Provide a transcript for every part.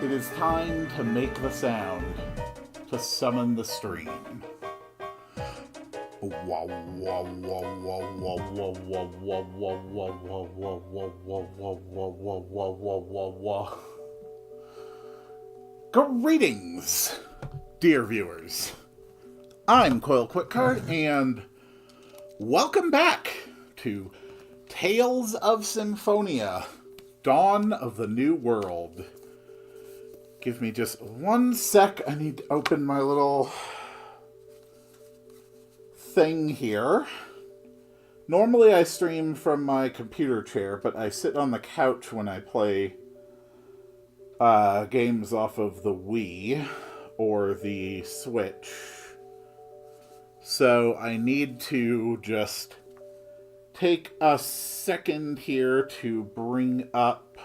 It is time to make the sound, to summon the stream. Greetings, dear viewers. I'm Coil Quickcard, and welcome back to Tales of Symphonia, Dawn of the New World. Give me just 1 sec. I need to open my little thing here. Normally I stream from my computer chair, but I sit on the couch when I play games off of the Wii or the Switch. So I need to just take a second here to bring up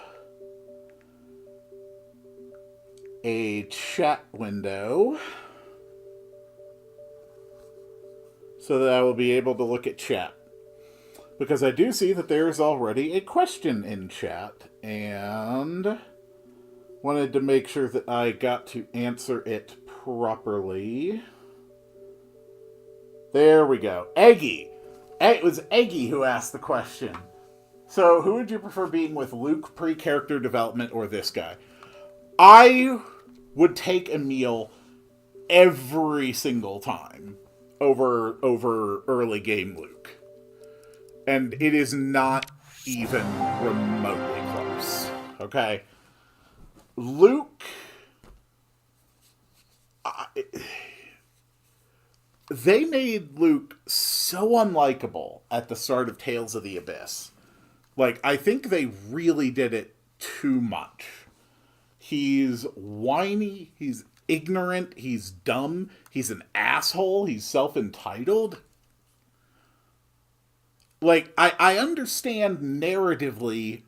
a chat window so that I will be able to look at chat. Because I do see that there is already a question in chat, and wanted to make sure that I got to answer it properly. There we go. Eggy! It was Eggy who asked the question. So, who would you prefer being with, Luke pre-character development or this guy? I would take Emil every single time over early game Luke. And it is not even remotely close. Okay? Luke... they made Luke so unlikable at the start of Tales of the Abyss. Like, I think they really did it too much. He's whiny, he's ignorant, he's dumb, he's an asshole, he's self-entitled. Like, I understand narratively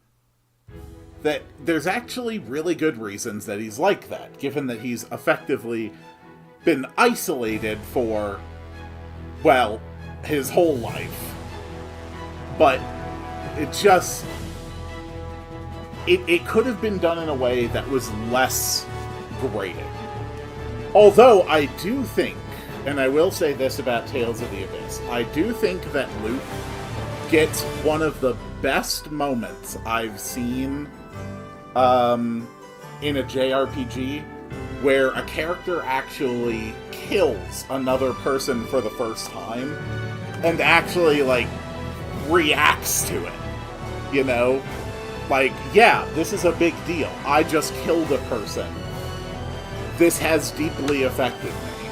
that there's actually really good reasons that he's like that, given that he's effectively been isolated for, well, his whole life. But it just... It could have been done in a way that was less grating. Although, I do think, and I will say this about Tales of the Abyss, I do think that Luke gets one of the best moments I've seen in a JRPG where a character actually kills another person for the first time and actually, like, reacts to it. You know? Like, yeah, this is a big deal. I just killed a person. This has deeply affected me.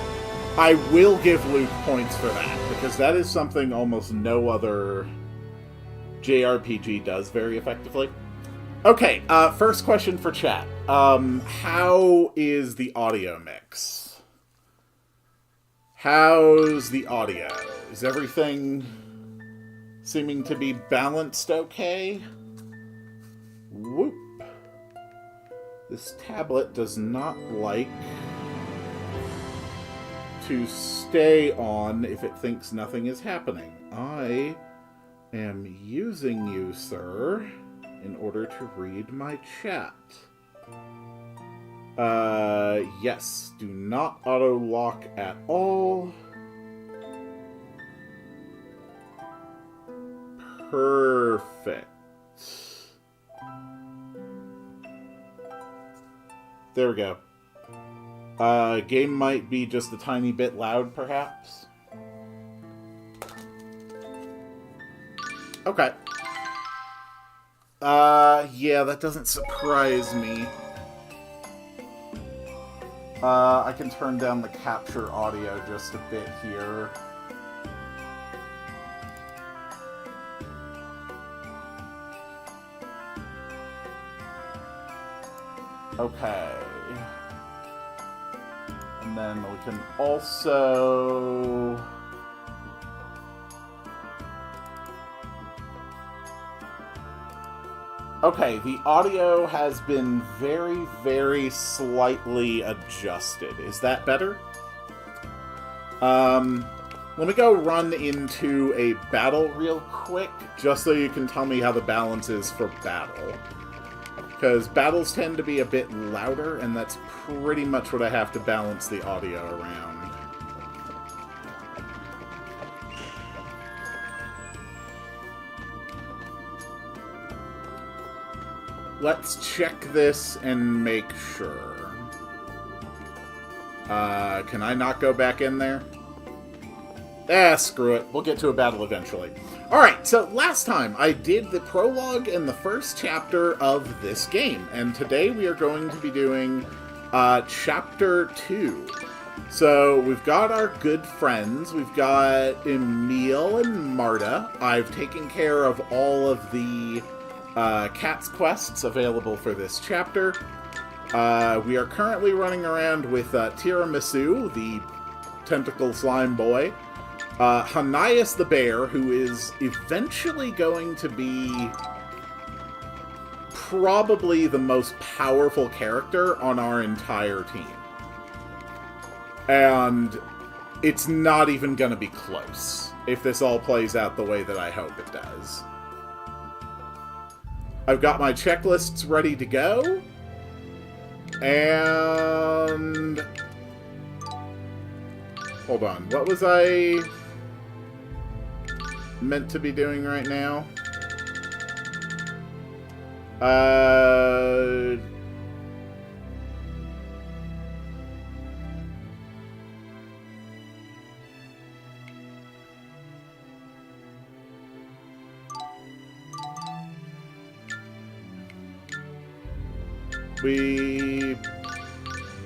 I will give Luke points for that, because that is something almost no other JRPG does very effectively. Okay, first question for chat. How is the audio mix? How's the audio? Is everything seeming to be balanced okay? Whoop. This tablet does not like to stay on if it thinks nothing is happening. I am using you, sir, in order to read my chat. Yes, do not auto-lock at all. Perfect. There we go. Game might be just a tiny bit loud, perhaps. Okay. Yeah, that doesn't surprise me. I can turn down the capture audio just a bit here. Okay. And then we can also... Okay, the audio has been very, very slightly adjusted. Is that better? Let me go run into a battle real quick, just so you can tell me how the balance is for battle. Because battles tend to be a bit louder, and that's pretty much what I have to balance the audio around. Let's check this and make sure. Can I not go back in there? Ah, screw it. We'll get to a battle eventually. Alright, so last time I did the prologue and the first chapter of this game, and today we are going to be doing chapter 2. So we've got our good friends, we've got Emil and Marta. I've taken care of all of the cat's quests available for this chapter. We are currently running around with Tiramisu, the tentacle slime boy. Hanayas the bear, who is eventually going to be probably the most powerful character on our entire team. And it's not even going to be close if this all plays out the way that I hope it does. I've got my checklists ready to go. And... hold on, what was I meant to be doing right now?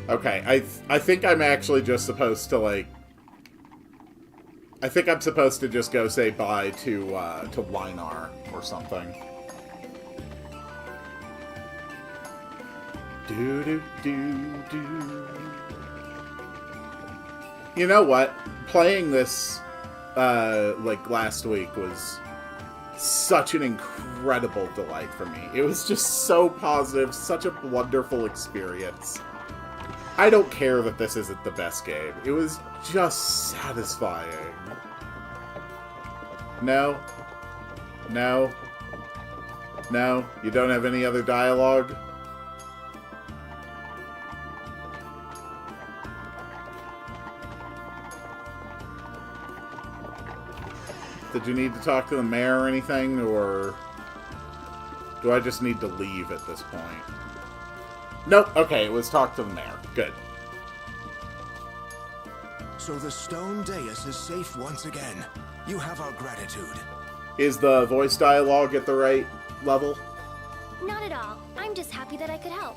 Okay, I think I'm actually just supposed to, like... I think I'm supposed to just go say bye to Linar or something. You know what? Playing this, like, last week was such an incredible delight for me. It was just so positive, such a wonderful experience. I don't care that this isn't the best game. It was just satisfying. No? No? No? You don't have any other dialogue? Did you need to talk to the mayor or anything, or do I just need to leave at this point? Nope, okay, it was talk to the mayor. Good. So the stone dais is safe once again. You have our gratitude. Is the voice dialogue at the right level? Not at all. I'm just happy that I could help.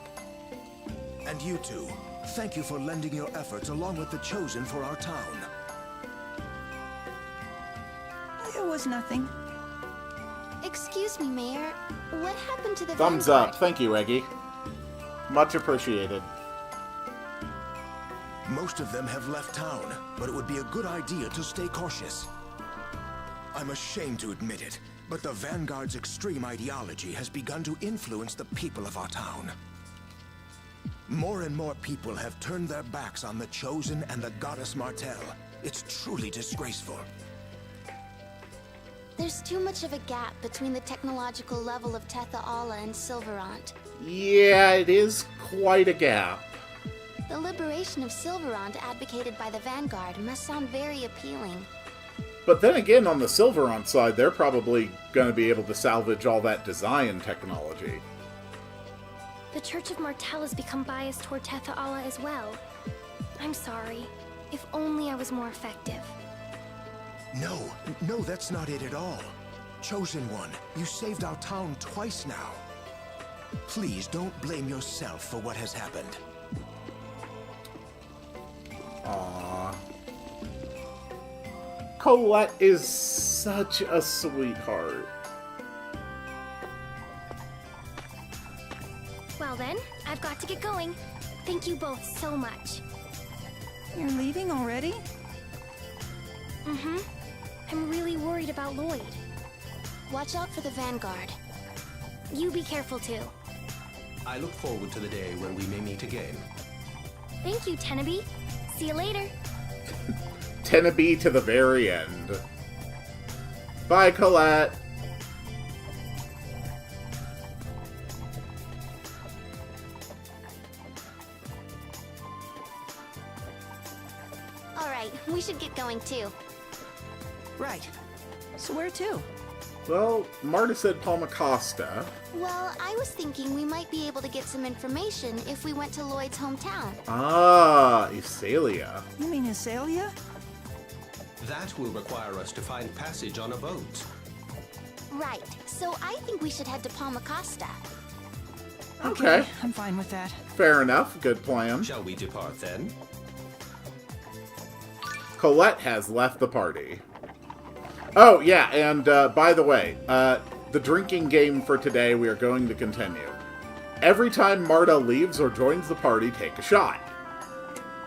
And you two, thank you for lending your efforts along with the Chosen for our town. It was nothing. Excuse me, Mayor. What happened to the Thumbs Vanguard? up. Thank you, Eggy. Much appreciated. Most of them have left town, but it would be a good idea to stay cautious. I'm ashamed to admit it, but the Vanguard's extreme ideology has begun to influence the people of our town. More and more people have turned their backs on the Chosen and the Goddess Martel. It's truly disgraceful. There's too much of a gap between the technological level of Tethe'alla and Sylverant. Yeah, it is quite a gap. The liberation of Sylverant advocated by the Vanguard must sound very appealing. But then again, on the Sylverant side, they're probably going to be able to salvage all that design technology. The Church of Martel has become biased toward Tethe'alla as well. I'm sorry. If only I was more effective. No, that's not it at all. Chosen One, you saved our town twice now. Please don't blame yourself for what has happened. Aww. Colette is such a sweetheart. Well then, I've got to get going. Thank you both so much. You're leaving already? Mm-hmm. I'm really worried about Lloyd. Watch out for the Vanguard. You be careful too. I look forward to the day when we may meet again. Thank you, Tenabe. See you later. Tenabe to the very end. Bye, Colette. Alright, we should get going too. Right. So where to? Well, Marta said Palmacosta. Well, I was thinking we might be able to get some information if we went to Lloyd's hometown. Ah, Isalia. You mean Azalea? That will require us to find passage on a boat. Right, so I think we should head to Palmacosta. Okay. I'm fine with that. Fair enough. Good plan. Shall we depart then? Colette has left the party. Oh, yeah, and by the way, the drinking game for today we are going to continue. Every time Marta leaves or joins the party, take a shot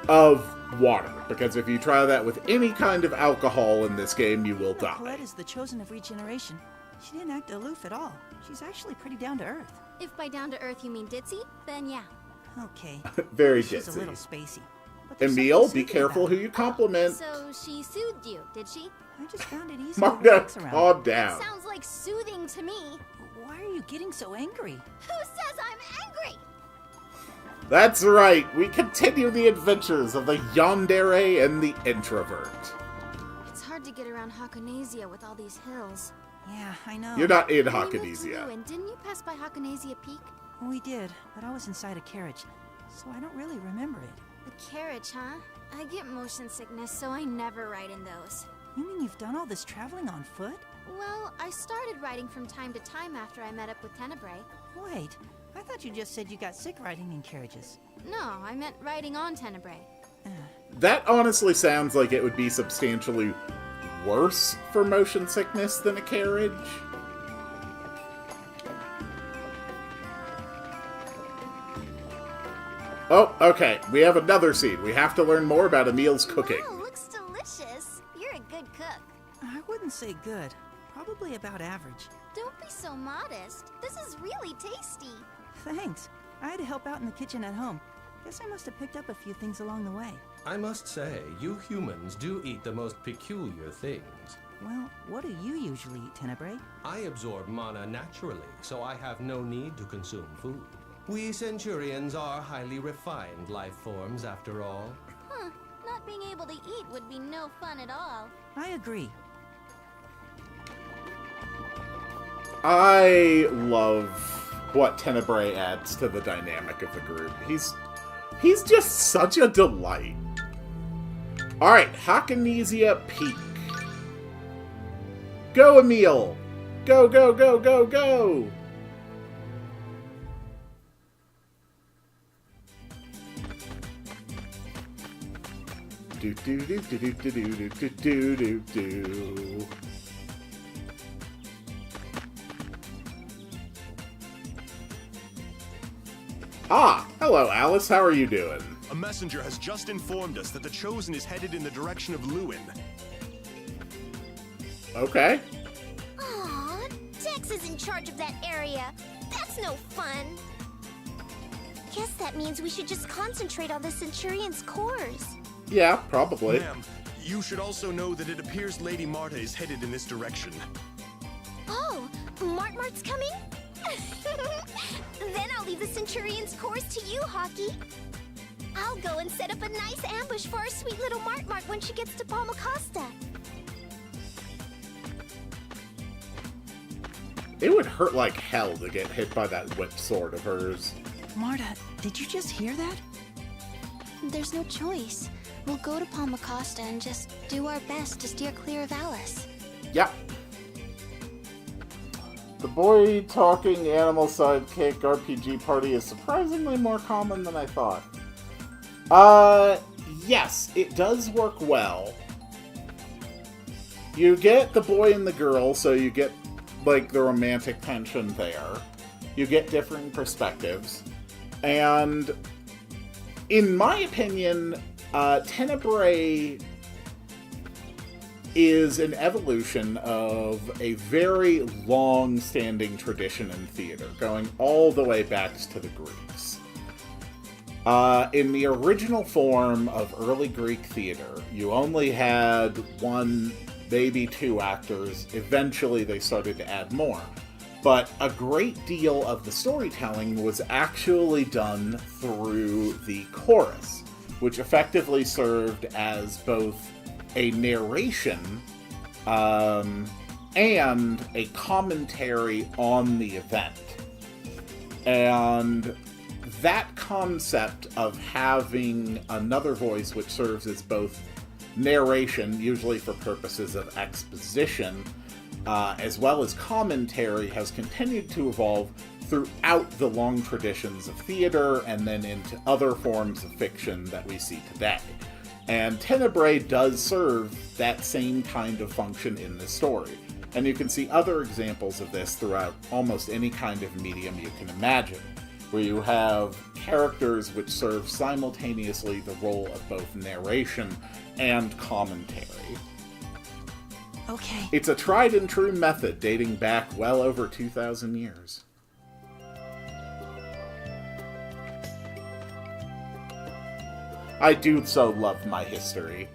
of water. Because if you try that with any kind of alcohol in this game, you will die. Colette is the chosen of regeneration. She didn't act aloof at all. She's actually pretty down to earth. If by down to earth you mean ditzy, then yeah. Okay. Very She's a little ditzy. spacey. But there's Emil, something be soothing careful about who you compliment. So she soothed you, did she? I just found it easy to Marta, relax around. calm down. Sounds like soothing to me. Why are you getting so angry? Who says I'm angry? That's right, we continue the adventures of the Yandere and the Introvert. It's hard to get around Hakonesia with all these hills. Yeah, I know. You're not in When you moved to Hakonesia. Lewin, didn't you pass by Hakonesia Peak? We did, but I was inside a carriage, so I don't really remember it. The carriage, huh? I get motion sickness, so I never ride in those. You mean you've done all this traveling on foot? Well, I started riding from time to time after I met up with Tenebrae. Wait, I thought you just said you got sick riding in carriages. No, I meant riding on Tenebrae. That honestly sounds like it would be substantially worse for motion sickness than a carriage. Oh, okay. We have another scene. We have to learn more about Emil's cooking. Wow, looks delicious. You're a good cook. I wouldn't say good. Probably about average. Don't be so modest. This is really tasty. Thanks. I had to help out in the kitchen at home. Guess I must have picked up a few things along the way. I must say, you humans do eat the most peculiar things. Well, what do you usually eat, Tenebrae? I absorb mana naturally, so I have no need to consume food. We Centurions are highly refined life forms, after all. Huh. Not being able to eat would be no fun at all. I agree. I love what Tenebrae adds to the dynamic of the group. He's just such a delight. Alright, Hakonesia Peak. Go, Emil! Go, go, go, go, go! Do do do do do do do do do do do. Ah, hello, Alice. How are you doing? A messenger has just informed us that the Chosen is headed in the direction of Lewin. Okay. Aw, Dex is in charge of that area. That's no fun. Guess that means we should just concentrate on the Centurion's cores. Yeah, probably. Ma'am, you should also know that it appears Lady Marta is headed in this direction. Oh, Mart's coming? Then I'll leave the Centurion's cores to you, Hockey. I'll go and set up a nice ambush for our sweet little Mart when she gets to Palmacosta. It would hurt like hell to get hit by that whip sword of hers. Marta, did you just hear that? There's no choice. We'll go to Palmacosta and just do our best to steer clear of Alice. Yep. The boy talking animal sidekick RPG party is surprisingly more common than I thought. Yes, it does work well. You get the boy and the girl, so you get, like, the romantic tension there. You get different perspectives. And, in my opinion, Tenebrae is an evolution of a very long-standing tradition in theater, going all the way back to the Greeks. In the original form of early Greek theater, you only had one, maybe two actors. Eventually, they started to add more. But a great deal of the storytelling was actually done through the chorus, which effectively served as both a narration and a commentary on the event. And that concept of having another voice which serves as both narration, usually for purposes of exposition, as well as commentary, has continued to evolve throughout the long traditions of theater and then into other forms of fiction that we see today. And Tenebrae does serve that same kind of function in this story. And you can see other examples of this throughout almost any kind of medium you can imagine, where you have characters which serve simultaneously the role of both narration and commentary. Okay. It's a tried and true method dating back well over 2,000 years. I do so love my history.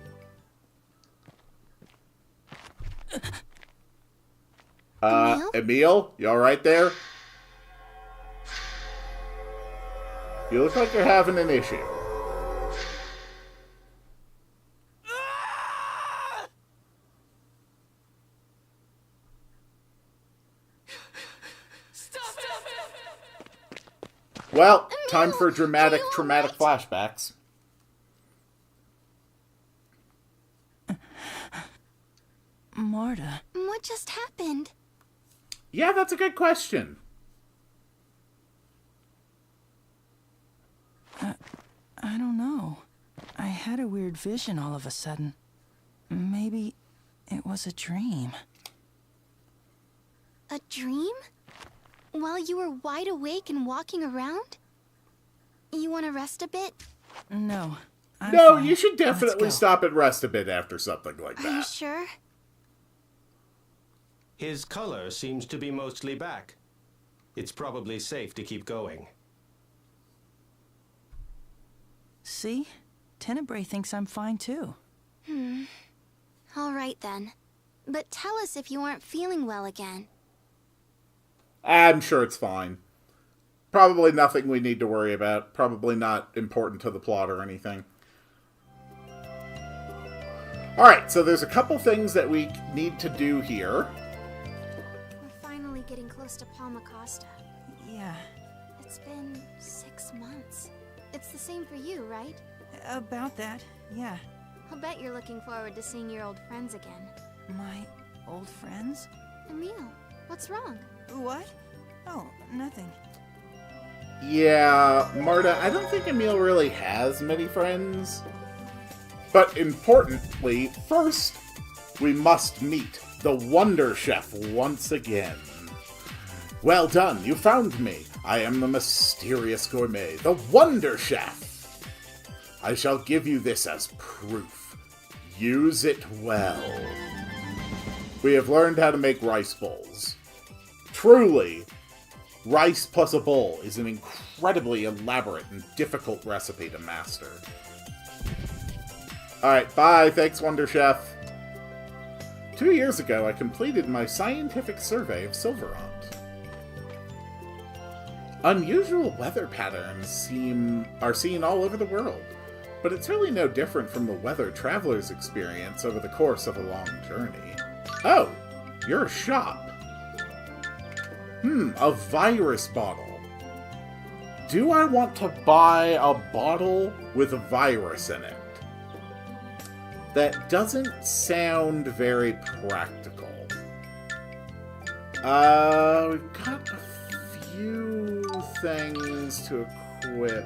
Emil? You alright there? You look like you're having an issue. Well, time for dramatic, traumatic flashbacks. Marta. What just happened? Yeah, that's a good question. I don't know. I had a weird vision all of a sudden. Maybe it was a dream. A dream? While you were wide awake and walking around? You want to rest a bit? No. No, fine. you should definitely Let's go. stop and rest a bit after something like Are you that. sure? His color seems to be mostly back. It's probably safe to keep going. See? Tenebrae thinks I'm fine too. All right then. But tell us if you aren't feeling well again. I'm sure it's fine. Probably nothing we need to worry about. Probably not important to the plot or anything. Alright, so there's a couple things that we need to do here. We're finally getting close to Palma Costa. Yeah, It's been 6 months. It's the same for you, right? about that, yeah. I'll bet you're looking forward to seeing your old friends again. My old friends? Emil, what's wrong? What? Oh, nothing. Yeah, Marta, I don't think Emil really has many friends. But importantly, first, we must meet the Wonder Chef once again. Well done, you found me. I am the mysterious gourmet, the Wonder Chef. I shall give you this as proof. Use it well. We have learned how to make rice bowls. Truly, rice plus a bowl is an incredibly elaborate and difficult recipe to master. Alright, bye. Thanks, Wonder Chef. 2 years ago, I completed my scientific survey of Sylverant. Unusual weather patterns are seen all over the world, but it's really no different from the weather travelers experience over the course of a long journey. Oh, you're a shop. A virus bottle. Do I want to buy a bottle with a virus in it? That doesn't sound very practical. We've got a few things to equip.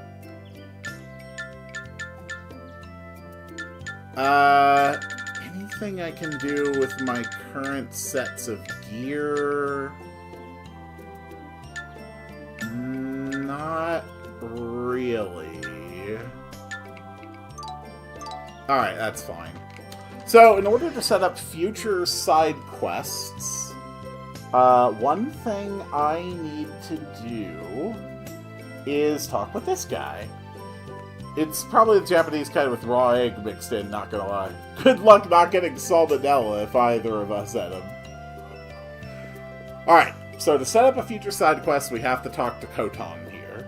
Anything I can do with my current sets of gear? Not really. Alright, that's fine. So, in order to set up future side quests, one thing I need to do is talk with this guy. It's probably the Japanese kind with raw egg mixed in, not gonna lie. Good luck not getting salmonella if either of us had them. Alright, so to set up a future side quest, we have to talk to Koton here.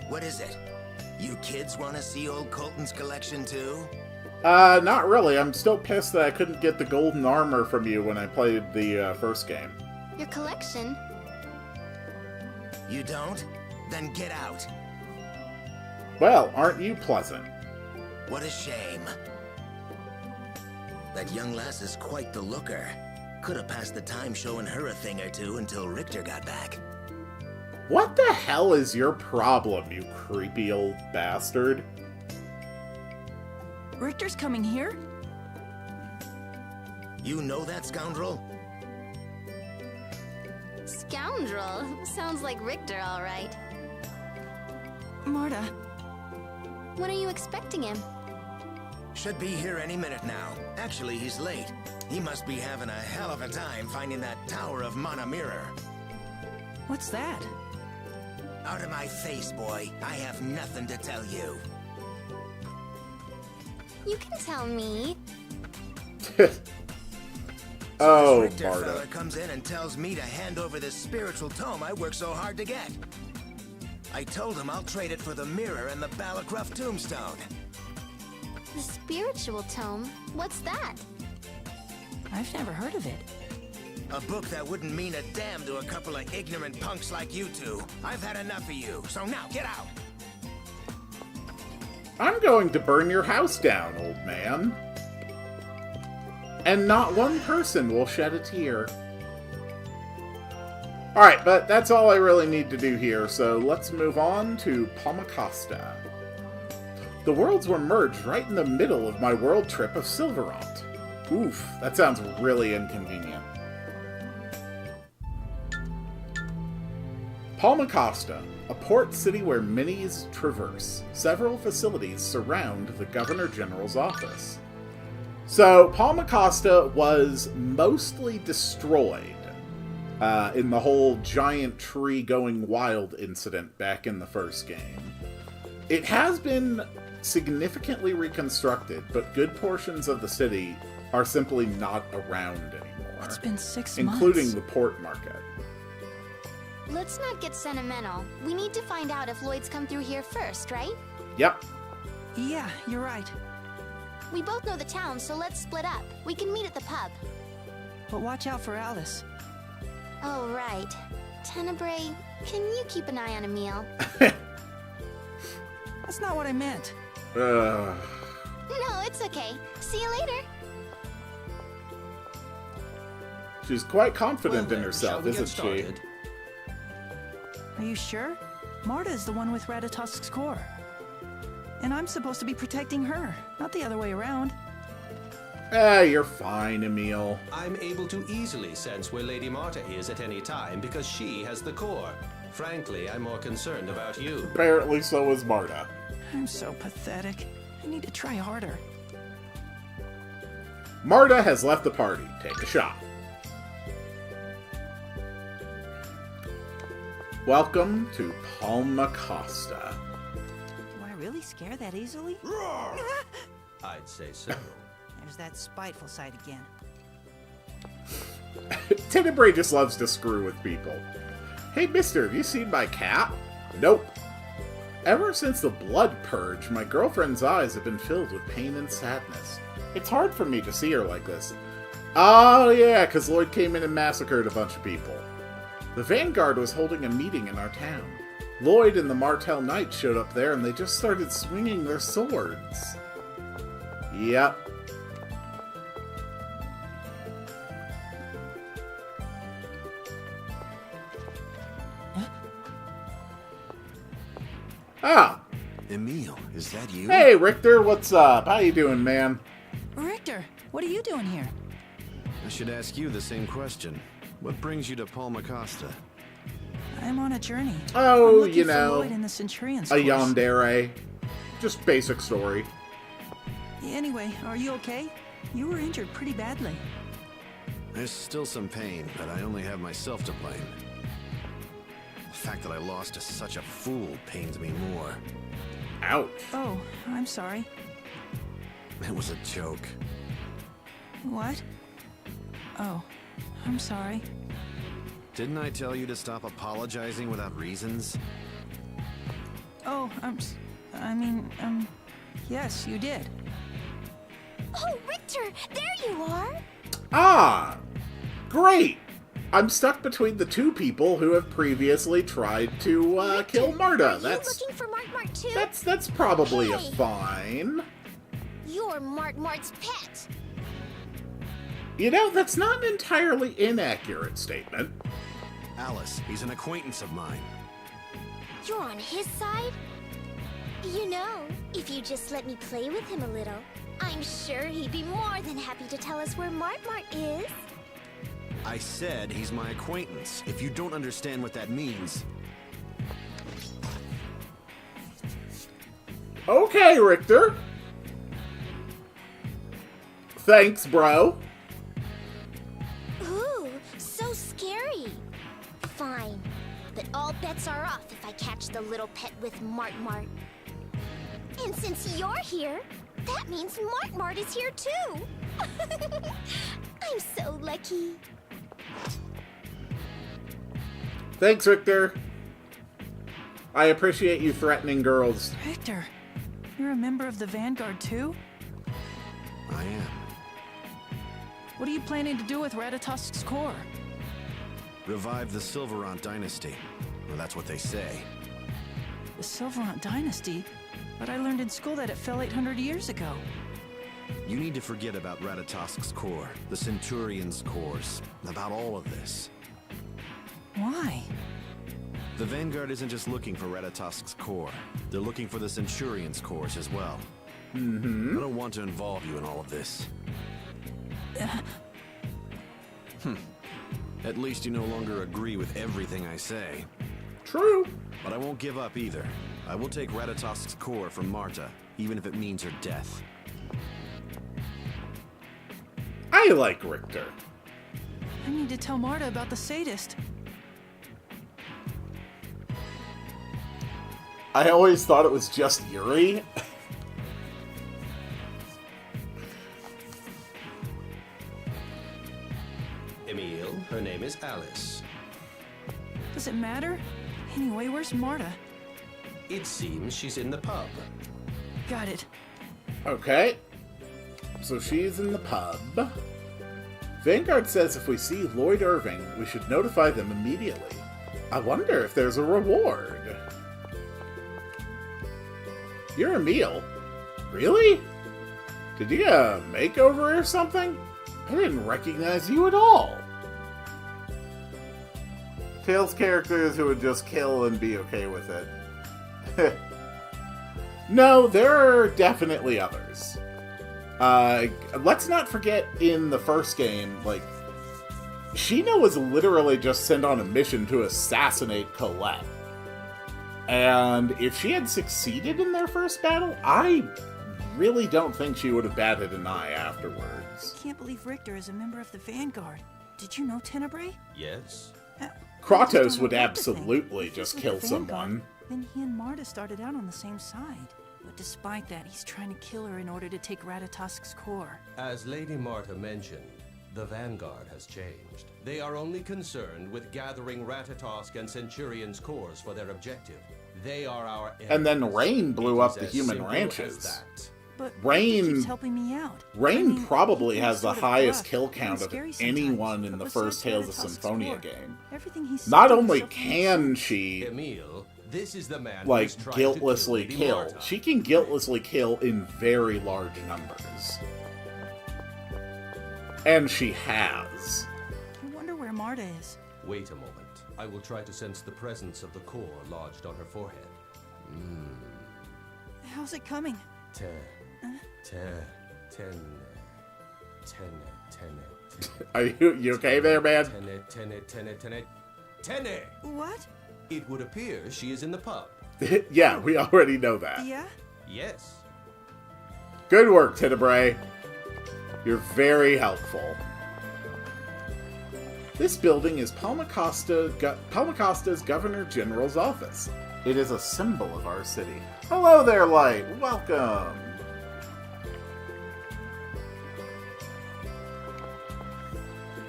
What is it? You kids want to see old Colton's collection too? Not really. I'm still pissed that I couldn't get the golden armor from you when I played the first game. Your collection? You don't? Then get out. Well, aren't you pleasant? What a shame. That young lass is quite the looker. Could have passed the time showing her a thing or two until Richter got back. What the hell is your problem, you creepy old bastard? Richter's coming here? You know that scoundrel? Scoundrel? Sounds like Richter, all right. Marta, When are you expecting him? Should be here any minute now. Actually, he's late. He must be having a hell of a time finding that Tower of Mana Mirror. what's that? Out of my face, boy. I have nothing to tell you. You can tell me. Oh, This Richter Marta. fella comes in and tells me to hand over this spiritual tome I worked so hard to get. I told him I'll trade it for the mirror and the Balacruff tombstone. The spiritual tome? What's that? I've never heard of it. A book that wouldn't mean a damn to a couple of ignorant punks like you two. I've had enough of you, so now get out! I'm going to burn your house down, old man. And not one person will shed a tear. Alright, but that's all I really need to do here, so let's move on to Palmacosta. The worlds were merged right in the middle of my world trip of Sylverant. Oof, that sounds really inconvenient. Palmacosta, a port city where minis traverse. Several facilities surround the Governor General's office. So, Palmacosta was mostly destroyed in the whole giant tree going wild incident back in the first game. It has been significantly reconstructed, but good portions of the city are simply not around anymore. It's been 6 months. Including the port market. Let's not get sentimental. We need to find out if Lloyd's come through here first, right? Yep. Yeah, you're right. We both know the town, so let's split up. We can meet at the pub. But watch out for Alice. Oh, right. Tenebrae, can you keep an eye on Emil? That's not what I meant. No, it's okay. See you later. She's quite confident Well in then, herself, shall we get isn't she? started? Are you sure? Marta is the one with Ratatosk's core. And I'm supposed to be protecting her, not the other way around. You're fine, Emil. I'm able to easily sense where Lady Marta is at any time because she has the core. Frankly, I'm more concerned about you. Apparently so is Marta. I'm so pathetic. I need to try harder. Marta has left the party. Take a shot. Welcome to Palmacosta. Do I really scare that easily? I'd say so. There's that spiteful side again. Tenebrae just loves to screw with people. Hey, mister, have you seen my cat? Nope. Ever since the blood purge, my girlfriend's eyes have been filled with pain and sadness. It's hard for me to see her like this. Oh, yeah, because Lloyd came in and massacred a bunch of people. The Vanguard was holding a meeting in our town. Lloyd and the Martell Knights showed up there and they just started swinging their swords. Yep. Ah. Emil, is that you? Hey, Richter, what's up? How you doing, man? Richter, what are you doing here? I should ask you the same question. What brings you to Palmacosta? I'm on a journey. Oh, I'm looking you for know, Lloyd in the Centurion's a course. Yandere. Just basic story. Anyway, are you okay? You were injured pretty badly. There's still some pain, but I only have myself to blame. The fact that I lost to such a fool pains me more. Ouch. Oh, I'm sorry. It was a joke. What? Oh, I'm sorry. Didn't I tell you to stop apologizing without reasons? Oh, yes, you did. Oh, Richter, there you are. Ah, great. I'm stuck between the two people who have previously tried to kill Marta. Are you looking for Mart too? That's probably a Hey. fine. You're Mart's pet. You know, that's not an entirely inaccurate statement. Alice, he's an acquaintance of mine. You're on his side? You know, if you just let me play with him a little, I'm sure he'd be more than happy to tell us where Mart is. I said he's my acquaintance. If you don't understand what that means... Okay, Richter. Thanks, bro. Ooh, so scary. Fine, but all bets are off if I catch the little pet with Mart. And since you're here, that means Mart is here too. I'm so lucky. Thanks, Richter. I appreciate you threatening girls. Richter, you're a member of the Vanguard too? I am. What are you planning to do with Ratatosk's core? Revive the Sylverant dynasty. Well, that's what they say. The Sylverant dynasty? But I learned in school that it fell 800 years ago. You need to forget about Ratatosk's core, the Centurion's cores, about all of this. Why? The Vanguard isn't just looking for Ratatosk's core. They're looking for the Centurion's cores as well. I don't want to involve you in all of this. At least you no longer agree with everything I say. True. But I won't give up either. I will take Ratatosk's core from Marta, even if it means her death. I like Richter. I need to tell Marta about the sadist. I always thought it was just Yuri. Emile, her name is Alice. Does it matter? Anyway, where's Marta? It seems she's in the pub. Got it. Okay. So she's in the pub. Vanguard says if we see Lloyd Irving, we should notify them immediately. I wonder if there's a reward. You're Emile. Really? Did you get a makeover or something? I didn't recognize you at all. Tales characters who would just kill and be okay with it. No, there are definitely others. Let's not forget in the first game, like, Sheena was literally just sent on a mission to assassinate Colette. And if she had succeeded in their first battle, I really don't think she would have batted an eye afterwards. Can't believe Richter is a member of the Vanguard. Did you know Tenebrae? Yes? Kratos would absolutely just kill someone. Then he and Marta started out on the same side. But despite that, he's trying to kill her in order to take Ratatosk's core. As Lady Marta mentioned, the Vanguard has changed. They are only concerned with gathering Ratatosk and Centurion's cores for their objective. They are our enemies. And then Rain blew It up is the as human simple ranches. as that. But Rain- Richter keeps helping me out. Rain probably he has the sort of highest rough kill and count of scary anyone sometimes, in the but first Tales besides of Ratatosk's Symphonia core, game. everything he Not said only was so can she, Emile, this is the man like, who's trying guiltlessly to kill kill, Lady Marta. she can guiltlessly kill in very large numbers. And she has. I wonder where Marta is. Wait a moment. I will try to sense the presence of the core lodged on her forehead. How's it coming? Are you okay there, man? Tene. What? It would appear she is in the pub. Yeah, we already know that. Yeah? Yes. Good work, Tenebrae. You're very helpful. This building is Palmacosta's Governor General's office. It is a symbol of our city. Hello there, Light. Welcome.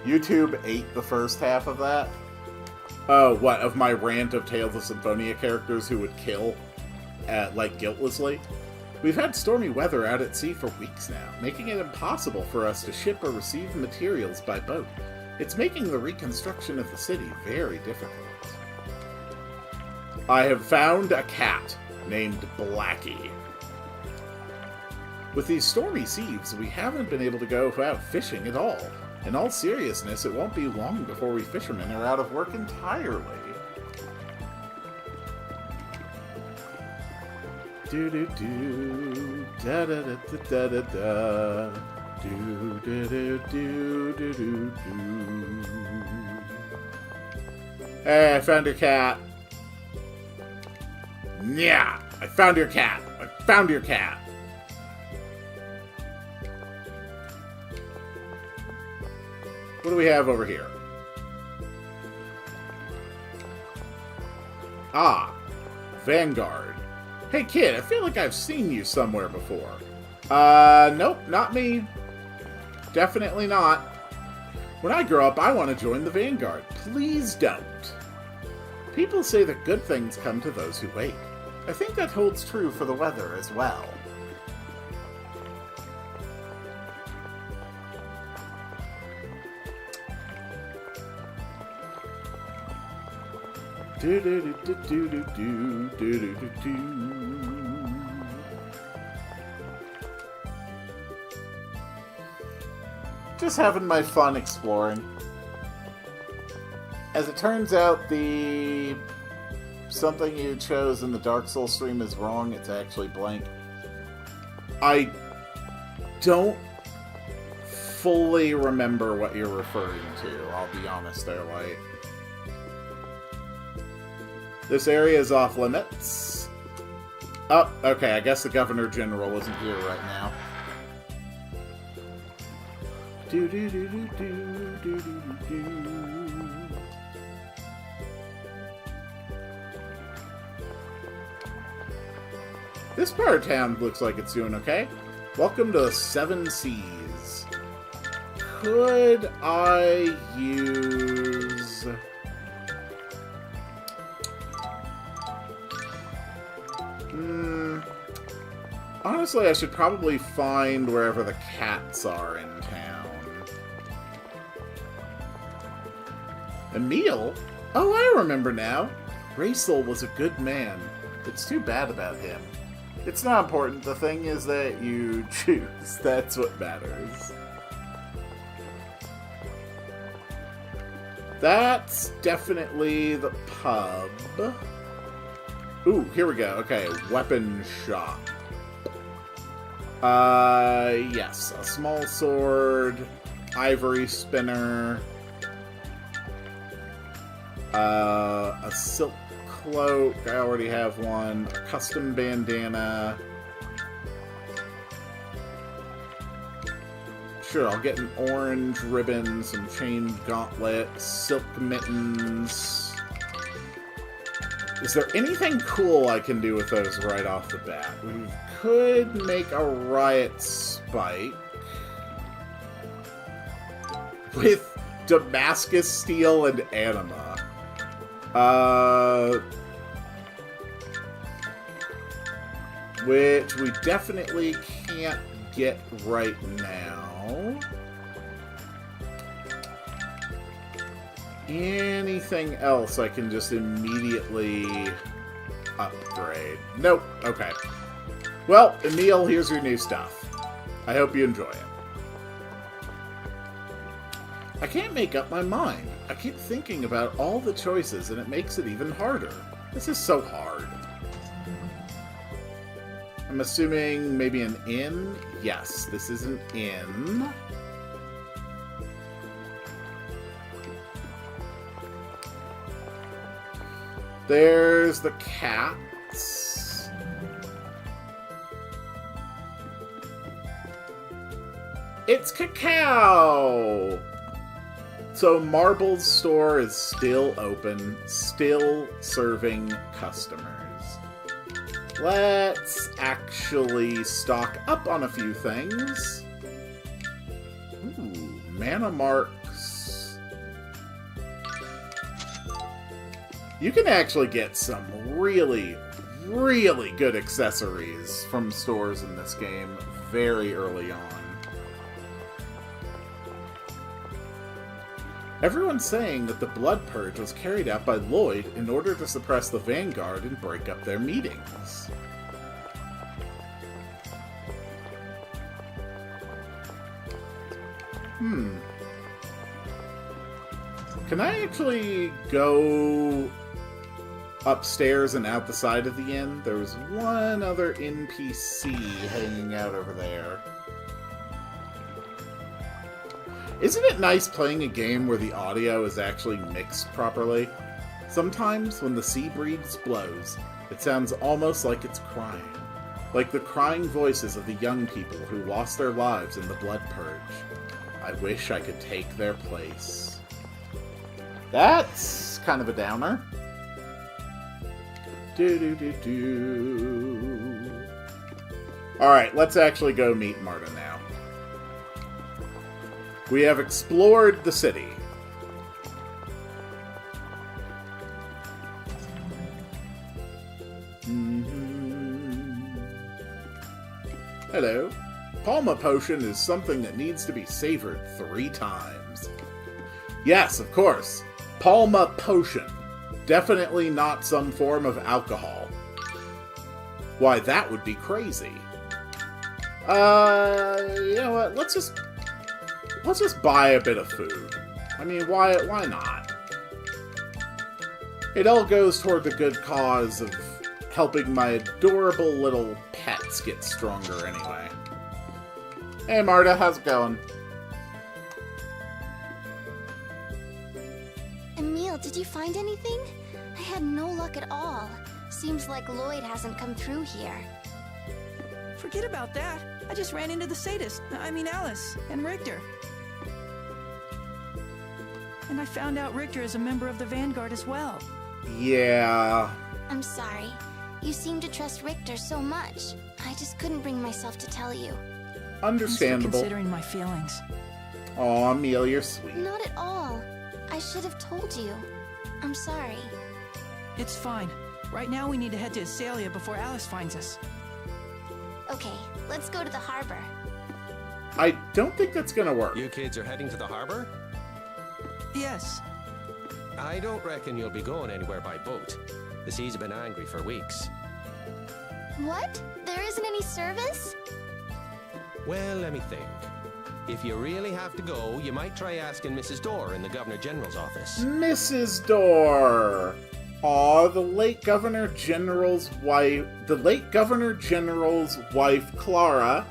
YouTube ate the first half of that. Oh, what? Of my rant of Tales of Symphonia characters who would kill, like, guiltlessly? We've had stormy weather out at sea for weeks now, making it impossible for us to ship or receive materials by boat. It's making the reconstruction of the city very difficult. I have found a cat named Blackie. With these stormy seas, we haven't been able to go out fishing at all. In all seriousness, it won't be long before we fishermen are out of work entirely. Do do do da da da da da da do do do do do do do. Hey, I found your cat. Yeah, I found your cat. I found your cat. What do we have over here? Ah, Vanguard. Hey kid, I feel like I've seen you somewhere before. Nope, not me. Definitely not. When I grow up, I want to join the Vanguard. Please don't. People say that good things come to those who wait. I think that holds true for the weather as well. Do do do do do do do do do do. Just having my fun exploring. As it turns out, the something you chose in the Dark Souls stream is wrong. It's actually blank. I don't fully remember what you're referring to. I'll be honest there, Light. This area is off limits. Oh, okay, I guess the Governor General isn't here right now. Do do do do do do do do. This part of town looks like it's doing okay. Welcome to the Seven Seas. Could I use... Honestly, I should probably find wherever the cats are in town. Emil? Oh, I remember now. Racel was a good man. It's too bad about him. It's not important. The thing is that you choose. That's what matters. That's definitely the pub. Ooh, here we go. Okay, weapon shop. Yes. A small sword, ivory spinner, a silk cloak, I already have one, a custom bandana. Sure, I'll get an orange ribbon, some chain gauntlets, silk mittens. Is there anything cool I can do with those right off the bat? We could make a riot spike with Damascus steel and anima. Which we definitely can't get right now. Anything else I can just immediately upgrade? Nope. Okay. Well, Emil, here's your new stuff. I hope you enjoy it. I can't make up my mind. I keep thinking about all the choices, and it makes it even harder. This is so hard. I'm assuming maybe an inn? Yes, this is an inn. There's the cats. It's Cacao! So Marble's store is still open, still serving customers. Let's actually stock up on a few things. Ooh, mana marks. You can actually get some really, really good accessories from stores in this game very early on. Everyone's saying that the Blood Purge was carried out by Lloyd in order to suppress the Vanguard and break up their meetings. Can I actually go upstairs and out the side of the inn? There was one other NPC hanging out over there. Isn't it nice playing a game where the audio is actually mixed properly? Sometimes, when the sea breeze blows, it sounds almost like it's crying. Like the crying voices of the young people who lost their lives in the Blood Purge. I wish I could take their place. That's kind of a downer. Alright, let's actually go meet Marta now. We have explored the city. Hello. Palma potion is something that needs to be savored 3 times. Yes, of course. Palma potion. Definitely not some form of alcohol. Why, that would be crazy. You know what? Let's just buy a bit of food. I mean, why not? It all goes toward the good cause of helping my adorable little pets get stronger anyway. Hey Marta, how's it going? Emil, did you find anything? I had no luck at all. Seems like Lloyd hasn't come through here. Forget about that. I just ran into the sadist. I mean Alice and Richter. And I found out Richter is a member of the Vanguard as well. Yeah. I'm sorry. You seem to trust Richter so much. I just couldn't bring myself to tell you. Understandable. I'm still considering my feelings. Aw, Emil, you're sweet. Not at all. I should have told you. I'm sorry. It's fine. Right now we need to head to Azalea before Alice finds us. Okay, let's go to the harbor. I don't think that's gonna work. You kids are heading to the harbor? Yes. I don't reckon you'll be going anywhere by boat. The seas have been angry for weeks. What? There isn't any service? Well, let me think. If you really have to go, you might try asking Mrs. Dorr in the Governor General's office. Mrs. Dorr! Aw, the late Governor General's wife, Clara,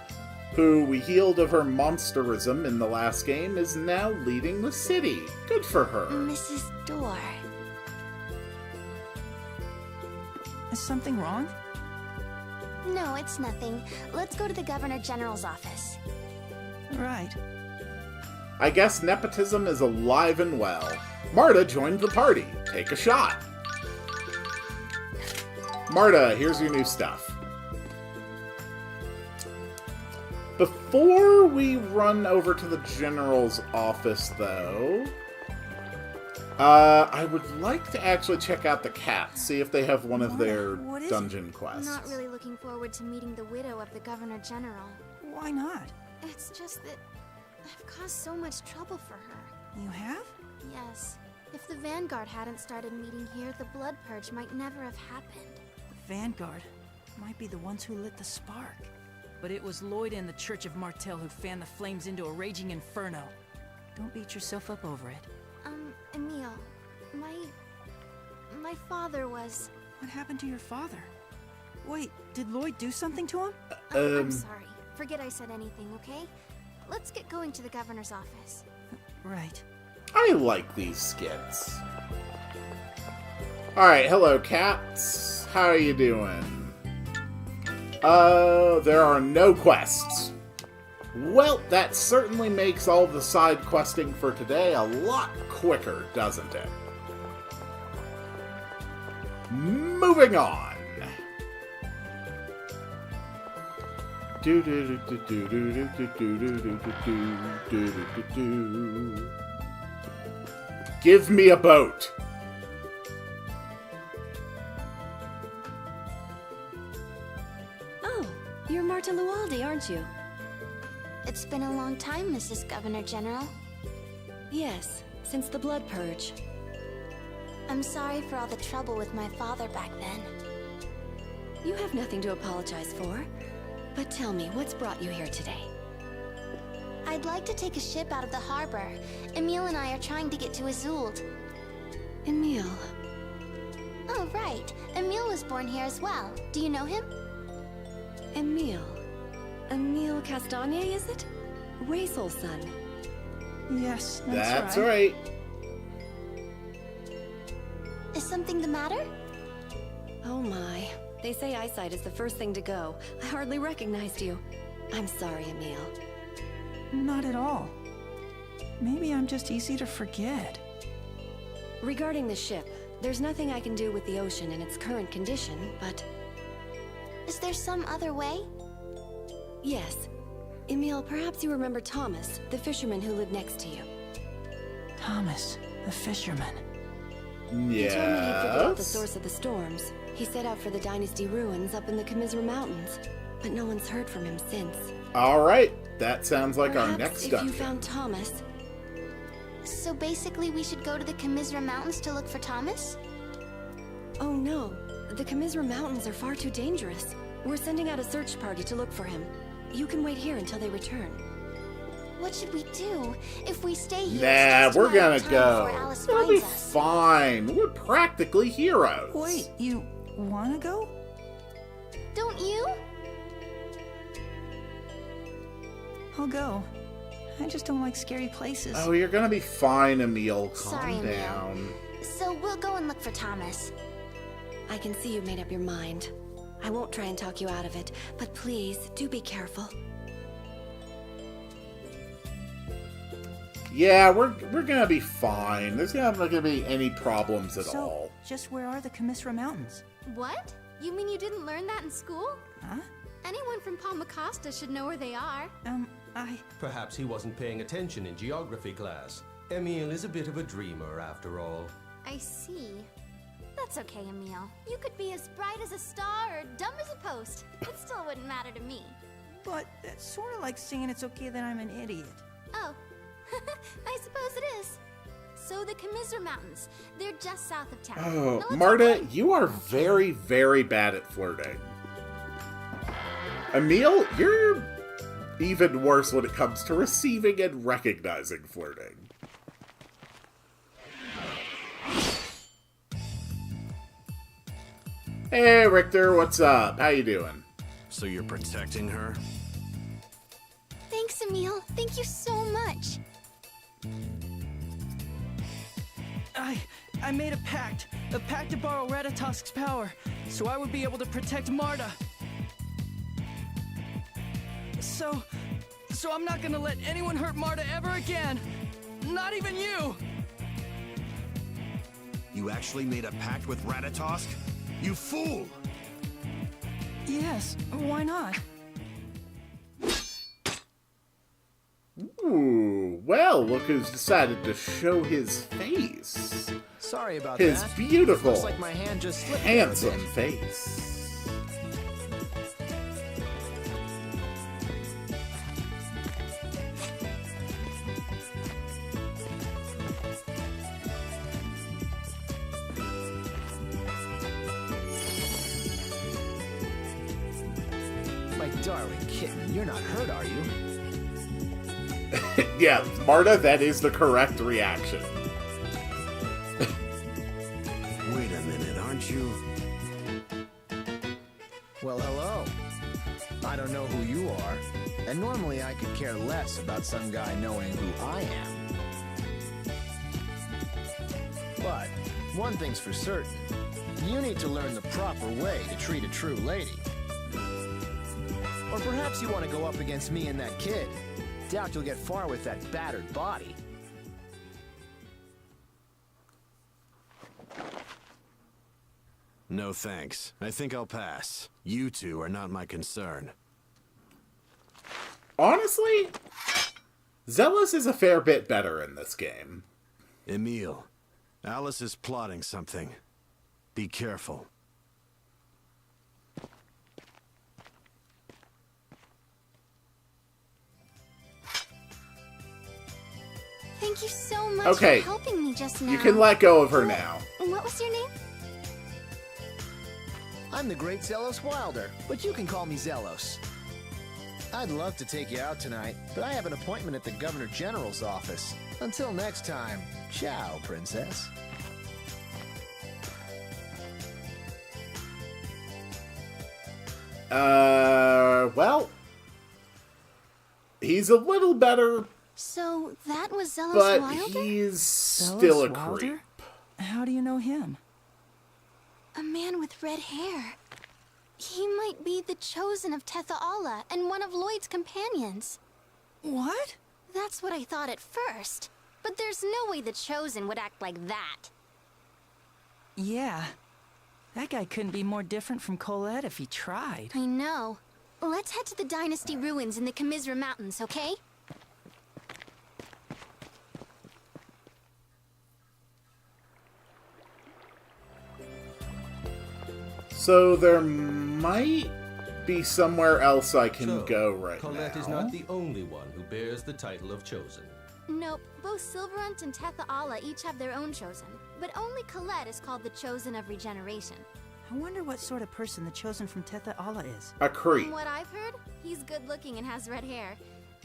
who we healed of her monsterism in the last game, is now leading the city. Good for her. Mrs. Dorr. Is something wrong? No, it's nothing. Let's go to the Governor General's office. Right. I guess nepotism is alive and well. Marta joined the party. Take a shot. Marta, here's your new stuff. Before we run over to the General's office, though, I would like to actually check out the cats, see if they have one of their What is dungeon I'm quests. not really looking forward to meeting the widow of the Governor General. Why not? It's just that I've caused so much trouble for her. You have? Yes. If the Vanguard hadn't started meeting here, the Blood Purge might never have happened. The Vanguard might be the ones who lit the spark. But it was Lloyd and the Church of Martel who fanned the flames into a raging inferno. Don't beat yourself up over it. Emil, my father was... What happened to your father? Wait, did Lloyd do something to him? I'm sorry. Forget I said anything, okay? Let's get going to the Governor's office. Right. I like these skits. Alright, hello cats. How are you doing? There are no quests. Well, that certainly makes all the side questing for today a lot quicker, doesn't it? Moving on. Give me a boat. to Lualdi, aren't you? It's been a long time, Mrs. Governor General. Yes, since the Blood Purge. I'm sorry for all the trouble with my father back then. You have nothing to apologize for. But tell me, what's brought you here today? I'd like to take a ship out of the harbor. Emil and I are trying to get to Azult. Emil. Oh, right. Emil was born here as well. Do you know him? Emil. Emil Castagne, is it? Raisel's son. Yes, That's right. Is something the matter? Oh my. They say eyesight is the first thing to go. I hardly recognized you. I'm sorry, Emil. Not at all. Maybe I'm just easy to forget. Regarding the ship, there's nothing I can do with the ocean in its current condition, but... Is there some other way? Yes. Emil, perhaps you remember Thomas, the fisherman who lived next to you. Thomas, the fisherman. He told me he'd figured out the Yes. source of the storms. He set out for the Dynasty ruins up in the Commisera Mountains, but no one's heard from him since. Alright, that sounds like our Perhaps next if dungeon. you found Thomas... So basically we should go to the Commisera Mountains to look for Thomas? Oh no, the Commisera Mountains are far too dangerous. We're sending out a search party to look for him. You can wait here until they return. What should we do? If we stay here, Nah, it's just a we're matter gonna of time before go. Alice It'll be finds us. fine. We're practically heroes. Wait, you wanna go? Don't you? I'll go. I just don't like scary places. Oh, you're gonna be fine, Emil. Calm Sorry, Emil. down. So we'll go and look for Thomas. I can see you've made up your mind. I won't try and talk you out of it, but please, do be careful. Yeah, we're gonna be fine. There's not gonna be any problems at So, all. just where are the Commisera Mountains? What? You mean you didn't learn that in school? Huh? Anyone from Palmacosta should know where they are. Perhaps he wasn't paying attention in geography class. Emil is a bit of a dreamer, after all. I see. That's okay, Emil. You could be as bright as a star or dumb as a post. It still wouldn't matter to me. But that's sort of like saying it's okay that I'm an idiot. Oh, I suppose it is. So the Commisera Mountains, they're just south of town. Oh, Now let's Marta, go. you are very, very bad at flirting. Emil, you're even worse when it comes to receiving and recognizing flirting. Hey, Richter, what's up? How you doing? So you're protecting her? Thanks, Emil. Thank you so much. I made a pact to borrow Ratatosk's power, so I would be able to protect Marta. So I'm not gonna let anyone hurt Marta ever again. Not even you! You actually made a pact with Ratatosk? You fool! Yes, why not? Ooh, well, look who's decided to show his face. Sorry about His that. beautiful, Looks like my hand just slipped there a handsome bit. face. My darling kitten, you're not hurt, are you? Yeah, Marta, that is the correct reaction. Wait a minute, aren't you? Well, hello. I don't know who you are, and normally I could care less about some guy knowing who I am. But one thing's for certain. You need to learn the proper way to treat a true lady. Or perhaps you want to go up against me and that kid. Doubt you'll get far with that battered body. No thanks. I think I'll pass. You two are not my concern. Honestly, Zealous is a fair bit better in this game. Emil, Alice is plotting something. Be careful. Thank you so much Okay. for helping me just now. You can let go of her now. What was your name? I'm the great Zelos Wilder, but you can call me Zelos. I'd love to take you out tonight, but I have an appointment at the Governor General's office. Until next time, ciao, princess. Well, he's a little better, So that was Zelos but Wilder? he's still a creep. How do you know him? A man with red hair. He might be the chosen of Tethe'alla and one of Lloyd's companions. What? That's what I thought at first. But there's no way the chosen would act like that. Yeah. That guy couldn't be more different from Colette if he tried. I know. Let's head to the Dynasty ruins in the Commisra Mountains, okay? So there might be somewhere else I can So, go right Colette now. is not the only one who bears the title of Chosen. Nope, both Sylverant and Tethe'alla each have their own chosen. But only Colette is called the Chosen of Regeneration. I wonder what sort of person the chosen from Tethe'alla is. A creep. From what I've heard, he's good looking and has red hair.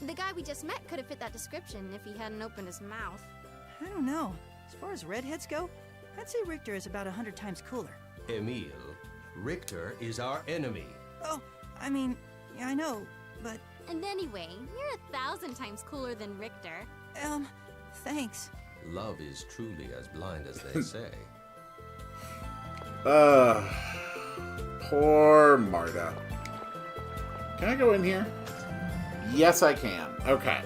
The guy we just met could have fit that description if he hadn't opened his mouth. I don't know. As far as redheads go, I'd say Richter is about 100 times cooler. Emile, Richter is our enemy. Oh, I mean, yeah, I know, but, And anyway, you're 1,000 times cooler than Richter. thanks. Love is truly as blind as they say. Poor Marta. Can I go in here? Yes, I can. Okay.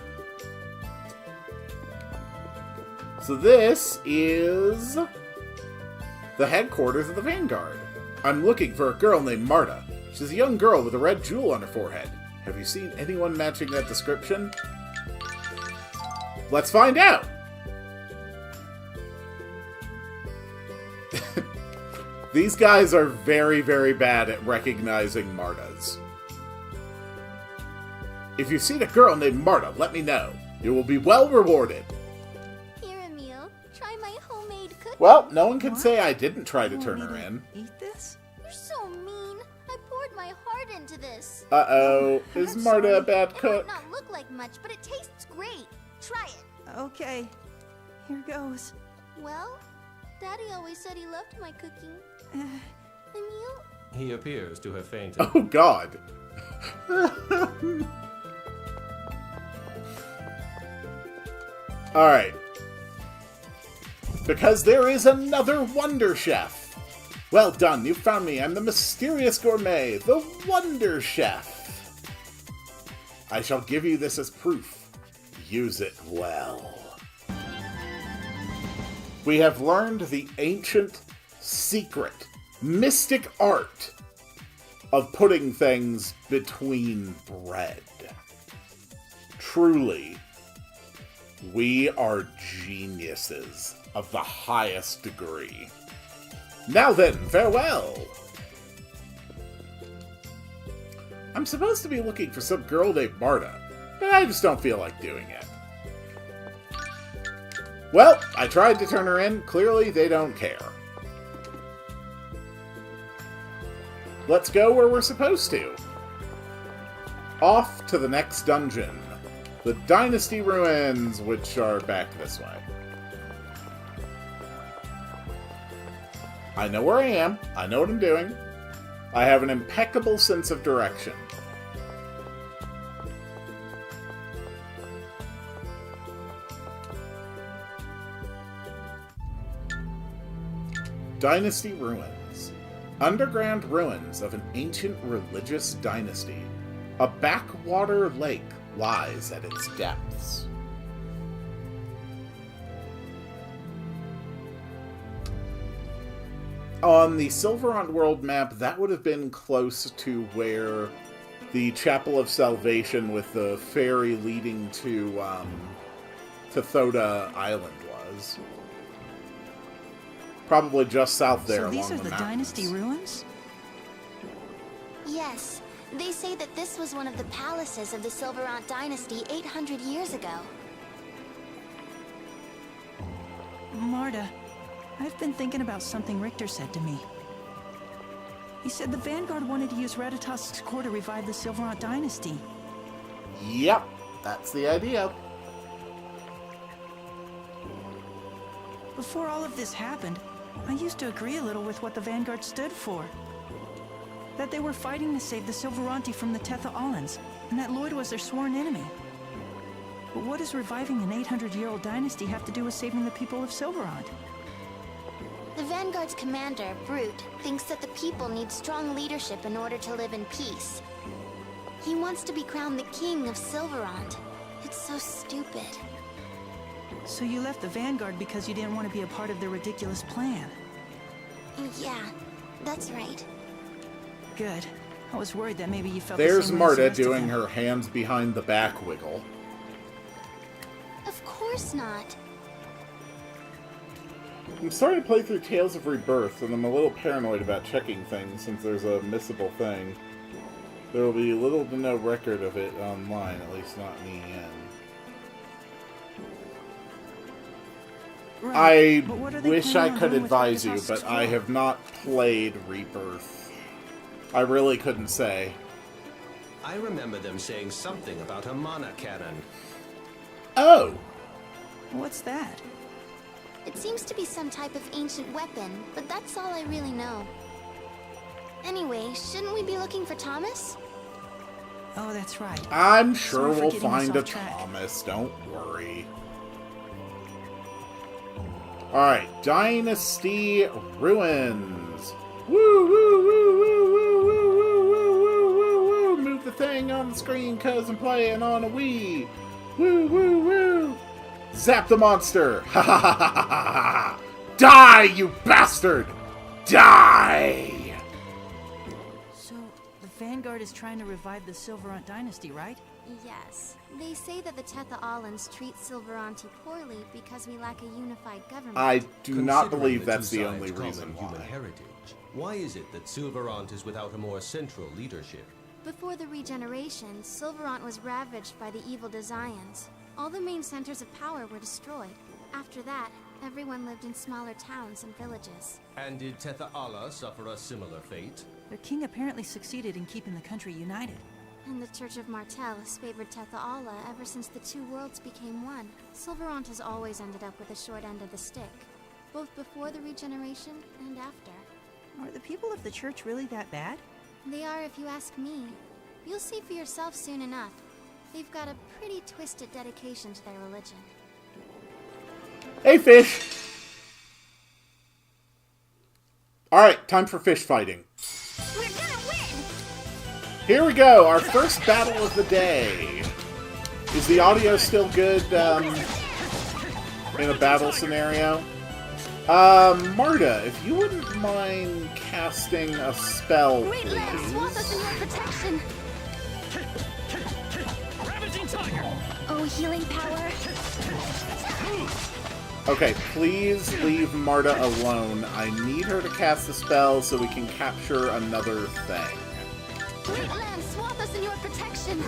So this is the headquarters of the Vanguard. I'm looking for a girl named Marta. She's a young girl with a red jewel on her forehead. Have you seen anyone matching that description? Let's find out! These guys are very, very bad at recognizing Martas. If you've seen a girl named Marta, let me know. You will be well rewarded. Here, Emile, try my homemade cookie. Well, no one can say I didn't try to turn her in. Eat this? You're so mean. I poured my heart into this. Uh-oh. Is I'm Marta a sorry. bad It cook? might not look like much, but it tastes great. Try it. Okay, here goes. Well, Daddy always said he loved my cooking. Emile? He appears to have fainted. Oh, God. Alright. Because there is another Wonder Chef. Well done, you found me. I'm the mysterious gourmet, the Wonder Chef. I shall give you this as proof. Use it well. We have learned the ancient, secret, mystic art of putting things between bread. Truly, we are geniuses of the highest degree. Now then, farewell! I'm supposed to be looking for some girl named Marta, but I just don't feel like doing it. Well, I tried to turn her in. Clearly, they don't care. Let's go where we're supposed to. Off to the next dungeon. The Dynasty Ruins, which are back this way. I know where I am. I know what I'm doing. I have an impeccable sense of direction. Dynasty Ruins. Underground ruins of an ancient religious dynasty. A backwater lake lies at its depths. On the Sylverant world map, that would have been close to where the Chapel of Salvation with the ferry leading to Tethe'alla Island was. Probably just south there So along these are the the mountains. Dynasty ruins? Yes, they say that this was one of the palaces of the Sylverant dynasty 800 years ago. Marta, I've been thinking about something Richter said to me. He said the Vanguard wanted to use Ratatosk's core to revive the Sylverant dynasty. Yep, that's the idea. Before all of this happened, I used to agree a little with what the Vanguard stood for. That they were fighting to save the Sylveranti from the Tethe'allans, and that Lloyd was their sworn enemy. But what does reviving an 800-year-old dynasty have to do with saving the people of Sylverant? The Vanguard's commander, Brute, thinks that the people need strong leadership in order to live in peace. He wants to be crowned the king of Sylverant. It's so stupid. So you left the Vanguard because you didn't want to be a part of their ridiculous plan? Yeah, that's right. Good. I was worried that maybe you felt There's the same way as the Marta rest of doing them. her hands behind the back wiggle. Of course not. I'm starting to play through Tales of Rebirth, and I'm a little paranoid about checking things since there's a missable thing. There will be little to no record of it online, at least not in the end. Right. I But what are they wish I planning on could doing with advise you, Ratatosk's but I core? have not played Rebirth. I really couldn't say. I remember them saying something about a mana cannon. Oh! What's that? It seems to be some type of ancient weapon, but that's all I really know. Anyway, shouldn't we be looking for Thomas? Oh, that's right. I'm sure Sorry for we'll getting us find a off track. Thomas, don't worry. Alright, Dynasty Ruins. Woo, woo, woo, woo, woo, woo, woo, woo, woo, woo, woo. Move the thing on the screen, cuz I'm playing on a Wii. Woo, woo, woo. Zap the monster. Ha ha ha ha ha ha. Die, you bastard. Die. So, the Vanguard is trying to revive the Sylverant dynasty, right? Yes. They say that the Tethe'allans treat Sylveranti poorly because we lack a unified government. I do not Considering believe the that's two the sides' only common reason human why. heritage, why is it that Sylverant is without a more central leadership? Before the regeneration, Sylverant was ravaged by the evil Desians. All the main centers of power were destroyed. After that, everyone lived in smaller towns and villages. And did Tethe'alla suffer a similar fate? Their king apparently succeeded in keeping the country united. And the Church of Martel has favored Tethe'alla ever since the two worlds became one. Sylverant has always ended up with a short end of the stick, both before the regeneration and after. Are the people of the church really that bad? They are, if you ask me. You'll see for yourself soon enough. They've got a pretty twisted dedication to their religion. Hey, fish! Alright, time for fish fighting. We're gonna win! Here we go, our first battle of the day. Is the audio still good in a battle scenario? Marta, if you wouldn't mind casting a spell, Great land, swathe us in please. your protection! Ravaging Tiger! Oh, healing power! Okay, please leave Marta alone. I need her to cast a spell so we can capture another thing. Great land, swathe us in your protection!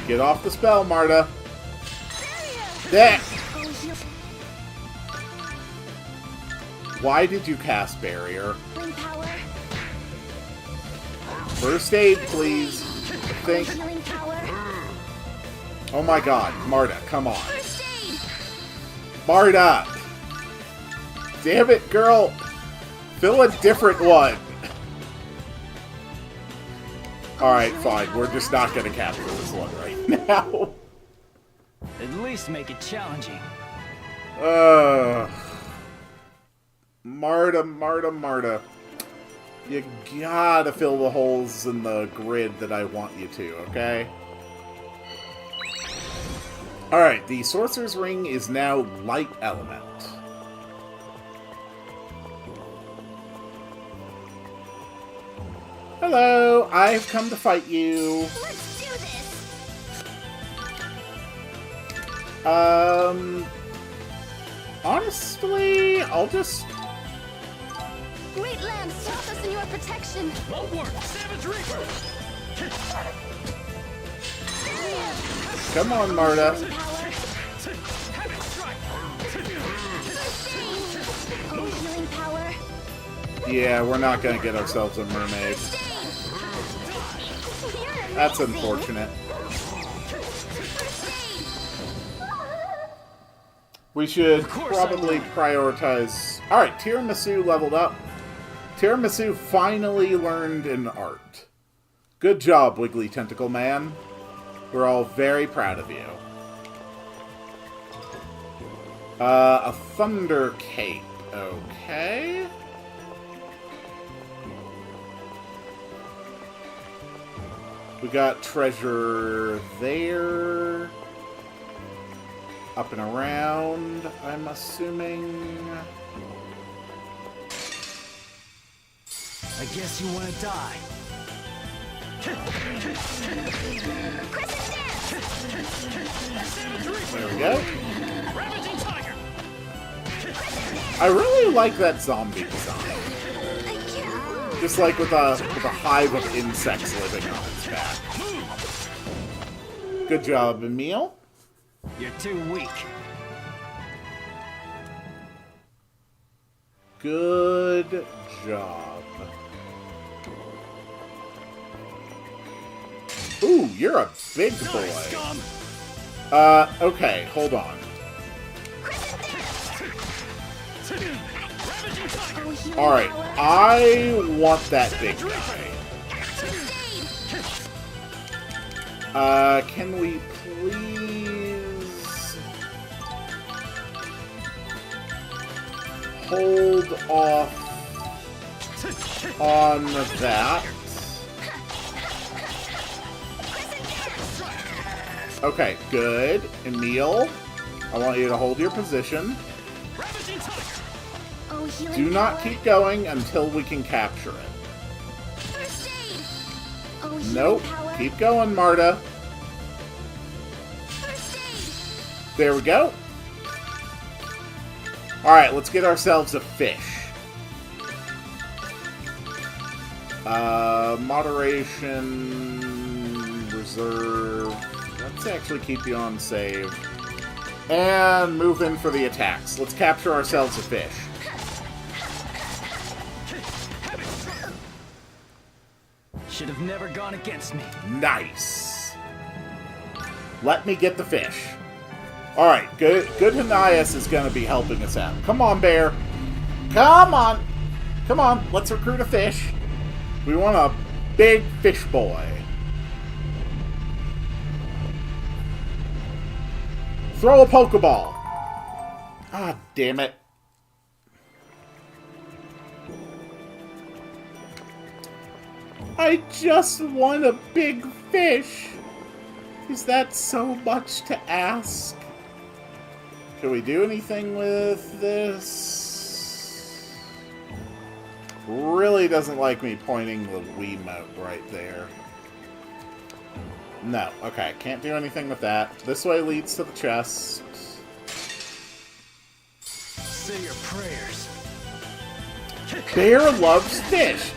Get off the spell, Marta. There! Oh, heal... Why did you cast Barrier? Healing power! First aid, please. I think... Healing power! Oh my god, Marta, come on. First aid! Marta! Damn it, girl! Fill a different one! Alright, fine. We're just not gonna capture this one right now. At least make it challenging. Marta. You gotta fill the holes in the grid that I want you to, okay? Alright, the Sorcerer's Ring is now Light Element. Hello, I've come to fight you. Let's do this! Honestly, I'll just... Great land, swathe us in your protection! Won't work! Savage Reaper! Come on, Marta. Healing power! Heavy strike! Yeah, we're not gonna get ourselves a mermaid. That's unfortunate. We should probably prioritize... Alright, Tiramisu leveled up. Tiramisu finally learned an art. Good job, Wiggly Tentacle Man. We're all very proud of you. A Thunder Cape. Okay. We got treasure there. Up and around, I'm assuming. I guess you want to die. There we go. I really like that zombie design. Just like with a hive of insects living on its back. Good job, Emil. You're too weak. Good job. Ooh, you're a big boy. Okay, hold on. Alright, I want that big guy. Can we please hold off on that? Okay, good. Emil, I want you to hold your position. Do not keep going until we can capture it. Nope. Keep going, Marta. There we go. Alright, let's get ourselves a fish. Moderation, reserve. Let's actually keep you on save. And move in for the attacks. Let's capture ourselves a fish. Should have never gone against me. Nice. Let me get the fish. Alright, good Hanias is going to be helping us out. Come on, bear. Come on. Come on, let's recruit a fish. We want a big fish boy. Throw a Pokeball. Ah, damn it. I just want a big fish. Is that so much to ask? Can we do anything with this? Really doesn't like me pointing the Wiimote right there. No. Okay, can't do anything with that. This way leads to the chest. Say your prayers. Bear loves fish.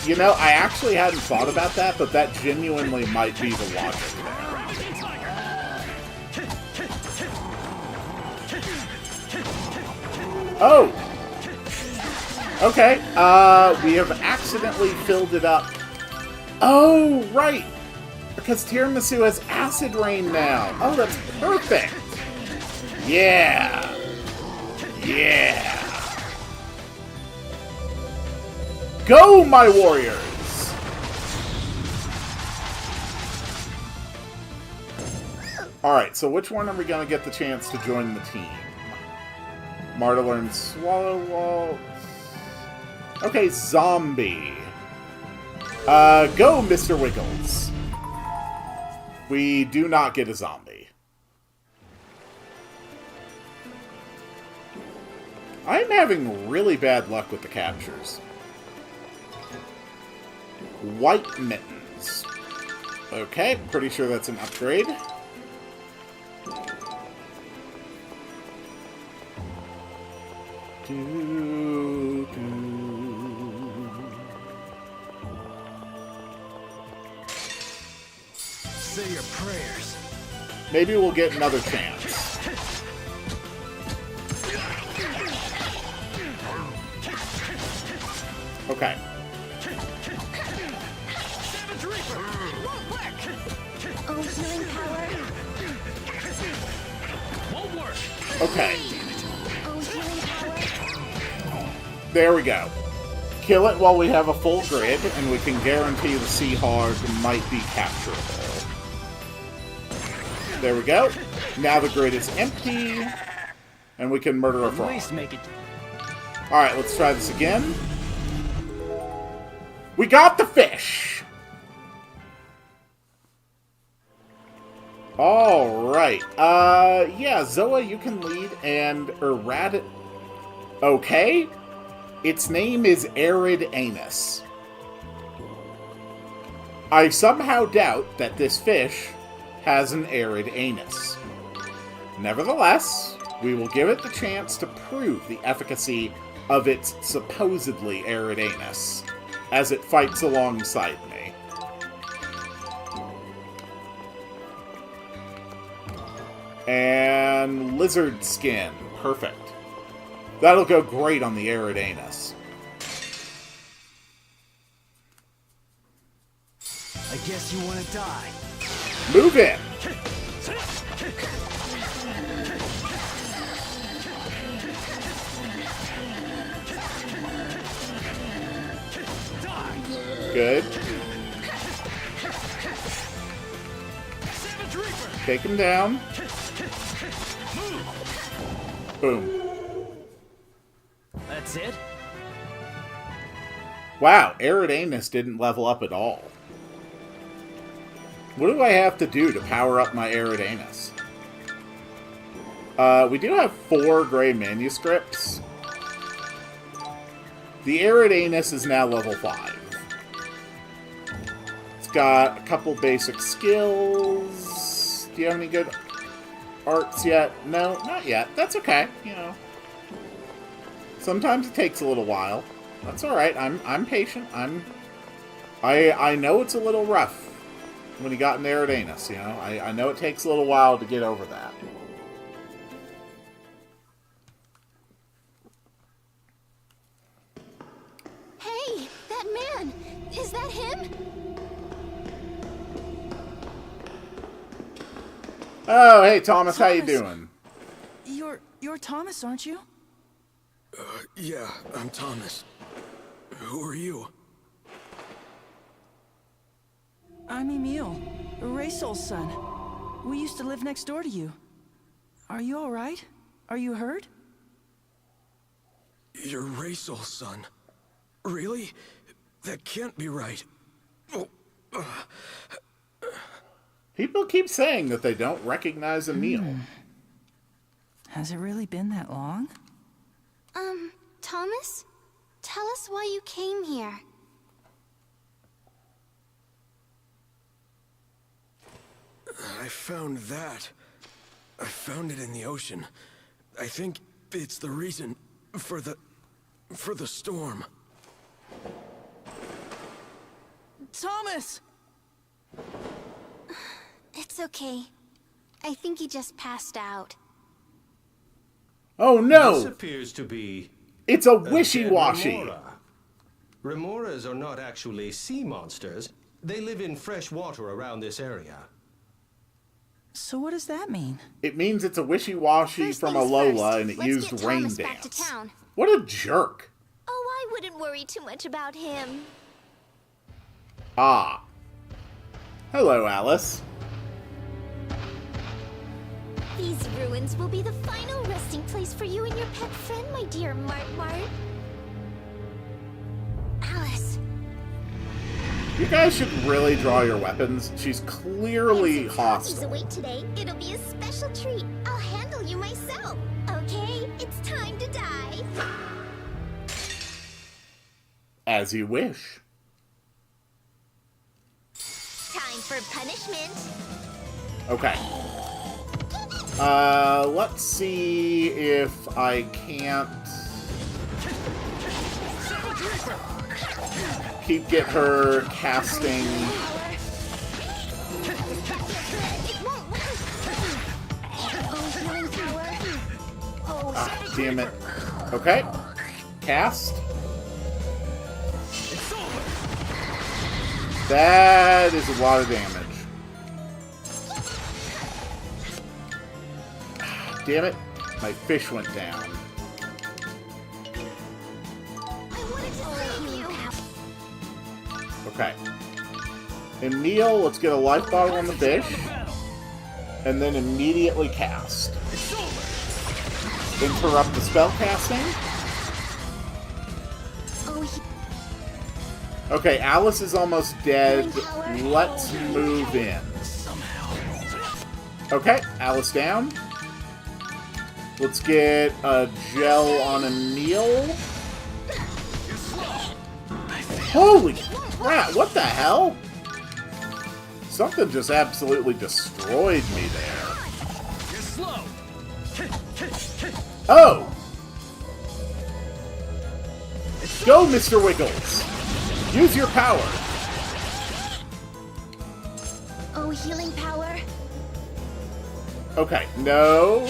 You know, I actually hadn't thought about that, but that genuinely might be the logic there. Oh! Okay, we have accidentally filled it up. Oh, right! Because Tiramisu has Acid Rain now. Oh, that's perfect! Yeah! Yeah! Go, my warriors! Alright, so which one are we going to get the chance to join the team? Marta learns Swallow Waltz. Okay, Zombie. Go, Mr. Wiggles. We do not get a zombie. I'm having really bad luck with the captures. White Mittens. Okay, pretty sure that's an upgrade. Say your prayers. Maybe we'll get another chance. Okay. Oh, healing power. Won't work. Okay. Oh, healing power. There we go. Kill it while we have a full grid, and we can guarantee the Sea Hog might be capturable. There we go. Now the grid is empty, and we can murder a At frog. least make it. Alright, let's try this again. We got the fish! Alright. Yeah, Zoa, you can lead, and Errata... Okay. Its name is Arid Anus. I somehow doubt that this fish has an arid anus. Nevertheless, we will give it the chance to prove the efficacy of its supposedly arid anus as it fights alongside me. And lizard skin. Perfect. That'll go great on the arid anus. I guess you want to die. Move in! Good. Take him down. Boom. That's it? Wow, Eridanus didn't level up at all. What do I have to do to power up my Eridanus? We do have 4 gray manuscripts. The Eridanus is now level 5. It's got a couple basic skills. Do you have any good arts yet? No, not yet. That's okay, you know. Sometimes it takes a little while. That's alright, I'm patient. I know it's a little rough when he got an Eridanus, you know. I know it takes a little while to get over that. Hey, that man! Is that him? Oh, hey Thomas, how you Thomas. doing? You're Thomas, aren't you? Yeah, I'm Thomas. Who are you? I'm Emil, Raysol's son. We used to live next door to you. Are you all right? Are you hurt? You're Raysol's son. Really? That can't be right. People keep saying that they don't recognize Emil. Has it really been that long? Thomas? Tell us why you came here. I found that. I found it in the ocean. I think it's the reason for the storm. Thomas! It's okay. I think he just passed out. Oh no! This appears to be... It's a wishy-washy! remora. Remoras are not actually sea monsters. They live in fresh water around this area. So what does that mean? It means it's a wishy-washy First from things Alola first, and it let's used get rain Thomas back to dance. town. What a jerk! Oh, I wouldn't worry too much about him. Ah. Hello, Alice. These ruins will be the final resting place for you and your pet friend, my dear Mart. Alice. You guys should really draw your weapons. She's clearly He's hostile. away today. It'll be a special treat. I'll handle you myself. Okay, it's time to die. As you wish. Time for punishment. Okay. Let's see if I can't get her casting. Ah, damn it. Okay. Cast. That is a lot of damage. Damn it. My fish went down. Okay. Emil, let's get a life bottle on the fish. And then immediately cast. Interrupt the spell casting. Okay, Alice is almost dead. Let's move in. Okay, Alice down. Let's get a gel on Emil. Holy crap, what the hell? Something just absolutely destroyed me there. Oh! Go, Mr. Wiggles! Use your power! Oh, healing power. Okay, no.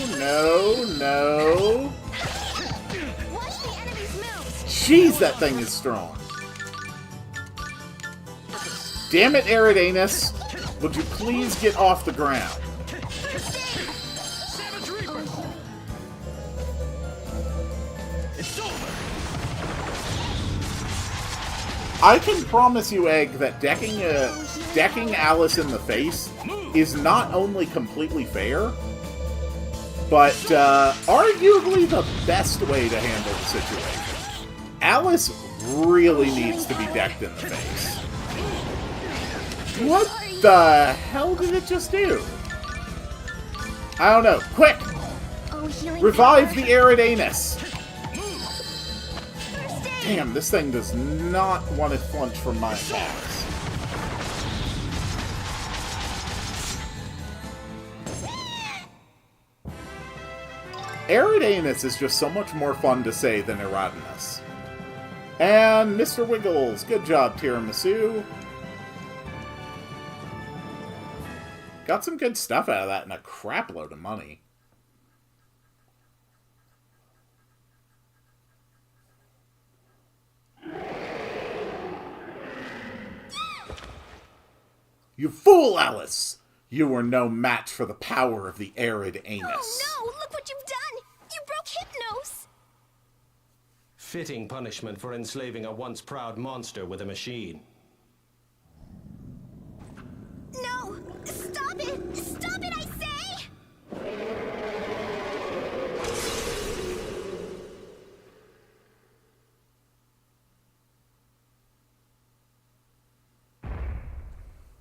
Watch the enemy's moves. Jeez, that thing is strong. Damn it, Eridanus! Would you please get off the ground? I can promise you, Egg, that decking Alice in the face is not only completely fair, but arguably the best way to handle the situation. Alice really needs to be decked in the face. What the hell did it just do? I don't know. Quick! Revive the Eridanus! Damn, this thing does not want to flinch from my attacks. Eridanus is just so much more fun to say than Eridanus. And Mr. Wiggles, good job, Tiramisu. Got some good stuff out of that and a crap load of money. You fool, Alice! You were no match for the power of the arid anus. Oh no! Look what you've done! You broke Hypnos! Fitting punishment for enslaving a once proud monster with a machine. No! Stop it! Stop it, I say!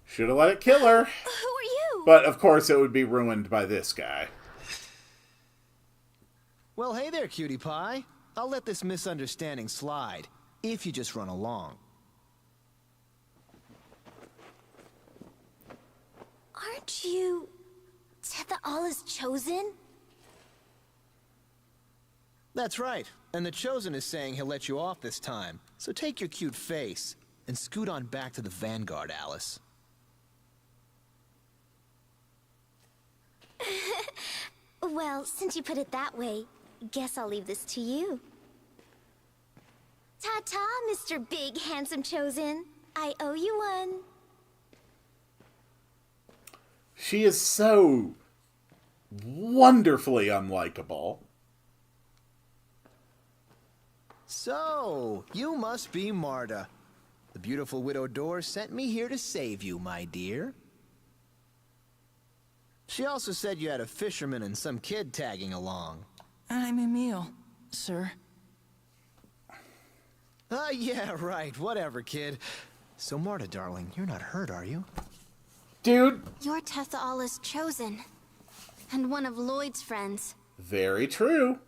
Should have let it kill her. Who are you? But, of course, it would be ruined by this guy. Well, hey there, cutie pie. I'll let this misunderstanding slide, if you just run along. Aren't you Tethe'alla's chosen? That's right. And the Chosen is saying he'll let you off this time. So take your cute face and scoot on back to the Vanguard, Alice. Well, since you put it that way, guess I'll leave this to you. Ta-ta, Mr. Big Handsome Chosen. I owe you one. She is so wonderfully unlikable. So, you must be Marta. The beautiful Widow Door sent me here to save you, my dear. She also said you had a fisherman and some kid tagging along. I'm Emil, sir. Yeah, right. Whatever, kid. So, Marta, darling, you're not hurt, are you? Dude. You're Tethe'alla's chosen. And one of Lloyd's friends. Very true.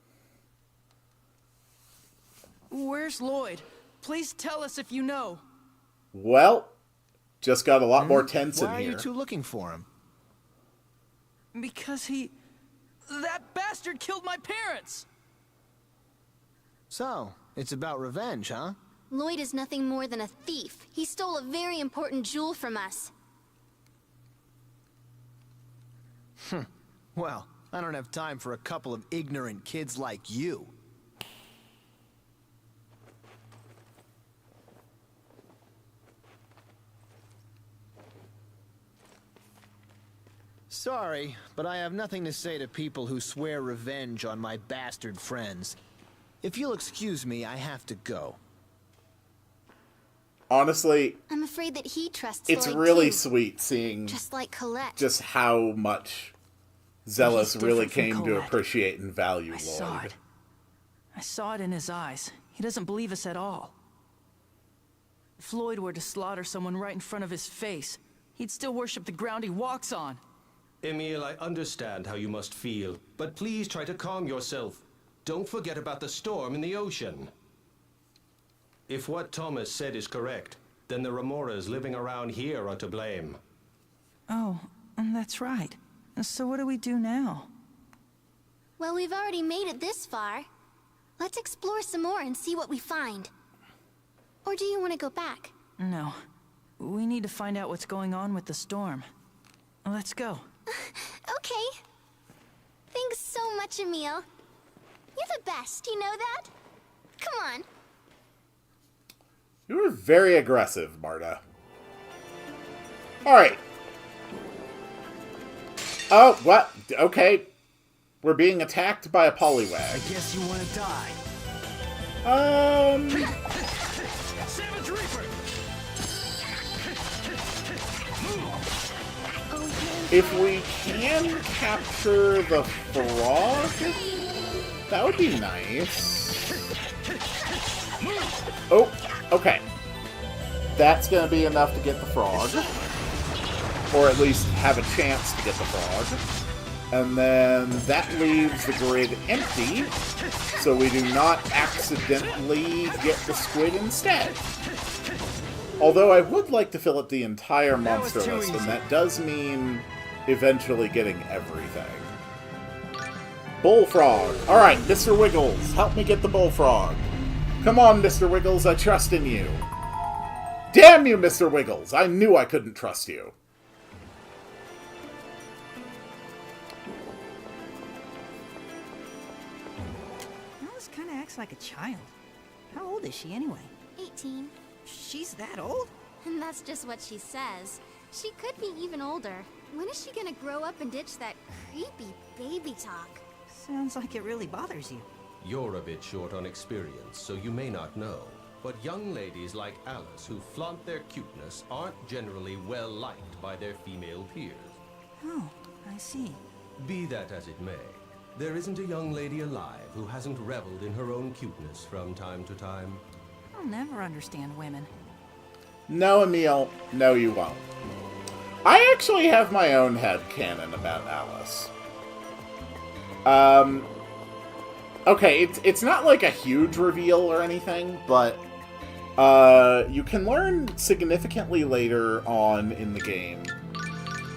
Where's Lloyd? Please tell us if you know. Well, just got a lot more tense in Why are here. you two looking for him? Because that bastard killed my parents! So, it's about revenge, huh? Lloyd is nothing more than a thief. He stole a very important jewel from us. Well, I don't have time for a couple of ignorant kids like you. Sorry, but I have nothing to say to people who swear revenge on my bastard friends. If you'll excuse me, I have to go. Honestly, I'm afraid that he trusts it's Lloyd really too. sweet seeing Just like Colette. just how much Zealous He's really different from came to Colette. appreciate and value I saw Lloyd. it. I saw it in his eyes. He doesn't believe us at all. If Lloyd were to slaughter someone right in front of his face, he'd still worship the ground he walks on. Emil, I understand how you must feel, but please try to calm yourself. Don't forget about the storm in the ocean. If what Thomas said is correct, then the Remoras living around here are to blame. Oh, that's right. So what do we do now? Well, we've already made it this far. Let's explore some more and see what we find. Or do you want to go back? No. We need to find out what's going on with the storm. Let's go. Okay. Thanks so much, Emil. You're the best, you know that? Come on. You were very aggressive, Marta. Alright. Oh, what? Okay. We're being attacked by a poliwag. I guess you want to die. Savage Reaper! If we can capture the frog, that would be nice. Oh, okay. That's going to be enough to get the frog. Or at least have a chance to get the frog. And then that leaves the grid empty, so we do not accidentally get the squid instead. Although I would like to fill up the entire monster list, and that does mean eventually getting everything. Bullfrog. Alright, Mr. Wiggles, help me get the bullfrog. Come on, Mr. Wiggles, I trust in you. Damn you, Mr. Wiggles! I knew I couldn't trust you. Alice kind of acts like a child. How old is she anyway? 18. She's that old? And that's just what she says. She could be even older. When is she gonna grow up and ditch that creepy baby talk? Sounds like it really bothers you. You're a bit short on experience, so you may not know. But young ladies like Alice who flaunt their cuteness aren't generally well liked by their female peers. Oh, I see. Be that as it may, there isn't a young lady alive who hasn't reveled in her own cuteness from time to time. I'll never understand women. No, Emil. No, you won't. I actually have my own headcanon about Alice. Okay, it's not like a huge reveal or anything, but you can learn significantly later on in the game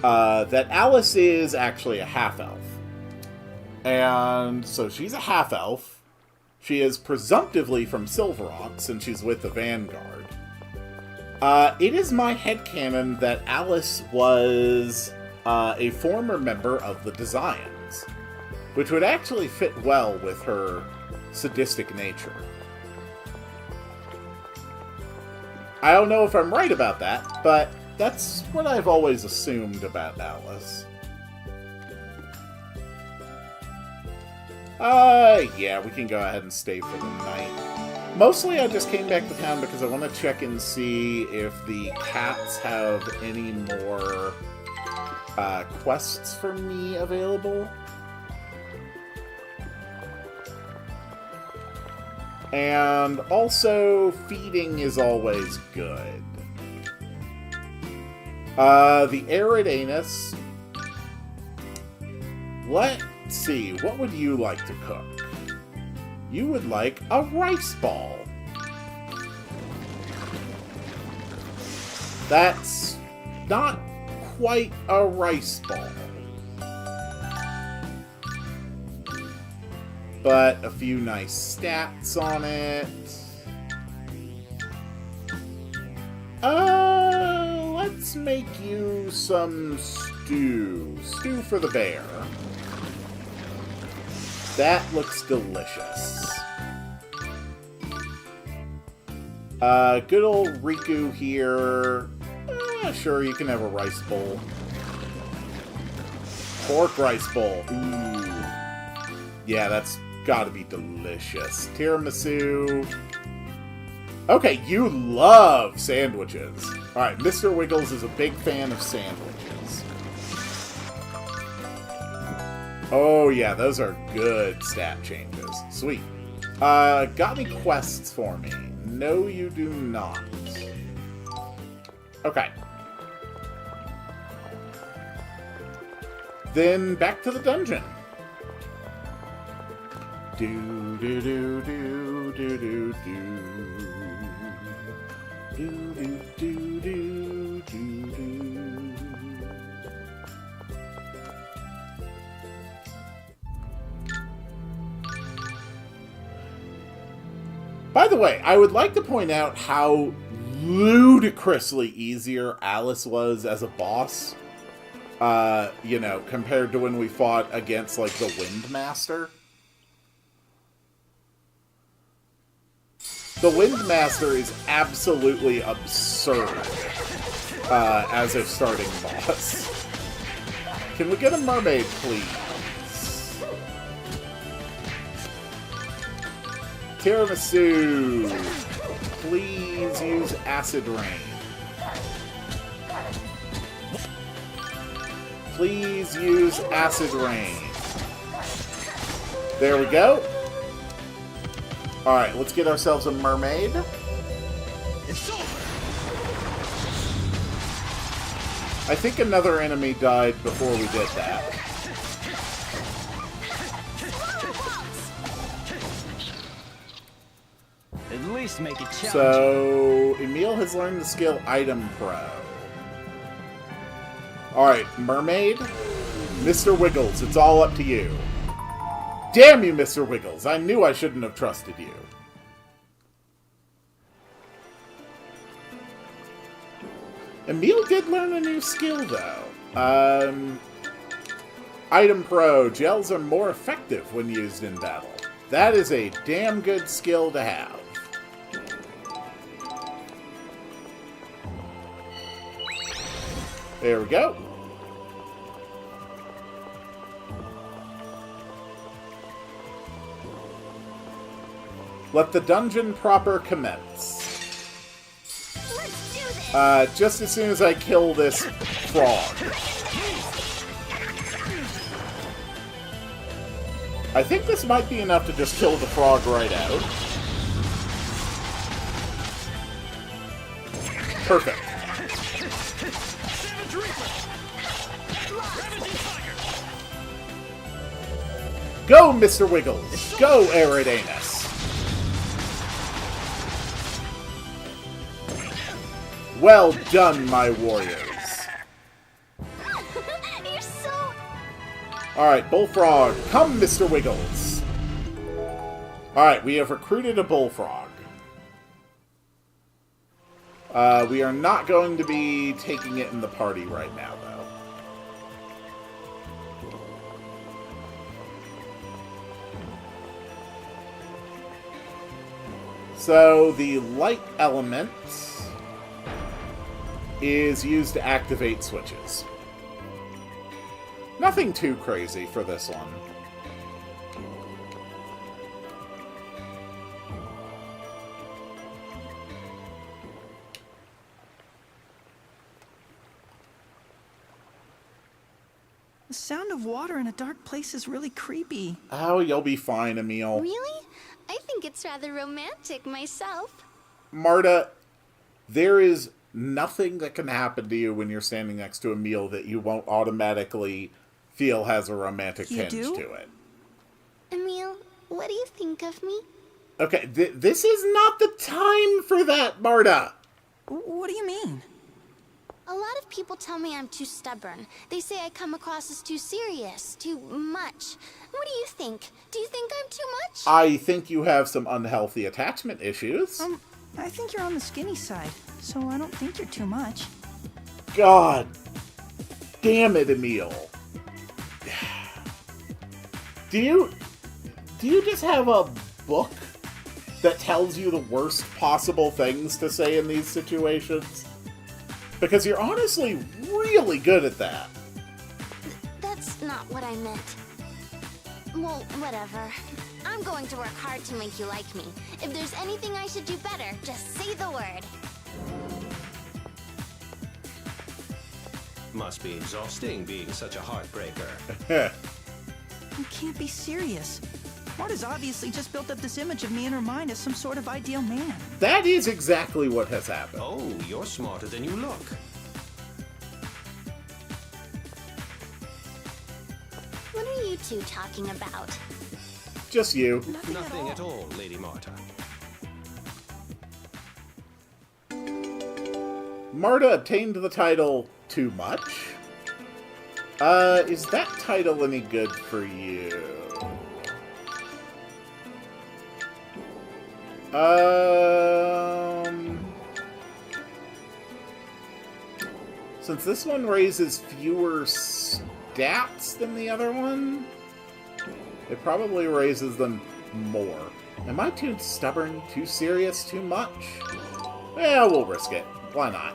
that Alice is actually a half-elf. And so she's a half-elf. She is presumptively from Sylverant, since she's with the Vanguard. It is my headcanon that Alice was a former member of the Designs, which would actually fit well with her sadistic nature. I don't know if I'm right about that, but that's what I've always assumed about Alice. Yeah, we can go ahead and stay for the night. Mostly I just came back to town because I want to check and see if the cats have any more quests for me available. And also, feeding is always good. The Eridanus. Let's see, what would you like to cook? You would like a rice ball. That's not quite a rice ball. But a few nice stats on it. Let's make you some stew. Stew for the bear. That looks delicious. Good old Riku here. Sure, you can have a rice bowl. Pork rice bowl. Ooh. Yeah, that's gotta be delicious. Tiramisu. Okay, you love sandwiches. Alright, Mr. Wiggles is a big fan of sandwiches. Oh yeah, those are good stat changes. Sweet. Got any quests for me? No, you do not. Okay. Then back to the dungeon. Do do do do do do do. Do do do do do do. By the way, I would like to point out how ludicrously easier Alice was as a boss. You know, compared to when we fought against, like, the Windmaster. The Windmaster is absolutely absurd as a starting boss. Can we get a mermaid, please? Tiramisu! Please use acid rain. Please use acid rain. There we go. Alright, let's get ourselves a mermaid. It's over. I think another enemy died before we did that. At least make it challenging. So, Emil has learned the skill Item Pro. Alright, Mermaid. Mr. Wiggles, it's all up to you. Damn you, Mr. Wiggles! I knew I shouldn't have trusted you. Emil did learn a new skill, though. Item Pro. Gels are more effective when used in battle. That is a damn good skill to have. There we go. Let the dungeon proper commence. Just as soon as I kill this frog. I think this might be enough to just kill the frog right out. Perfect. Go, Mr. Wiggles! Go, Eridanus! Well done, my warriors. You're so... Alright, Bullfrog. Come, Mr. Wiggles. Alright, we have recruited a Bullfrog. We are not going to be taking it in the party right now, though. So, the light element is used to activate switches. Nothing too crazy for this one. The sound of water in a dark place is really creepy. Oh, you'll be fine, Emil. Really? I think it's rather romantic myself. Marta, there is nothing that can happen to you when you're standing next to Emil that you won't automatically feel has a romantic tinge to it. Emil, what do you think of me? Okay, this is not the time for that, Marta! What do you mean? A lot of people tell me I'm too stubborn. They say I come across as too serious, too much. What do you think? Do you think I'm too much? I think you have some unhealthy attachment issues. I think you're on the skinny side, so I don't think you're too much. God damn it, Emil. Do you just have a book that tells you the worst possible things to say in these situations? Because you're honestly really good at that. That's not what I meant. Well, whatever. I'm going to work hard to make you like me. If there's anything I should do better, just say the word. Must be exhausting being such a heartbreaker. You can't be serious. Marta's obviously just built up this image of me in her mind as some sort of ideal man. That is exactly what has happened. Oh, you're smarter than you look. What are you two talking about? Just you. Nothing at all, Lady Marta. Marta obtained the title Too Much? Is that title any good for you? Since this one raises fewer stats than the other one, it probably raises them more. Am I too stubborn, too serious, too much? Yeah, we'll risk it. Why not?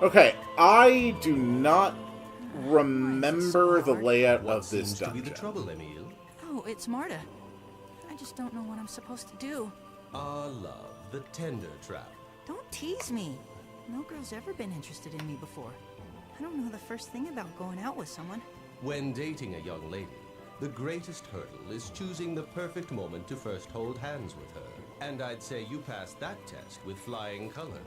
Okay, I do not remember the layout of this dungeon. To be the trouble, Emile? Oh, it's Marta. I just don't know what I'm supposed to do. Ah, love, the tender trap. Don't tease me. No girl's ever been interested in me before. I don't know the first thing about going out with someone. When dating a young lady, the greatest hurdle is choosing the perfect moment to first hold hands with her. And I'd say you passed that test with flying colors.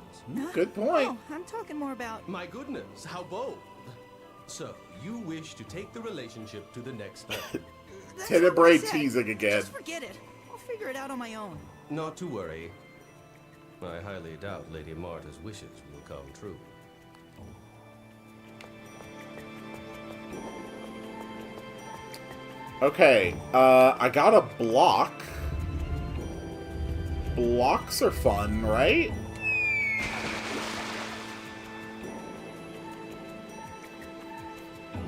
Good point. Oh, I'm talking more about... My goodness, how bold. So, you wish to take the relationship to the next level. Tenebrae teasing again. Just forget it. I'll figure it out on my own. Not to worry. I highly doubt Lady Marta's wishes will come true. Okay, I got a block. Blocks are fun, right?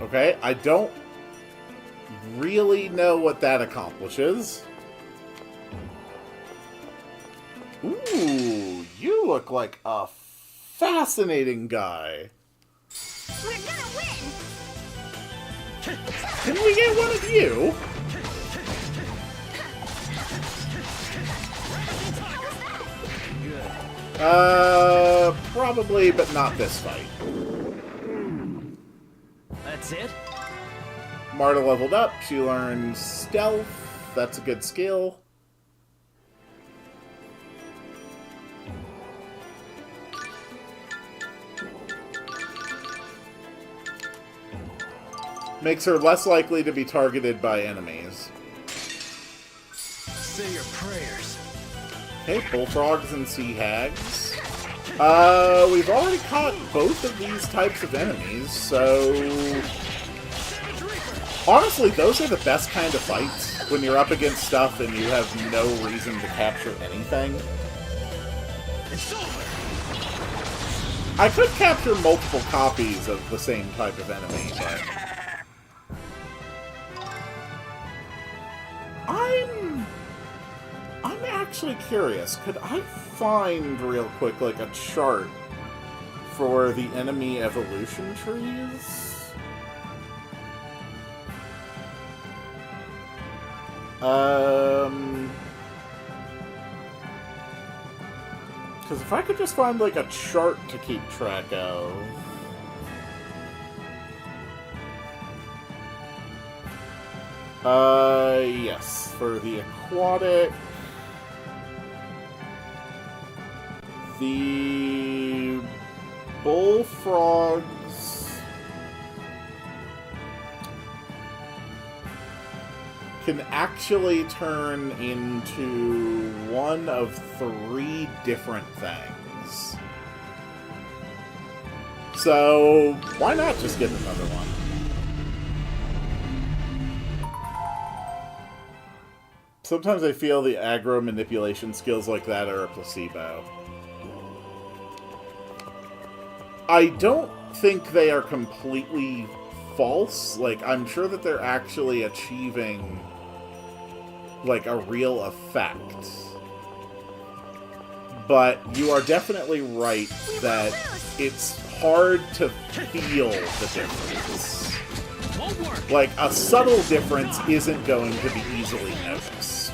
Okay, I don't really know what that accomplishes. Ooh, you look like a fascinating guy. We're gonna win! Can we get one of you? Probably, but not this fight. That's it? Marta leveled up. She learned stealth. That's a good skill. Makes her less likely to be targeted by enemies. Say your prayers. Okay, bullfrogs and sea hags. We've already caught both of these types of enemies, so... Honestly, those are the best kind of fights, when you're up against stuff and you have no reason to capture anything. It's over. I could capture multiple copies of the same type of enemy, but... I'm actually curious. Could I find, real quick, like a chart for the enemy evolution trees? Because if I could just find, like, a chart to keep track of... yes, for the aquatic... The bullfrogs can actually turn into one of 3 different things. So, why not just get another one? Sometimes I feel the aggro manipulation skills like that are a placebo. I don't think they are completely false. Like, I'm sure that they're actually achieving, like, a real effect. But you are definitely right that it's hard to feel the difference. Won't work. Like, a subtle difference isn't going to be easily noticed.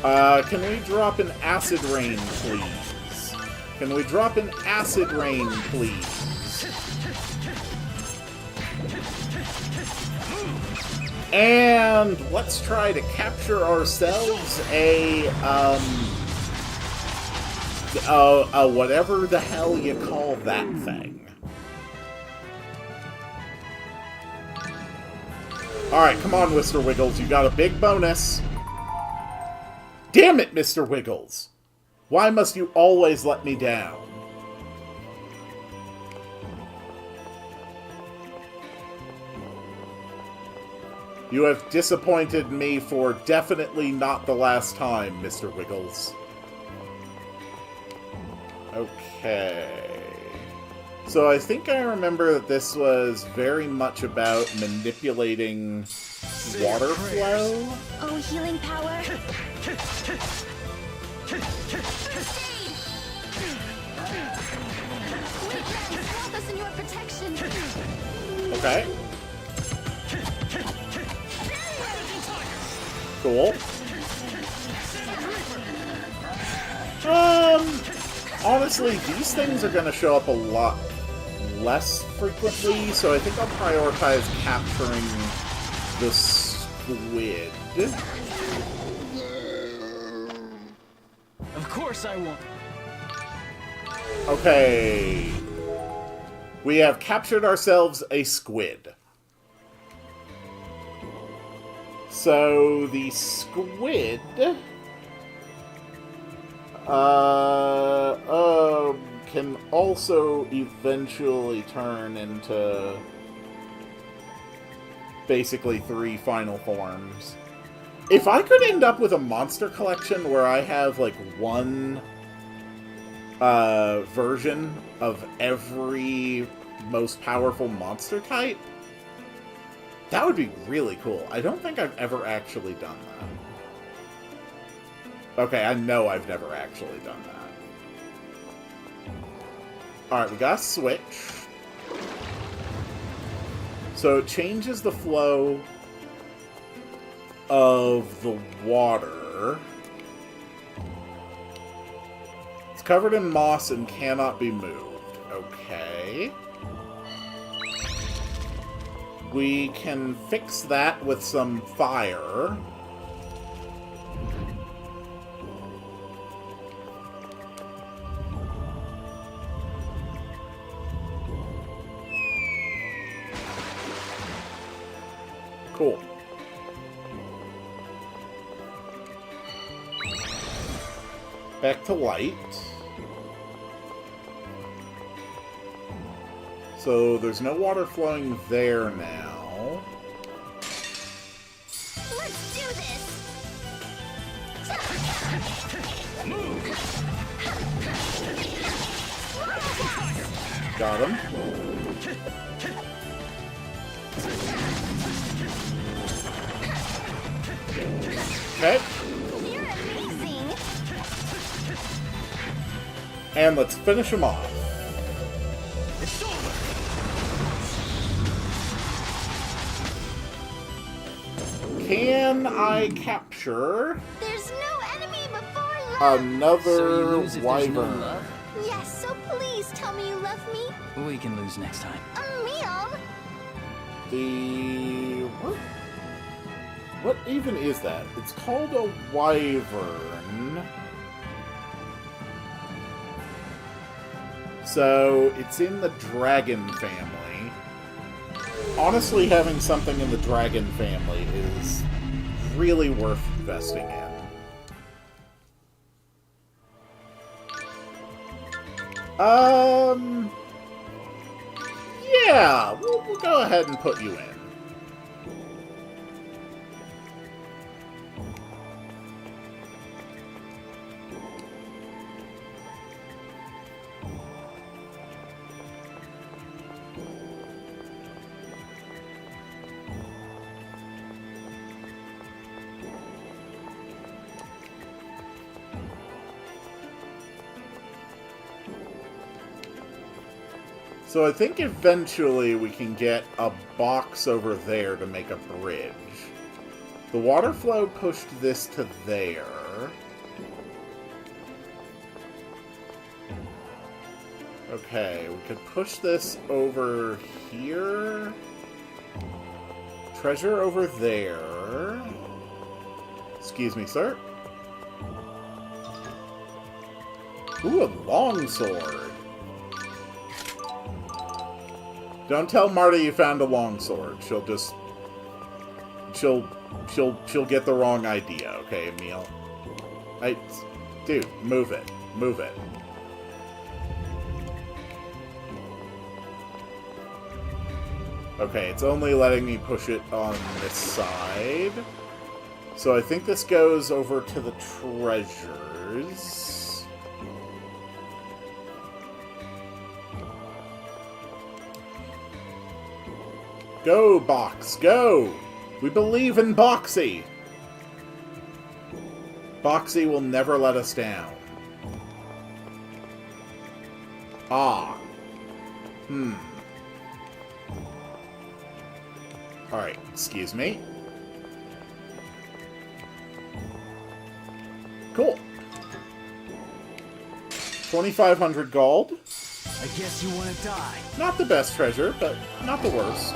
Can we drop an acid rain, please? Can we drop an acid rain, please? And let's try to capture ourselves a whatever the hell you call that thing. Alright, come on, Mr. Wiggles. You got a big bonus. Damn it, Mr. Wiggles. Why must you always let me down? You have disappointed me for definitely not the last time, Mr. Wiggles. Okay. So I think I remember that this was very much about manipulating water flow. Oh, healing power. Wait, friends, help us in your protection. Okay. Cool. Honestly, these things are going to show up a lot less frequently, so I think I'll prioritize capturing the squid. Of course I won't. Okay. We have captured ourselves a squid. So, the squid... can also eventually turn into basically 3 final forms. If I could end up with a monster collection where I have, like, one version of every most powerful monster type, that would be really cool. I don't think I've ever actually done that. Okay, I know I've never actually done that. Alright, we got a switch. So it changes the flow of the water. It's covered in moss and cannot be moved. Okay. We can fix that with some fire. Cool. Back to light. So there's no water flowing there now. Let's do this! Got him. Okay. You're amazing! And let's finish him off. It's over. Can I capture There's no enemy before love! another So you lose if there's no wyvern? love? Yes, so please tell me you love me. We can lose next time. A meal? The... What even is that? It's called a wyvern. So, it's in the dragon family. Honestly, having something in the dragon family is really worth investing in. Yeah, we'll go ahead and put you in. So I think eventually we can get a box over there to make a bridge. The water flow pushed this to there. Okay, we could push this over here. Treasure over there. Excuse me, sir. Ooh, a longsword. Don't tell Marta you found a longsword. She'll just... She'll get the wrong idea, okay, Emil? Dude, move it. Move it. Okay, it's only letting me push it on this side. So I think this goes over to the treasures. Go, Box, go! We believe in Boxy! Boxy will never let us down. Ah. Alright, excuse me. Cool. 2,500 gold. I guess you want to die. Not the best treasure, but not the worst.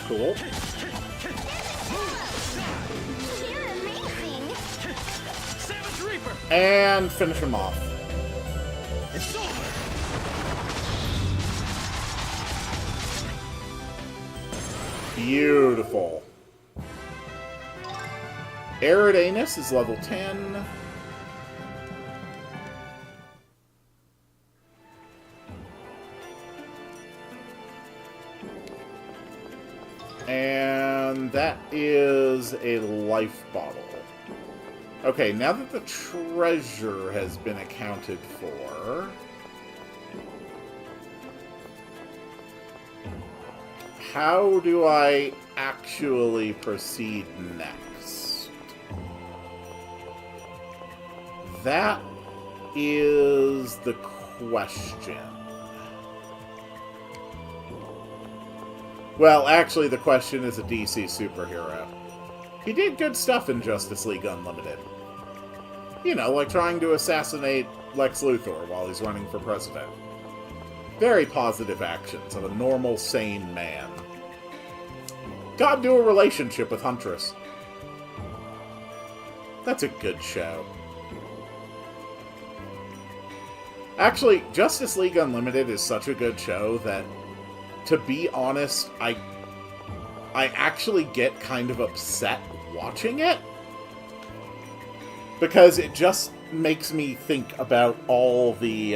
Cool. You're amazing. And finish him off. It's over. Beautiful. Eridanus is level 10. And that is a life bottle. Okay, now that the treasure has been accounted for... how do I actually proceed next? That is the question. Well, actually, the question is a DC superhero. He did good stuff in Justice League Unlimited. You know, like trying to assassinate Lex Luthor while he's running for president. Very positive actions of a normal, sane man. Got into a relationship with Huntress. That's a good show. Actually, Justice League Unlimited is such a good show that, to be honest, I actually get kind of upset watching it. Because it just makes me think about all the,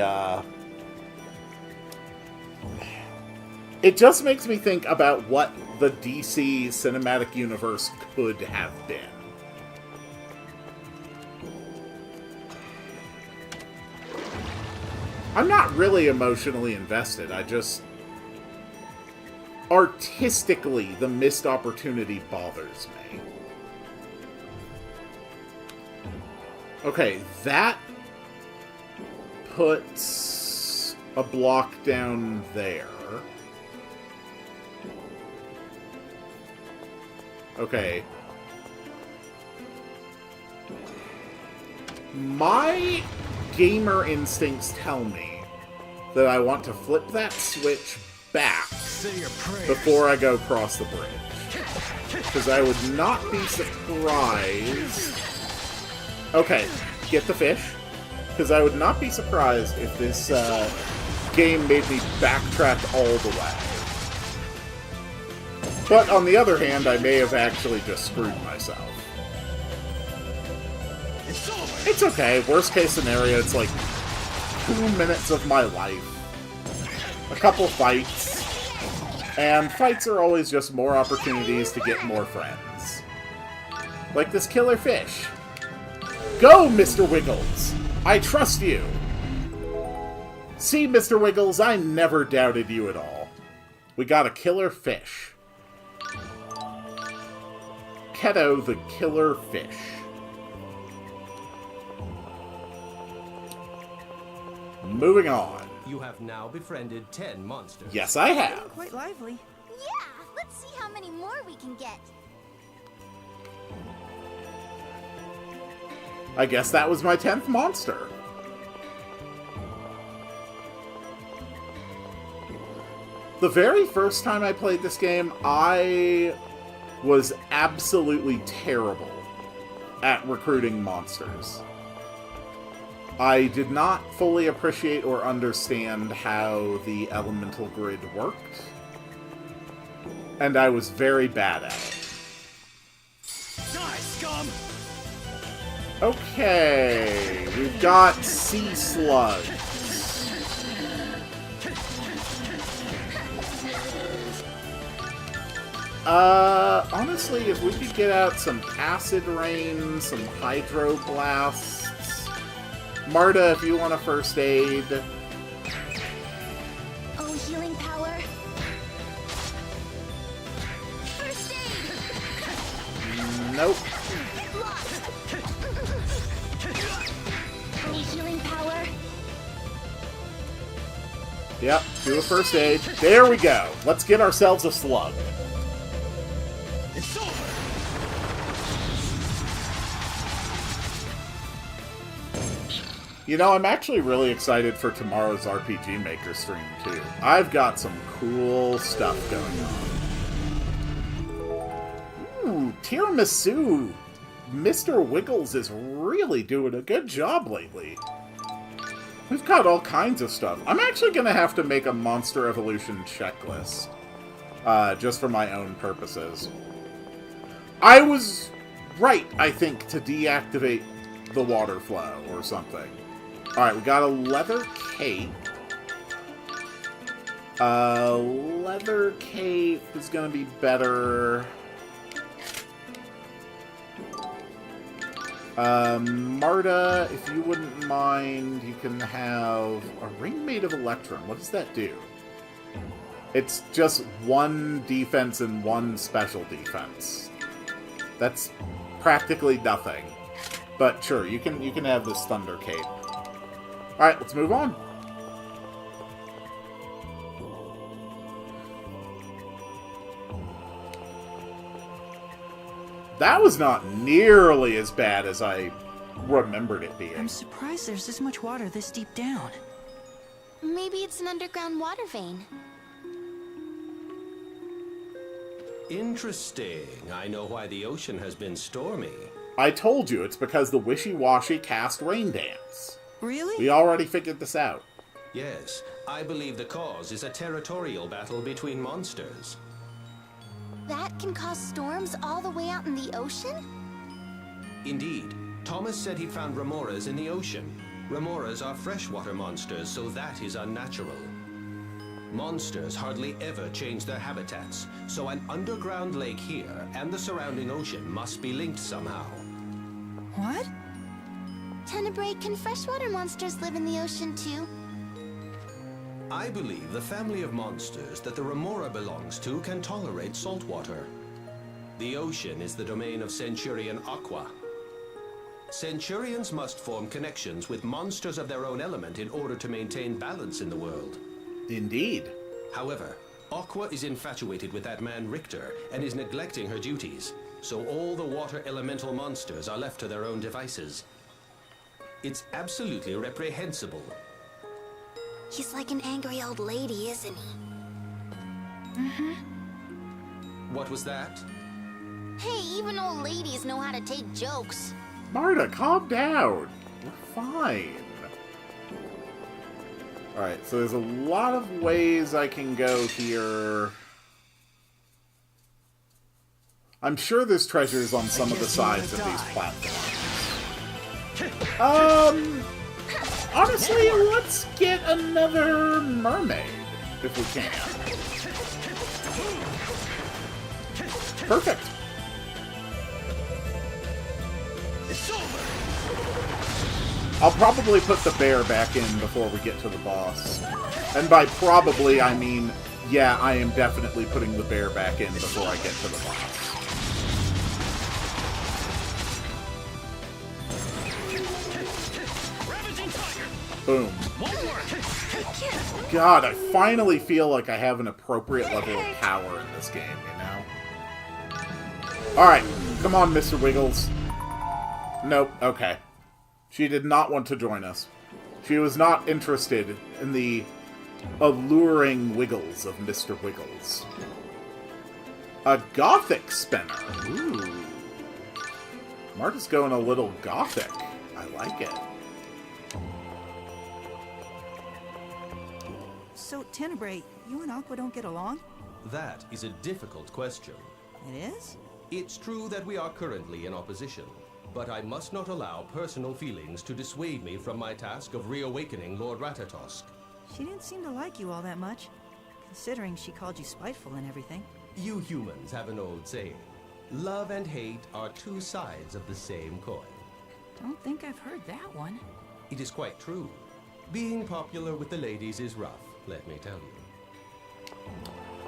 it just makes me think about what the DC cinematic universe could have been. I'm not really emotionally invested, I just... artistically, the missed opportunity bothers me. Okay, that puts a block down there. Okay. My gamer instincts tell me that I want to flip that switch back before I go across the bridge. Because I would not be surprised... Okay, get the fish. Because I would not be surprised if this game made me backtrack all the way. But on the other hand, I may have actually just screwed myself. It's okay. Worst case scenario, it's like 2 minutes of my life. A couple fights. And fights are always just more opportunities to get more friends. Like this killer fish. Go, Mr. Wiggles! I trust you! See, Mr. Wiggles, I never doubted you at all. We got a killer fish. Keto the killer fish. Moving on. You have now befriended 10 monsters. Yes, I have. Quite lively. Yeah, let's see how many more we can get. I guess that was my 10th monster. The very first time I played this game, I was absolutely terrible at recruiting monsters. I did not fully appreciate or understand how the elemental grid worked, and I was very bad at it. Die, scum! Okay, we've got sea slugs. Honestly, if we could get out some acid rain, some hydroblasts. Marta, if you want a first aid. Oh, healing power. First aid! Nope. Lost! Oh, healing power. Yep, do a first aid. There we go. Let's get ourselves a slug. It's over! You know, I'm actually really excited for tomorrow's RPG Maker stream, too. I've got some cool stuff going on. Ooh, tiramisu! Mr. Wiggles is really doing a good job lately. We've got all kinds of stuff. I'm actually going to have to make a Monster Evolution checklist. Just for my own purposes. I was right, I think, to deactivate the water flow or something. Alright, we got a leather cape. Leather cape is going to be better. Marta, if you wouldn't mind, you can have a ring made of electrum. What does that do? It's just one defense and one special defense. That's practically nothing. But sure, you can have this thunder cape. Alright, let's move on. That was not nearly as bad as I remembered it being. I'm surprised there's this much water this deep down. Maybe it's an underground water vein. Interesting. I know why the ocean has been stormy. I told you, it's because the wishy-washy cast rain dance. Really? We already figured this out. Yes, I believe the cause is a territorial battle between monsters. That can cause storms all the way out in the ocean? Indeed. Thomas said he'd found remoras in the ocean. Remoras are freshwater monsters, so that is unnatural. Monsters hardly ever change their habitats, so an underground lake here and the surrounding ocean must be linked somehow. What? Tenebrae, can freshwater monsters live in the ocean too? I believe the family of monsters that the remora belongs to can tolerate salt water. The ocean is the domain of Centurion Aqua. Centurions must form connections with monsters of their own element in order to maintain balance in the world. Indeed. However, Aqua is infatuated with that man Richter and is neglecting her duties, so all the water elemental monsters are left to their own devices. It's absolutely reprehensible. He's like an angry old lady, isn't he? Mm-hmm. What was that? Hey, even old ladies know how to take jokes. Marta, calm down. We're fine. Alright, so there's a lot of ways I can go here. I'm sure there's treasures on some of the sides of these platforms. Honestly, let's get another mermaid, if we can. Perfect. It's over! I'll probably put the bear back in before we get to the boss. And by probably, I mean, yeah, I am definitely putting the bear back in before I get to the boss. Boom. God, I finally feel like I have an appropriate level of power in this game, you know? Alright, come on, Mr. Wiggles. Nope, okay. She did not want to join us. She was not interested in the alluring wiggles of Mr. Wiggles. A gothic spinner. Ooh. Marta's going a little gothic. I like it. So, Tenebrae, you and Aqua don't get along? That is a difficult question. It is? It's true that we are currently in opposition, but I must not allow personal feelings to dissuade me from my task of reawakening Lord Ratatosk. She didn't seem to like you all that much, considering she called you spiteful and everything. You humans have an old saying. Love and hate are two sides of the same coin. Don't think I've heard that one. It is quite true. Being popular with the ladies is rough, let me tell you.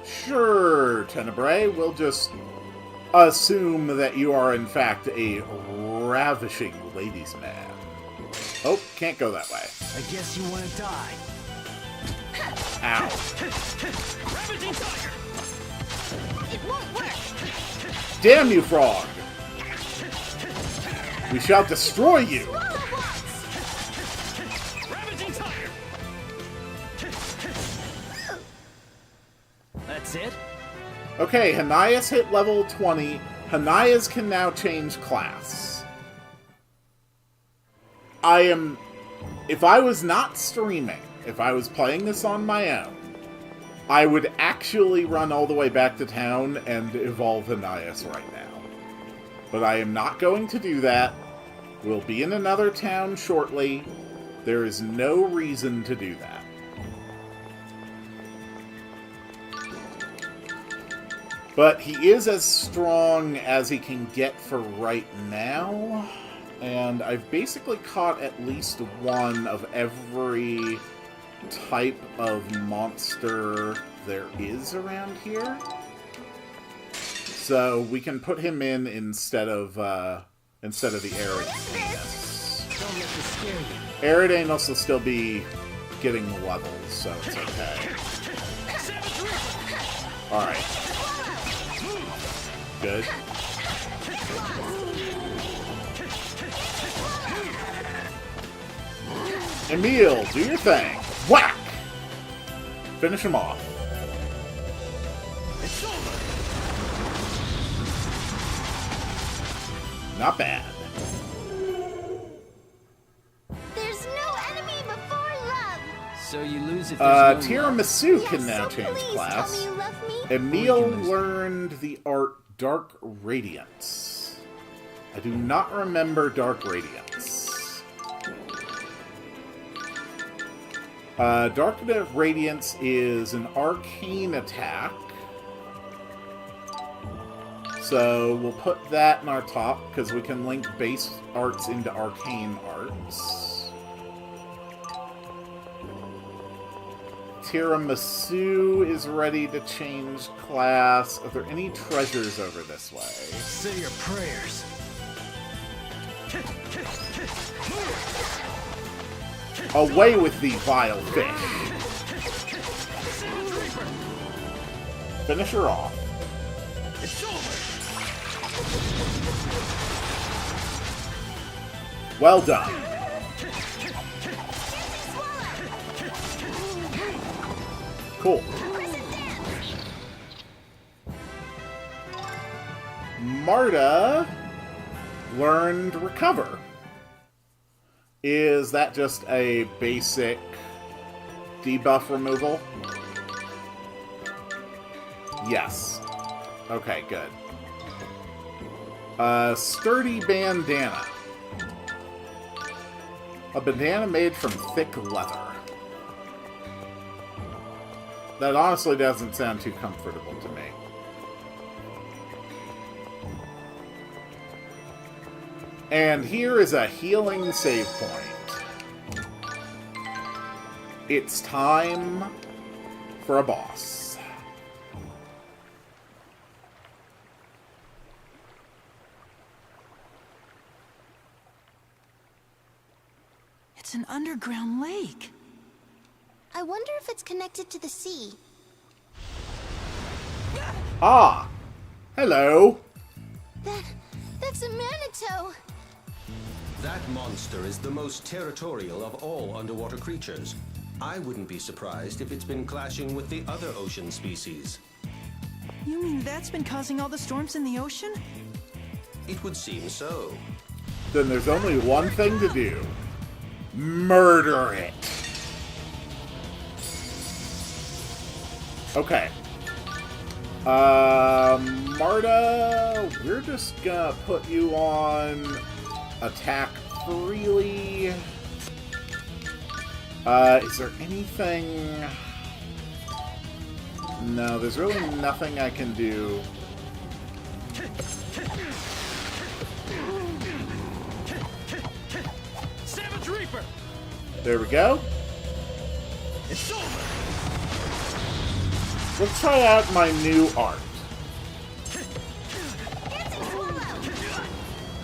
Sure, Tenebrae. We'll just assume that you are, in fact, a ravishing ladies' man. Oh, can't go that way. I guess you want to die. Ow. Ravaging Tiger! It won't work! Damn you, frog! We shall destroy you! Ravaging Tiger! That's it? Okay, Hanias hit level 20. Hanias can now change class. If I was not streaming, if I was playing this on my own, I would actually run all the way back to town and evolve Hanias right now. But I am not going to do that. We'll be in another town shortly. There is no reason to do that. But he is as strong as he can get for right now. And I've basically caught at least one of every type of monster there is around here. So we can put him in instead of the Eridanus. Don't let this scare you. Eridanus will still be getting levels, so it's okay. Alright. Good. Emil, do your thing. Whack! Finish him off. It's over. Not bad. There's no enemy before love! So you lose if there's no Tiramisu Yes, can now so change please class. tell me you love me. Emil learned the art Dark Radiance. I do not remember Dark Radiance. Dark Radiance is an arcane attack. So we'll put that in our top, because we can link base arts into arcane arts. Tiramisu is ready to change class. Are there any treasures over this way? Say your prayers. Away with thee, vile fish! Finish her off. It's over. Well done. Cool. Marta learned Recover. Is that just a basic debuff removal? Yes. Okay, good. Sturdy bandana. A bandana made from thick leather. That honestly doesn't sound too comfortable to me. And here is a healing save point. It's time for a boss. It's an underground lake. I wonder if it's connected to the sea. Ah! Hello! That's a manito! That monster is the most territorial of all underwater creatures. I wouldn't be surprised if it's been clashing with the other ocean species. You mean that's been causing all the storms in the ocean? It would seem so. Then there's only one thing to do. Murder it! Okay. Marta, we're just gonna put you on attack freely. Is there anything... No, there's really nothing I can do. Savage Reaper! There we go. It's over! Let's try out my new art.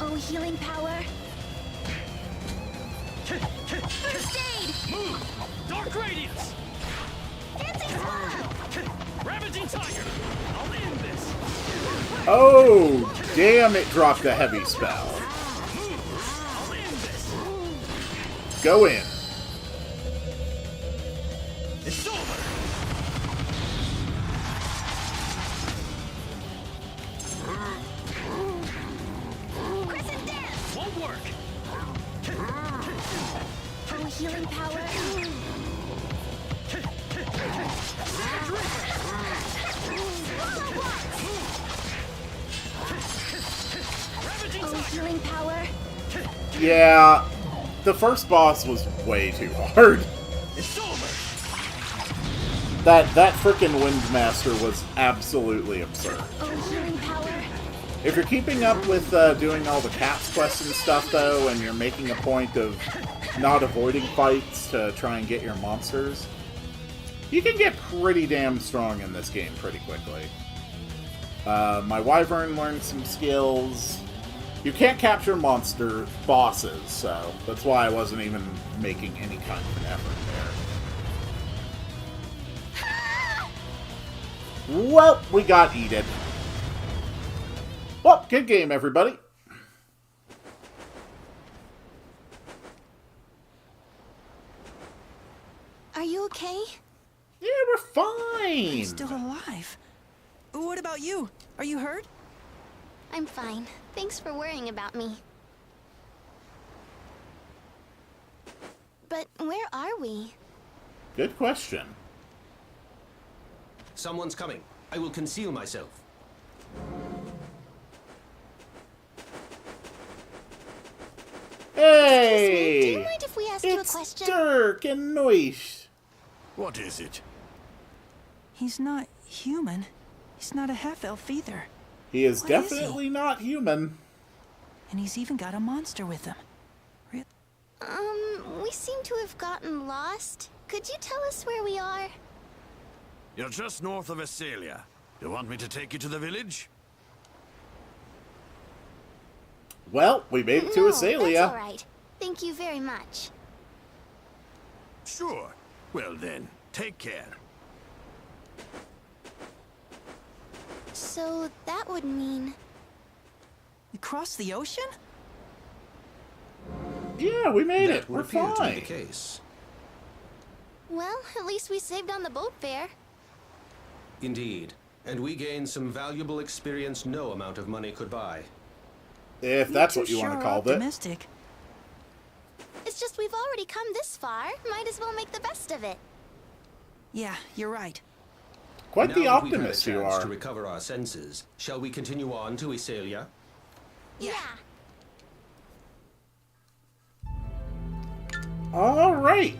Oh, healing power. First aid! Move! Dark Radiance! Ravaging Tiger! I'll end this! Oh, damn, it dropped a heavy spell. I'll end this! Go in. It's over! Crescent dance! Won't work! Oh, healing power. Oh, healing power. Yeah, the first boss was way too hard. It's over! That frickin' Windmaster was absolutely absurd. Oh, healing power. If you're keeping up with doing all the cat's quests and stuff, though, and you're making a point of not avoiding fights to try and get your monsters, you can get pretty damn strong in this game pretty quickly. My Wyvern learned some skills. You can't capture monster bosses, so that's why I wasn't even making any kind of an effort there. Well, we got eaten. Well, good game, everybody. Are you okay? Yeah, we're fine. He's still alive. What about you? Are you hurt? I'm fine. Thanks for worrying about me. But where are we? Good question. Someone's coming. I will conceal myself. Hey! Do you mind if we ask you a It's question? Dirk and Noish. What is it? He's not human. He's not a half-elf either. He is What is definitely not human. And he's even got a monster with him. We seem to have gotten lost. Could you tell us where we are? You're just north of Asalia. You want me to take you to the village? Well, we made it to No, Asalia. that's all right. Thank you very much. Sure. Well then, take care. So that would mean... You crossed the ocean? Yeah, we made That it. would We're appear to be fine. the case. Well, at least we saved on the boat fare. Indeed. And we gained some valuable experience no amount of money could buy. If that's too what you want sure to call it. optimistic. It's just we've already come this far. Might as well make the best of it. Yeah, you're right. Quite Now the that we've had a optimist you chance are. to recover our senses, shall we continue on to Asalia? Yeah. Alright.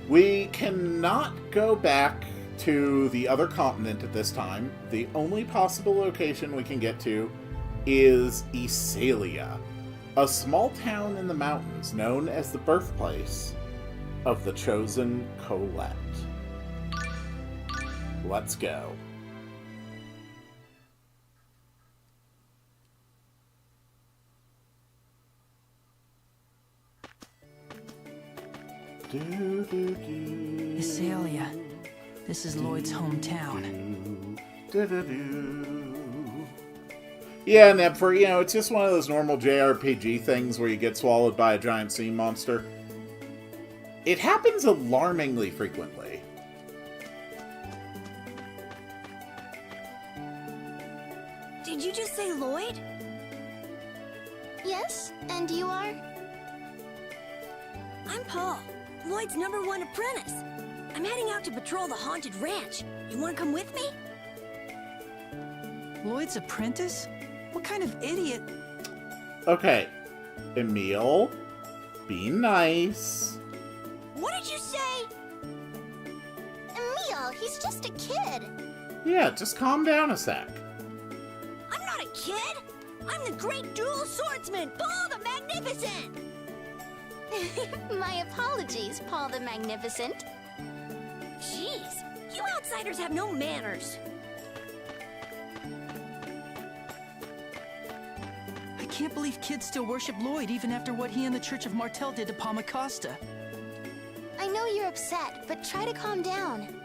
We cannot go back to the other continent at this time. The only possible location we can get to is Asalia, a small town in the mountains known as the birthplace of the chosen Colette. Let's go. Isalia. This is Lloyd's hometown. Yeah, and for, it's just one of those normal JRPG things where you get swallowed by a giant sea monster. It happens alarmingly frequently. Did you just say Lloyd? Yes, and you are? I'm Paul, Lloyd's #1 apprentice. I'm heading out to patrol the haunted ranch. You want to come with me? Lloyd's apprentice? What kind of idiot? Okay, Emil, be nice. What did you say? Emil, he's just a kid. Yeah, just calm down a sec. I'm not a kid. I'm the great dual swordsman, Paul the Magnificent. My apologies, Paul the Magnificent. Jeez, you outsiders have no manners. I can't believe kids still worship Lloyd even after what he and the Church of Martel did to Palmacosta. I know you're upset, but try to calm down.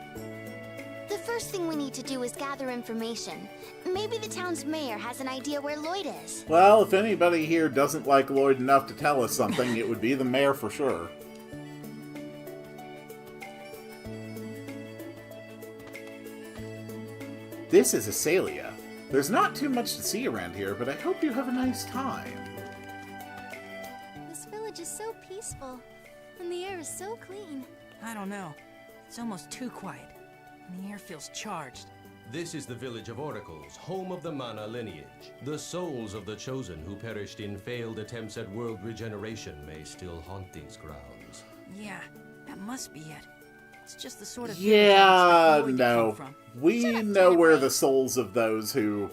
The first thing we need to do is gather information. Maybe the town's mayor has an idea where Lloyd is. Well, if anybody here doesn't like Lloyd enough to tell us something, it would be the mayor for sure. This is Isalia. There's not too much to see around here, but I hope you have a nice time. This village is so peaceful, and the air is so clean. I don't know. It's almost too quiet, and the air feels charged. This is the village of Oracles, home of the Mana lineage. The souls of the Chosen who perished in failed attempts at world regeneration may still haunt these grounds. Yeah, that must be it. It's just the sort of... Yeah, Lloyd no. came from. We know where the souls of those who...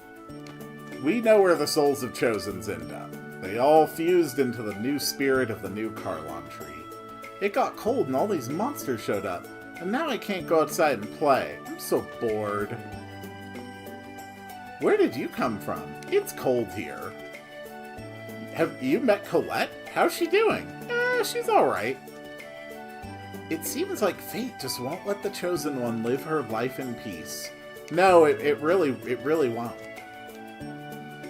We know where the souls of Chosens end up. They all fused into the new spirit of the new Carlon tree. It got cold and all these monsters showed up, and now I can't go outside and play. I'm so bored. Where did you come from? It's cold here. Have you met Colette? How's she doing? She's alright. It seems like fate just won't let the Chosen One live her life in peace. No, it really won't.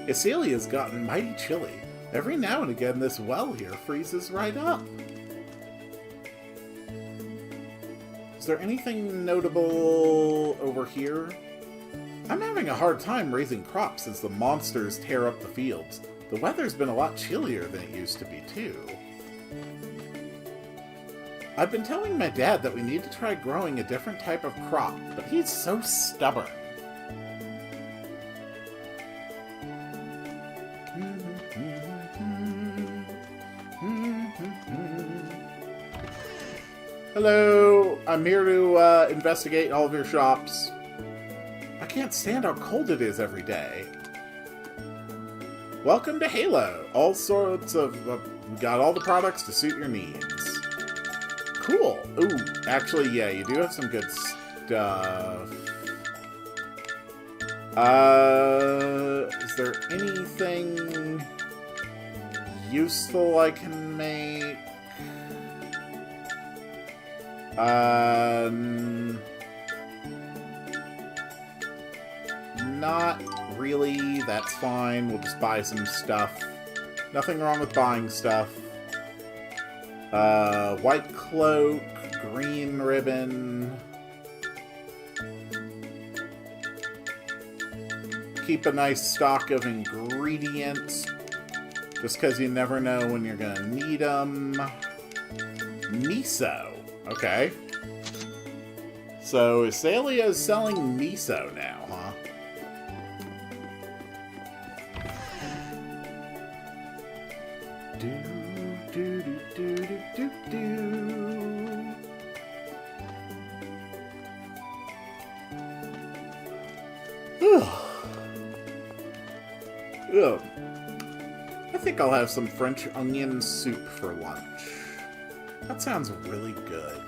Isalia's gotten mighty chilly. Every now and again this well here freezes right up. Is there anything notable over here? I'm having a hard time raising crops since the monsters tear up the fields. The weather's been a lot chillier than it used to be, too. I've been telling my dad that we need to try growing a different type of crop, but he's so stubborn. Hello, I'm here to investigate all of your shops. I can't stand how cold it is every day. Welcome to Halo. All sorts of... we got all the products to suit your needs. Cool. Ooh, actually, yeah, you do have some good stuff. Is there anything useful I can make? Not really. That's fine. We'll just buy some stuff. Nothing wrong with buying stuff. White cloak, green ribbon. Keep a nice stock of ingredients, just because you never know when you're gonna need them. Miso. Okay. So, Isalia is selling miso now, huh? Ugh. I think I'll have some French onion soup for lunch. That sounds really good.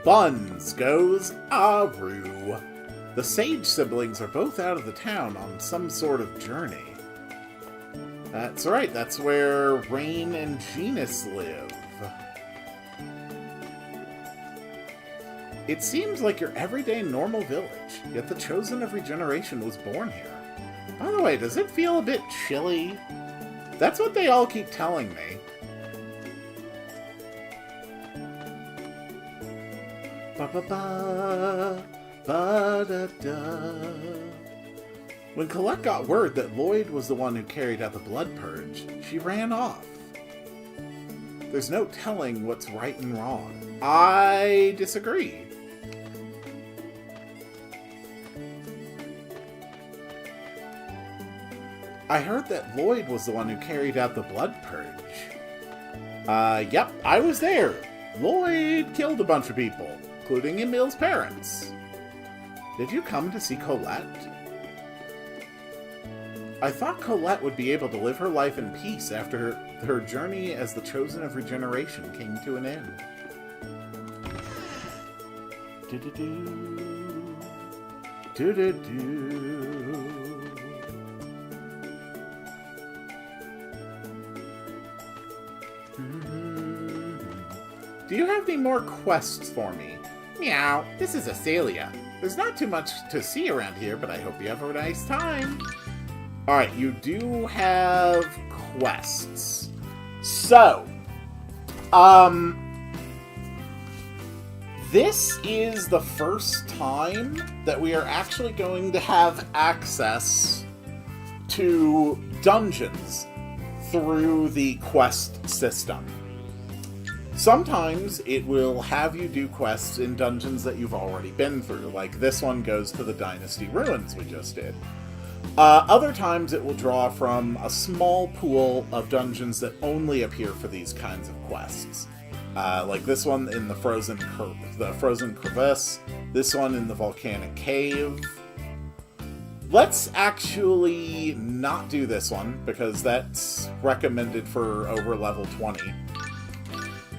Buns goes Aru. The Sage siblings are both out of the town on some sort of journey. That's right, that's where Rain and Genus live. It seems like your everyday normal village, yet the Chosen of Regeneration was born here. By the way, does it feel a bit chilly? That's what they all keep telling me. Ba-ba-ba, ba-da-da. When Colette got word that Lloyd was the one who carried out the blood purge, she ran off. There's no telling what's right and wrong. I disagree. I heard that Lloyd was the one who carried out the blood purge. Yep, I was there. Lloyd killed a bunch of people, including Emil's parents. Did you come to see Colette? I thought Colette would be able to live her life in peace after her journey as the Chosen of Regeneration came to an end. Do-do-do. Do-do-do. Do you have any more quests for me? Meow, this is Azalea. There's not too much to see around here, but I hope you have a nice time. Alright, you do have quests. So, this is the first time that we are actually going to have access to dungeons through the quest system. Sometimes it will have you do quests in dungeons that you've already been through, like this one goes to the Dynasty Ruins we just did. Other times it will draw from a small pool of dungeons that only appear for these kinds of quests. Like this one in the Frozen Crevice, this one in the Volcanic Cave. Let's actually not do this one, because that's recommended for over level 20.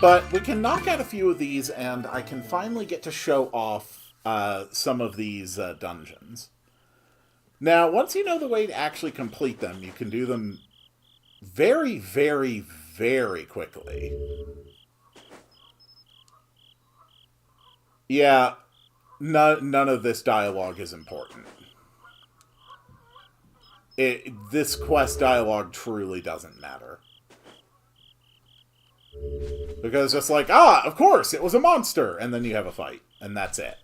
But we can knock out a few of these, and I can finally get to show off some of these dungeons. Now, once you know the way to actually complete them, you can do them very, very, very quickly. Yeah, none of this dialogue is important. This quest dialogue truly doesn't matter. Because it's just like, of course, it was a monster! And then you have a fight. And that's it.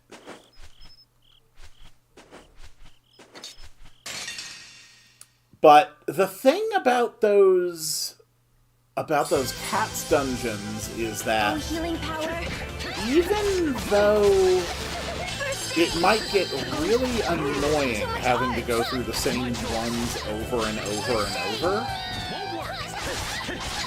But the thing about those cats dungeons is that even though it might get really annoying having to go through the same ones over and over and over,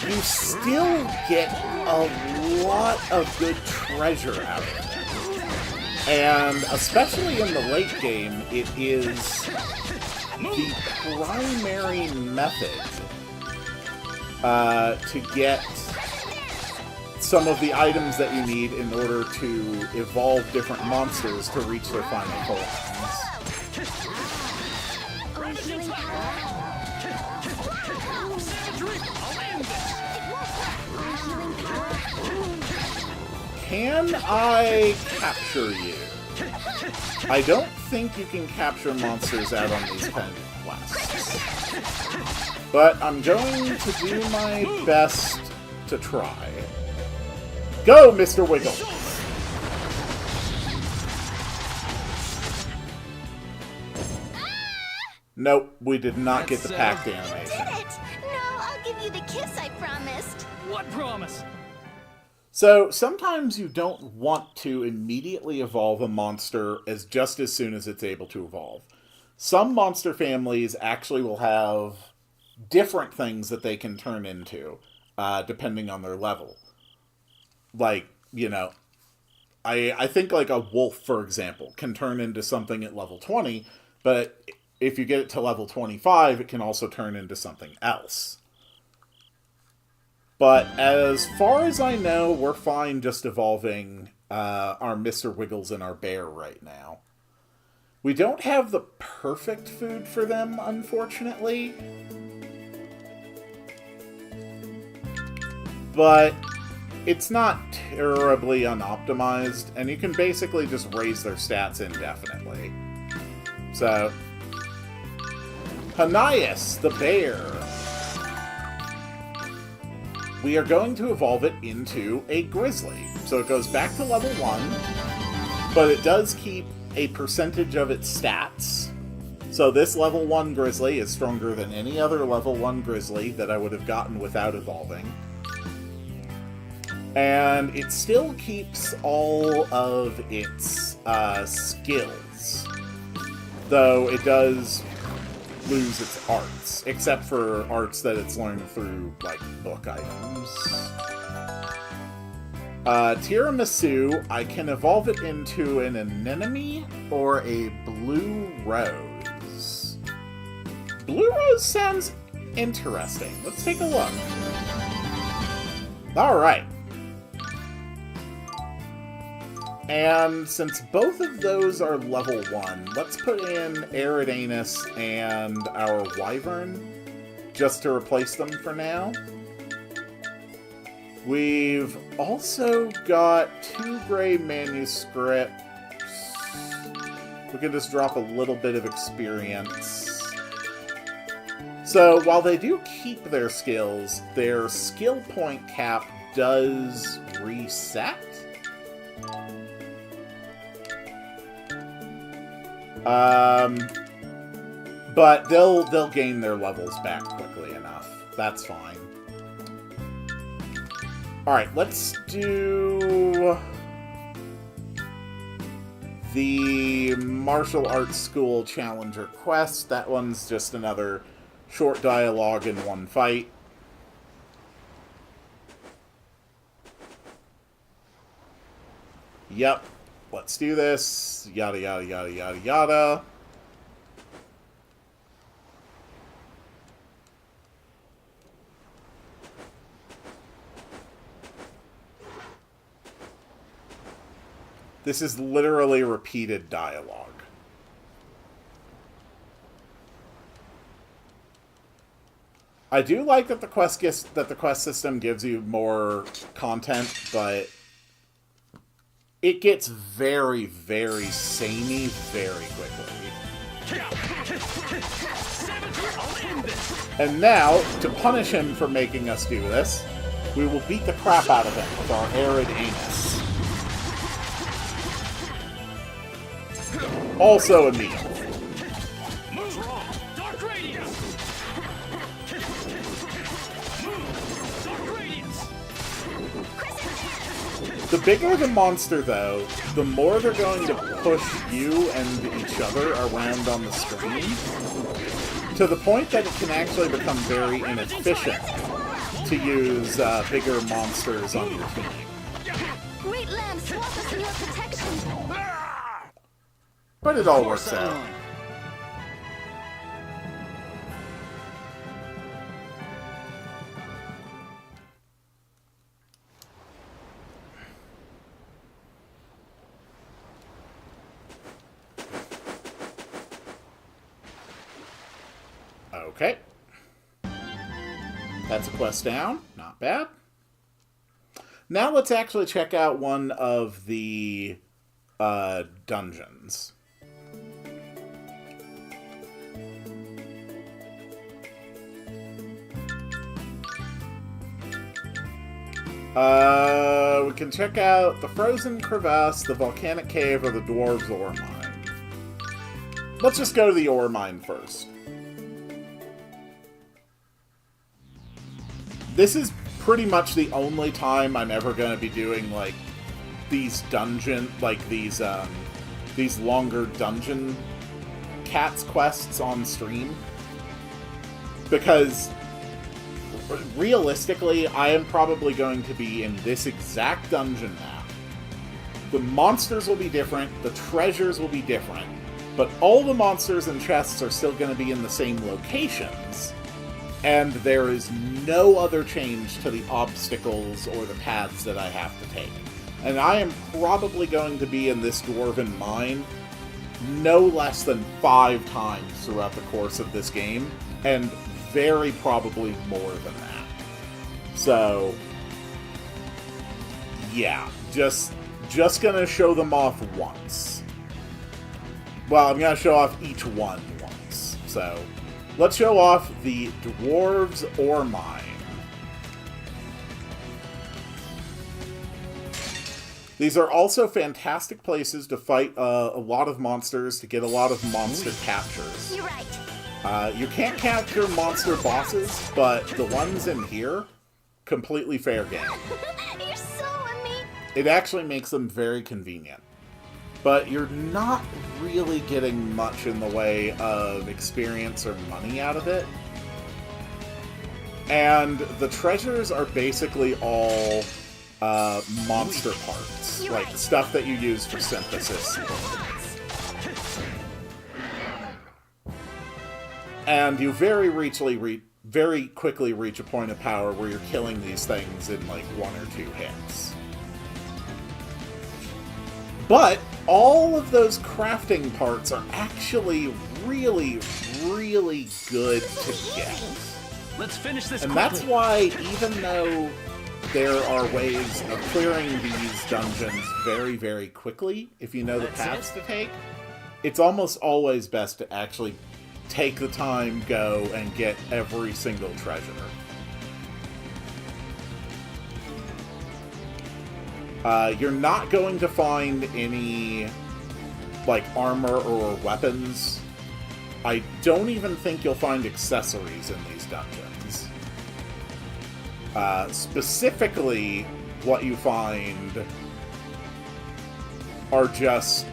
you still get a lot of good treasure out of it. And especially in the late game, it is the primary method to get some of the items that you need in order to evolve different monsters to reach their final forms. Can I capture you? I don't think you can capture monsters out on these kind of quests. But I'm going to do my best to try. Go, Mr. Wiggle! Nope, we did not get the pact animation. Did it! No, I'll give you the kiss I promised. What promise? So, sometimes you don't want to immediately evolve a monster just as soon as it's able to evolve. Some monster families actually will have different things that they can turn into, depending on their level. Like, you know, I think like a wolf, for example, can turn into something at level 20, but if you get it to level 25, it can also turn into something else. But as far as I know, we're fine just evolving our Mr. Wiggles and our bear right now. We don't have the perfect food for them, unfortunately. but it's not terribly unoptimized, and you can basically just raise their stats indefinitely. So, Hanias, the bear. We are going to evolve it into a grizzly. So it goes back to level 1, but it does keep a percentage of its stats. So this level 1 grizzly is stronger than any other level 1 grizzly that I would have gotten without evolving. And it still keeps all of its skills. Though it does lose its arts, except for arts that it's learned through, like, book items. Tiramisu, I can evolve it into an anemone or a blue rose. Blue rose sounds interesting. Let's take a look. Alright. And since both of those are level 1, let's put in Eridanus and our Wyvern, just to replace them for now. We've also got 2 gray manuscripts. We can just drop a little bit of experience. So, while they do keep their skills, their skill point cap does reset. But they'll gain their levels back quickly enough. That's fine. Alright, let's do the Martial Arts School Challenger quest. That one's just another short dialogue in one fight. Yep. Let's do this. Yada, yada, yada, yada, yada. This is literally repeated dialogue. I do like that the quest system gives you more content, but it gets very, very samey very quickly. And now, to punish him for making us do this, we will beat the crap out of him with our arid anus. Also a meal. Move wrong. Dark Radiance. Dark Radiance. The bigger the monster, though, the more they're going to push you and each other around on the screen, to the point that it can actually become very inefficient to use bigger monsters on your team. Great Lamb, swap us in your protection. But it all works out. Okay. That's a quest down. Not bad. Now let's actually check out one of the dungeons. We can check out the Frozen Crevasse, the Volcanic Cave, or the Dwarves' Ore Mine. Let's just go to the Ore Mine first. This is pretty much the only time I'm ever going to be doing, like, these longer dungeon cats quests on stream. Because realistically, I am probably going to be in this exact dungeon map. The monsters will be different, the treasures will be different, but all the monsters and chests are still going to be in the same locations, and there is no other change to the obstacles or the paths that I have to take. And I am probably going to be in this Dwarven Mine no less than 5 times throughout the course of this game, and very probably more than that. So, yeah, just gonna show them off once. Well, I'm gonna show off each one once. So, let's show off the Dwarves Ore Mine. These are also fantastic places to fight a lot of monsters, to get a lot of monster captures. You're right. You can't capture monster bosses, but the ones in here, completely fair game. You're so amazing. It actually makes them very convenient. But you're not really getting much in the way of experience or money out of it. And the treasures are basically all monster parts. You're like right. stuff that you use for synthesis. And you very quickly reach a point of power where you're killing these things in like 1 or 2 hits. But all of those crafting parts are actually really, really good to get. Let's finish this And quickly. that's why, even though there are ways of clearing these dungeons very, very quickly, if you know the paths to take, it's almost always best to actually take the time, go, and get every single treasure. You're not going to find any, like, armor or weapons. I don't even think you'll find accessories in these dungeons. Specifically, what you find are just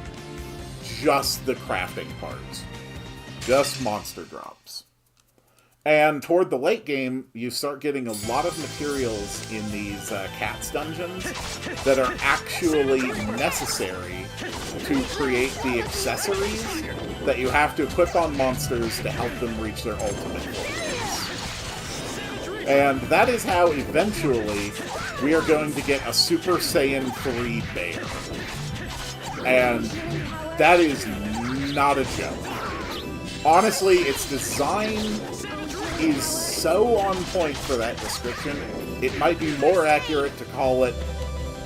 the crafting parts. Just monster drops. And toward the late game, you start getting a lot of materials in these cats dungeons that are actually necessary to create the accessories that you have to equip on monsters to help them reach their ultimate goals. And that is how eventually we are going to get a Super Saiyan 3 bear. And that is not a joke. Honestly, its design is so on point for that description, it might be more accurate to call it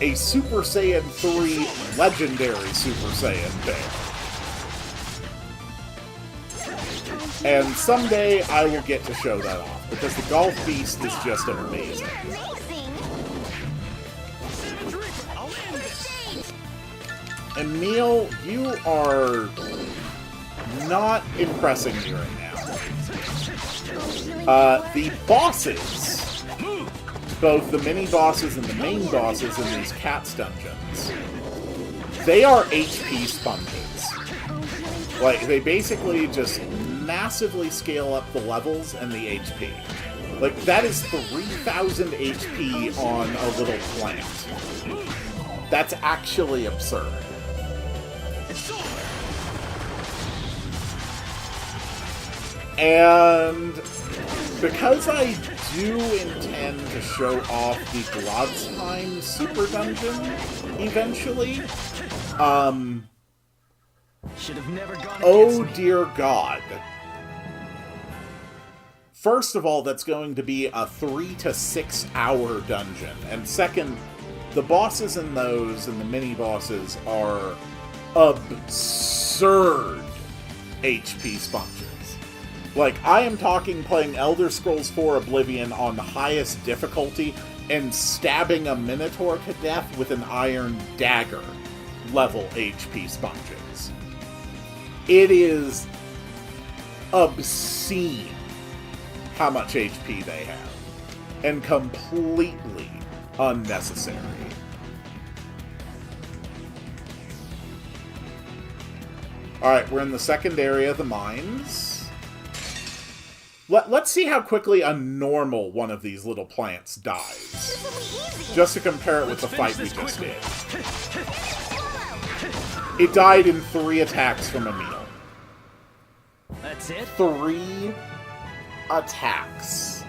a Super Saiyan 3 legendary Super Saiyan bear. And someday I will get to show that off, because the Golf Beast is just amazing. Emil, you are not impressing me right now. The bosses, both the mini-bosses and the main bosses in these cats dungeons, they are HP sponges. Like, they basically just massively scale up the levels and the HP. Like, that is 3,000 HP on a little plant. That's actually absurd. And because I do intend to show off the Gladsheim Super Dungeon eventually, Should have never gone oh dear God. First of all, that's going to be a 3 to 6 hour dungeon. And second, the bosses in those and the mini-bosses are absurd HP sponges. Like, I am talking playing Elder Scrolls 4 Oblivion on the highest difficulty and stabbing a Minotaur to death with an iron dagger level HP sponges. It is obscene how much HP they have, and completely unnecessary. Alright, we're in the second area of the mines. Let's see how quickly a normal one of these little plants dies. Just to compare it with the fight we just did. It died in 3 attacks from Emil. That's it? 3 attacks.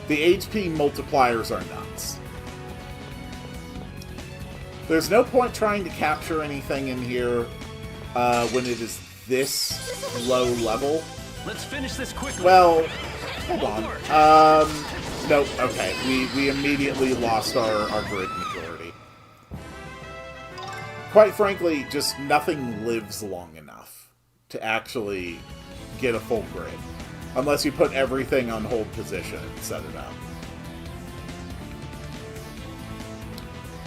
The HP multipliers are nuts. There's no point trying to capture anything in here when it is this low level. Let's finish this quickly. Well, hold on. Nope, okay. We immediately lost our grid majority. Quite frankly, just nothing lives long enough to actually get a full grid. Unless you put everything on hold position and set it up.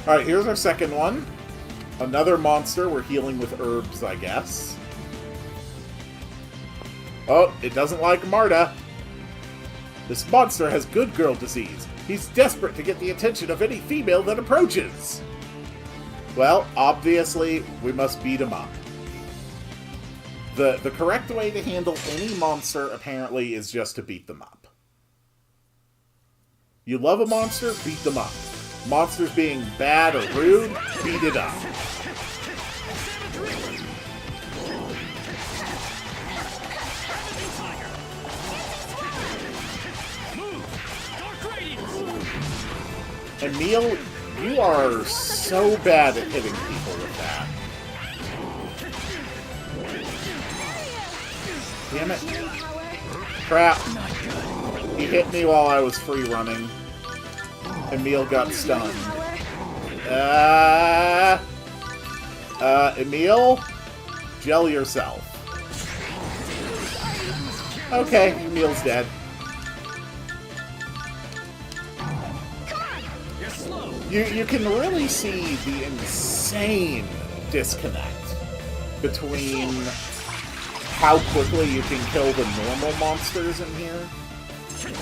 Alright, here's our second one. Another monster. We're healing with herbs, I guess. Oh, it doesn't like Marta. This monster has good girl disease. He's desperate to get the attention of any female that approaches. Well, obviously, we must beat him up. The correct way to handle any monster, apparently, is just to beat them up. You love a monster, beat them up. Monsters being bad or rude, beat it up. Emil, you are so bad at hitting people with that. Damn it. Crap. He hit me while I was free running. Emil got stunned. Emil? Gel yourself. Okay, Emil's dead. You can really see the insane disconnect between how quickly you can kill the normal monsters in here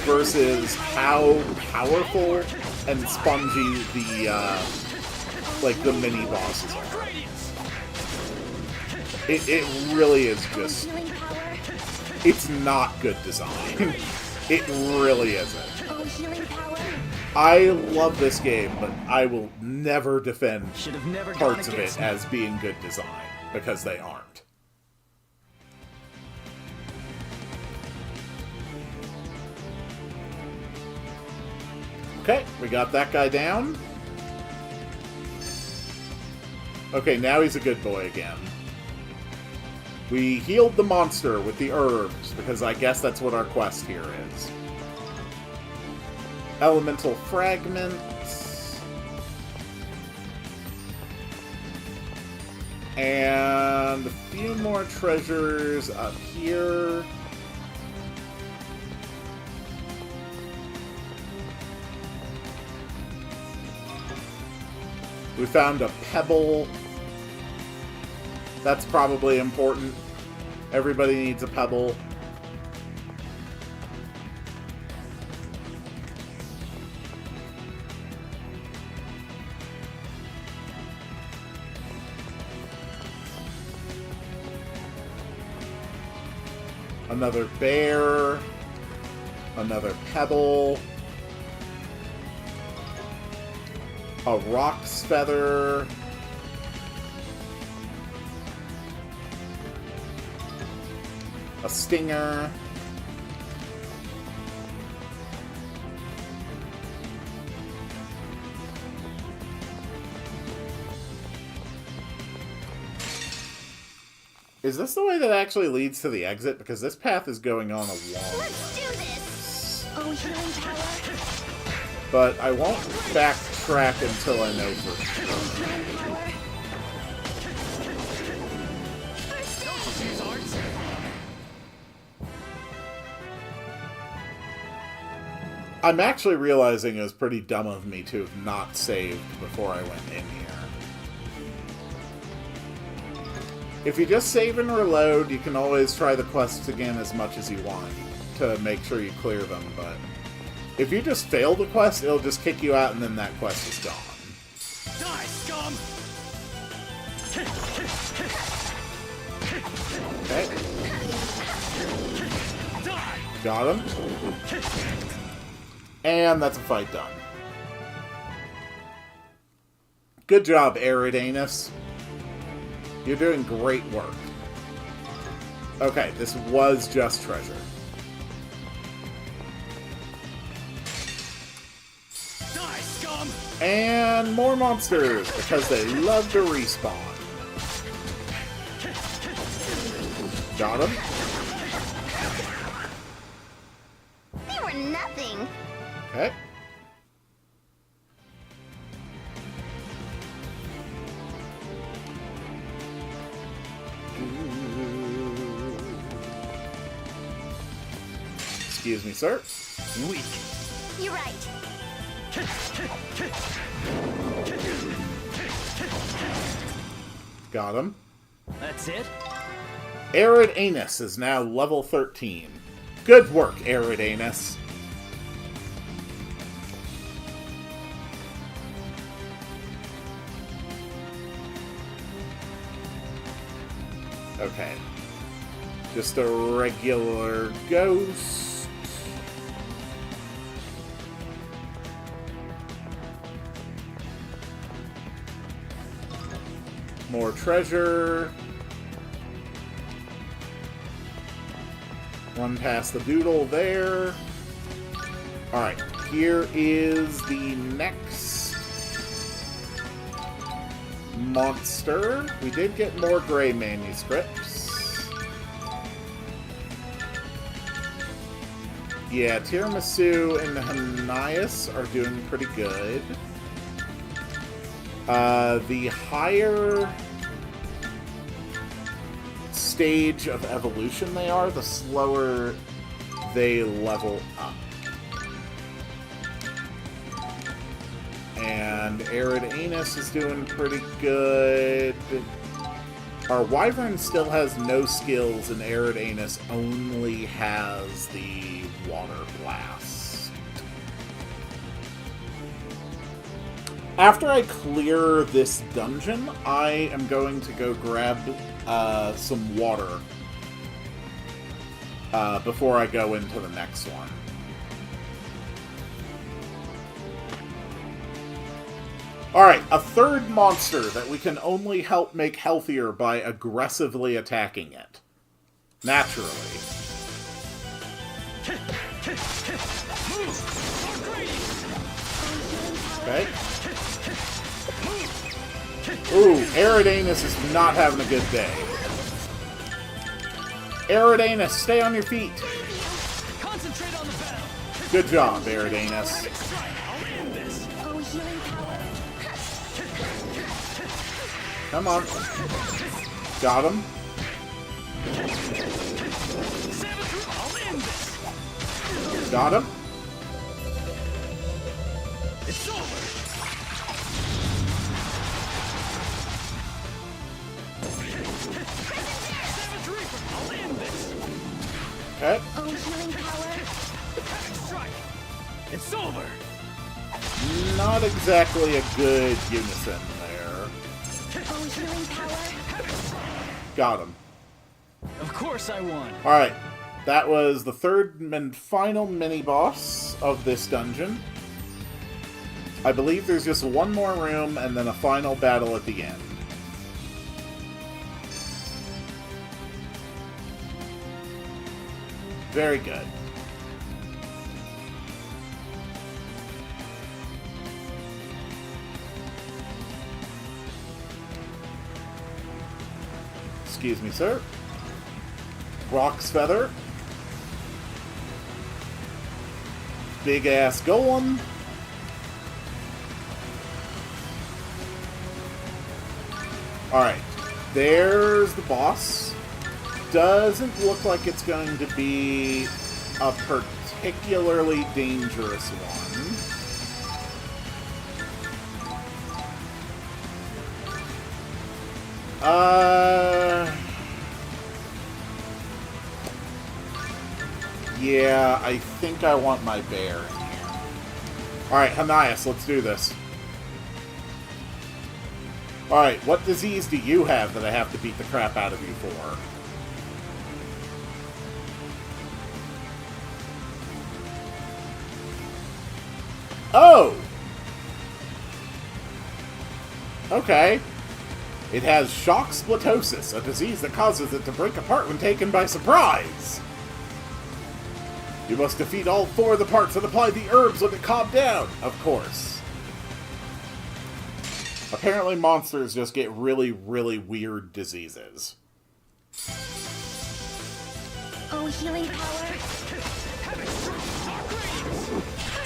versus how powerful and spongy the mini bosses are. It really is just... It's not good design. It really isn't. I love this game, but I will never defend parts of it as being good design, because they aren't. Okay, we got that guy down. Okay, now he's a good boy again. We healed the monster with the herbs, because I guess that's what our quest here is. Elemental fragments. And a few more treasures up here. We found a pebble. That's probably important. Everybody needs a pebble. Another bear. Another pebble. A rock's feather. A stinger. Is this the way that actually leads to the exit? Because this path is going on a long way. Let's do this! Oh, healing power. But I won't backtrack until I know for sure. I'm actually realizing it was pretty dumb of me to have not saved before I went in here. If you just save and reload, you can always try the quests again as much as you want to make sure you clear them, but if you just fail the quest, it'll just kick you out and then that quest is gone. Die, scum! Okay. Got him. And that's a fight done. Good job, Eridanus. You're doing great work. Okay, this was just treasure. Die, scum! And more monsters, because they love to respawn. Got him. for nothing. Okay. Excuse me, sir. Weak. You're right. Got him. That's it? Arid Anus is now level 13. Good work, Arid Anus. Okay. Just a regular ghost. More treasure. Run past the doodle there. Alright, here is the next monster. We did get more gray manuscripts. Yeah, Tiramisu and Hanias are doing pretty good. The higher stage of evolution they are, the slower they level up. And Arid Anus is doing pretty good. Our Wyvern still has no skills, and Arid Anus only has the Water Blast. After I clear this dungeon, I am going to go grab some water before I go into the next one. Alright, a third monster that we can only help make healthier by aggressively attacking it. Naturally. Okay. Ooh, Arid Anus is not having a good day. Arid Anus, stay on your feet. Concentrate on the battle. Good job, Arid Anus. Oh, healing power. Come on. Got him. Got him. It's over. Okay. Oh, healing power. Strike. It's over. Not exactly a good unison there. Oh, healing power. Got him. Of course I won. Alright. That was the third and final mini-boss of this dungeon. I believe there's just one more room and then a final battle at the end. Very good. Excuse me, sir. Rock's Feather. Big ass golem. Alright. There's the boss. Doesn't look like it's going to be a particularly dangerous one. Yeah, I think I want my bear in here. Alright, Hanias, let's do this. Alright, what disease do you have that I have to beat the crap out of you for? Oh! Okay. It has shock splitosis, a disease that causes it to break apart when taken by surprise. You must defeat all 4 of the parts and apply the herbs when it calmed down, of course. Apparently monsters just get really, really weird diseases. Oh, healing power.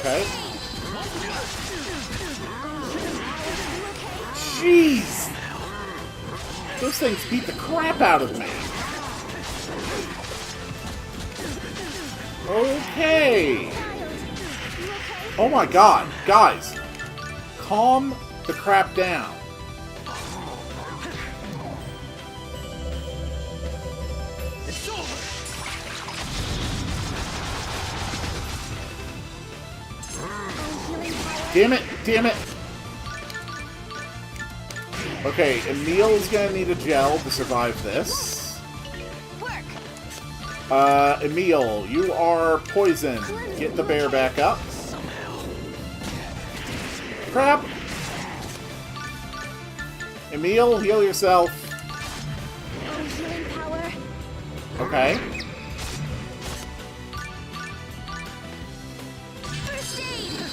Okay. Jeez! Those things beat the crap out of me. Okay. Oh my god. Guys. Calm the crap down. Damn it! Damn it! Okay, Emil's gonna need a gel to survive this. Emil, you are poisoned. Get the bear back up. Crap! Emil, heal yourself. Okay.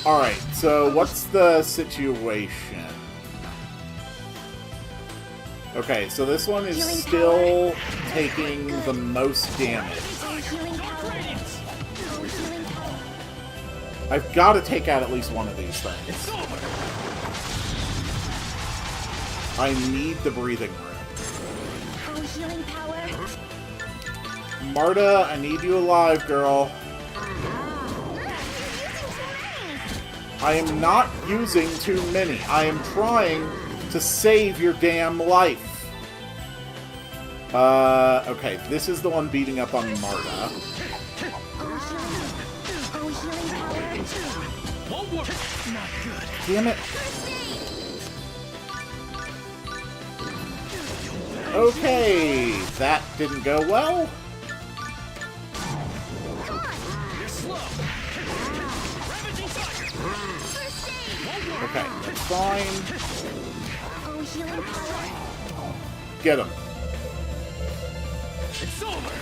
Alright, so what's the situation? Okay, so this one is still taking the most damage. I've got to take out at least one of these things. I need the breathing room. Marta, I need you alive, girl. I am not using too many. I am trying to save your damn life. Okay, this is the one beating up on Marta. Damn it. Okay, that didn't go well. Okay, that's fine. Get him. It's over.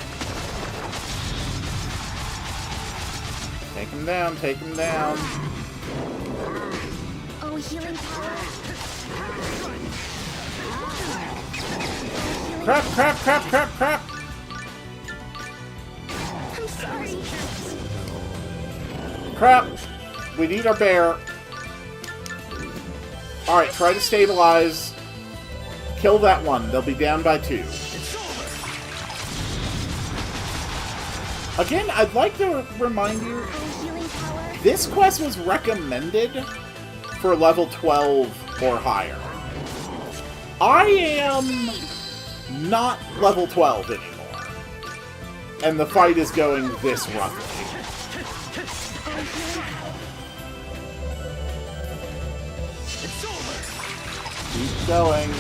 Take him down, take him down. Oh, healing power. Crap, crap, crap, crap, crap. I'm sorry. Crap. We need our bear. Alright, try to stabilize. Kill that one. They'll be down by 2. Again, I'd like to remind you, this quest was recommended for level 12 or higher. I am not level 12 anymore. And the fight is going this roughly. Keep going.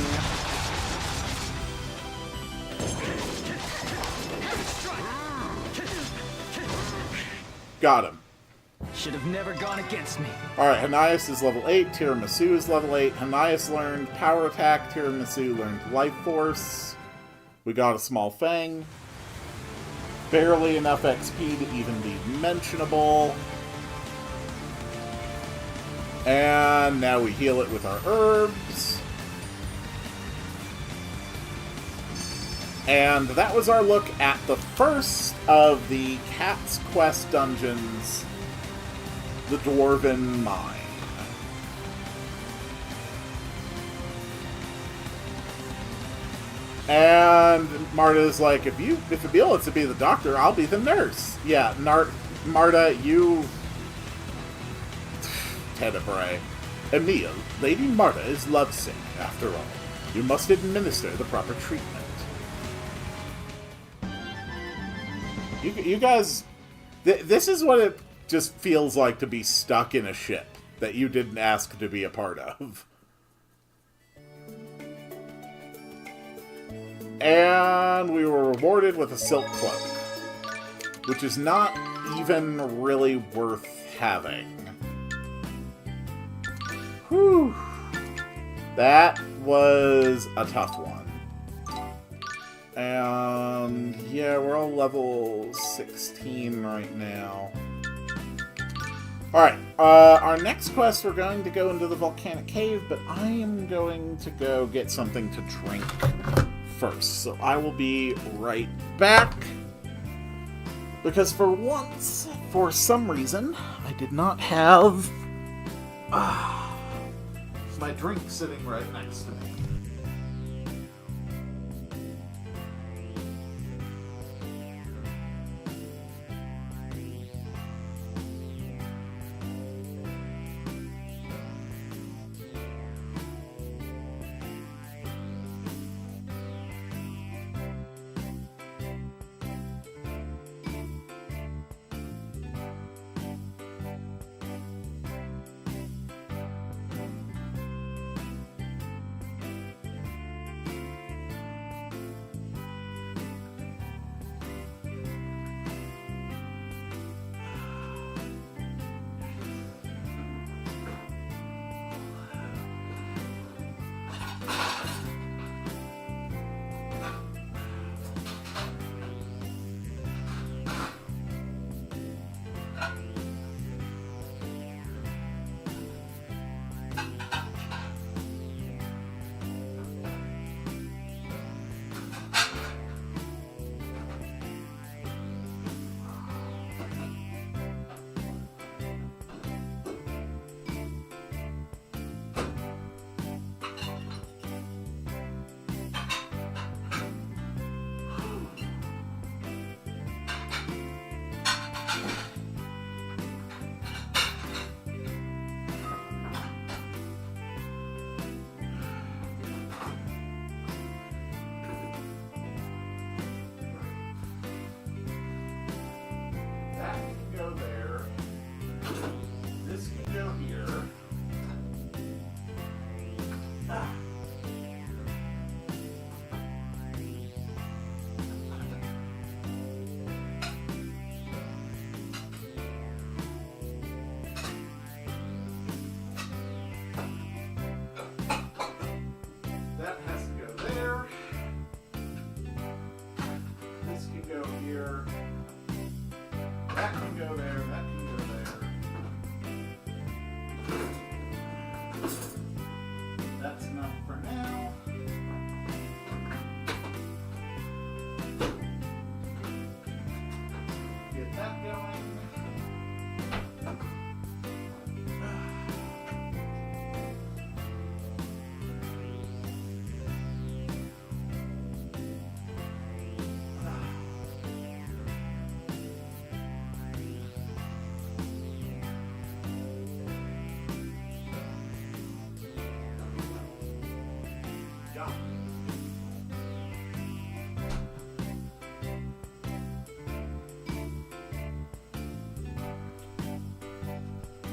Got him. Should have never gone against me. Alright, Hanias is level 8, Tiramisu is level 8. Hanias learned Power Attack, Tiramisu learned Life Force. We got a small Fang. Barely enough XP to even be mentionable. And now we heal it with our herbs. And that was our look at the first of the Cat's Quest dungeons, the Dwarven Mine. And Marta's like, if Emil wants to be the doctor, I'll be the nurse. Yeah, Marta, you... Tethe'alla. Emil, Lady Marta is lovesick, after all. You must administer the proper treatment. You guys... this is what it just feels like to be stuck in a ship that you didn't ask to be a part of. And we were rewarded with a silk cloak, which is not even really worth having. Whew. That was a tough one. And yeah, we're all level 16 right now. Alright, our next quest, we're going to go into the volcanic cave, but I am going to go get something to drink first. So I will be right back. Because for once, for some reason, I did not have my drink sitting right next to me.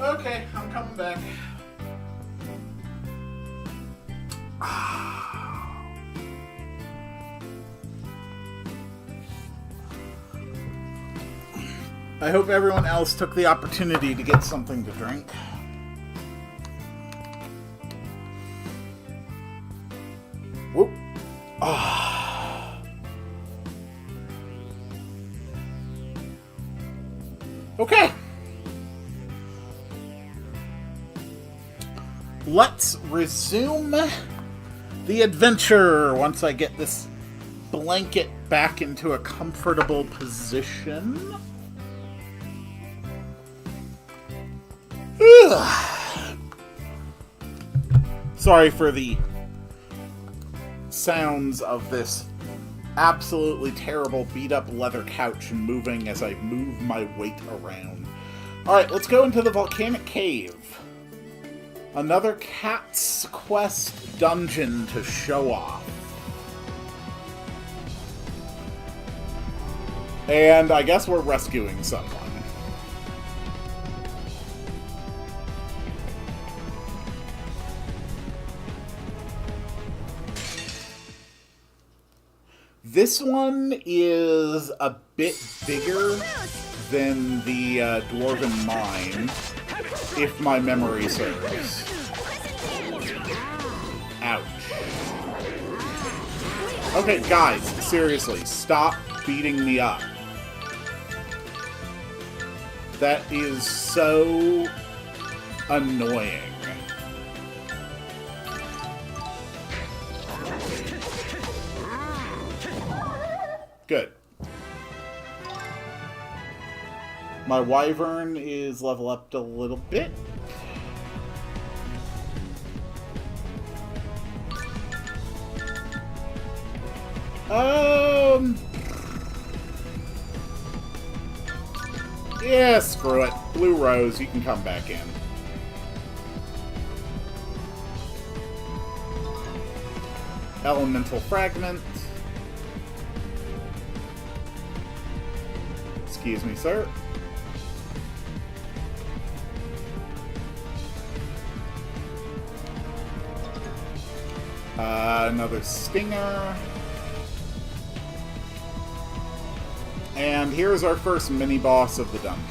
Okay, I'm coming back. I hope everyone else took the opportunity to get something to drink. Whoop. Okay. Let's resume the adventure once I get this blanket back into a comfortable position. Sorry for the sounds of this absolutely terrible beat-up leather couch moving as I move my weight around. Alright, let's go into the volcanic cave. Another Cat's Quest dungeon to show off. And I guess we're rescuing someone. This one is a bit bigger than the Dwarven Mine, if my memory serves. Ouch. Okay, guys, seriously, stop beating me up. That is so annoying. Good. My wyvern is level up a little bit. Yeah, screw it. Blue Rose, you can come back in. Elemental Fragment. Excuse me, sir. Another Stinger. And here's our first mini-boss of the dungeon.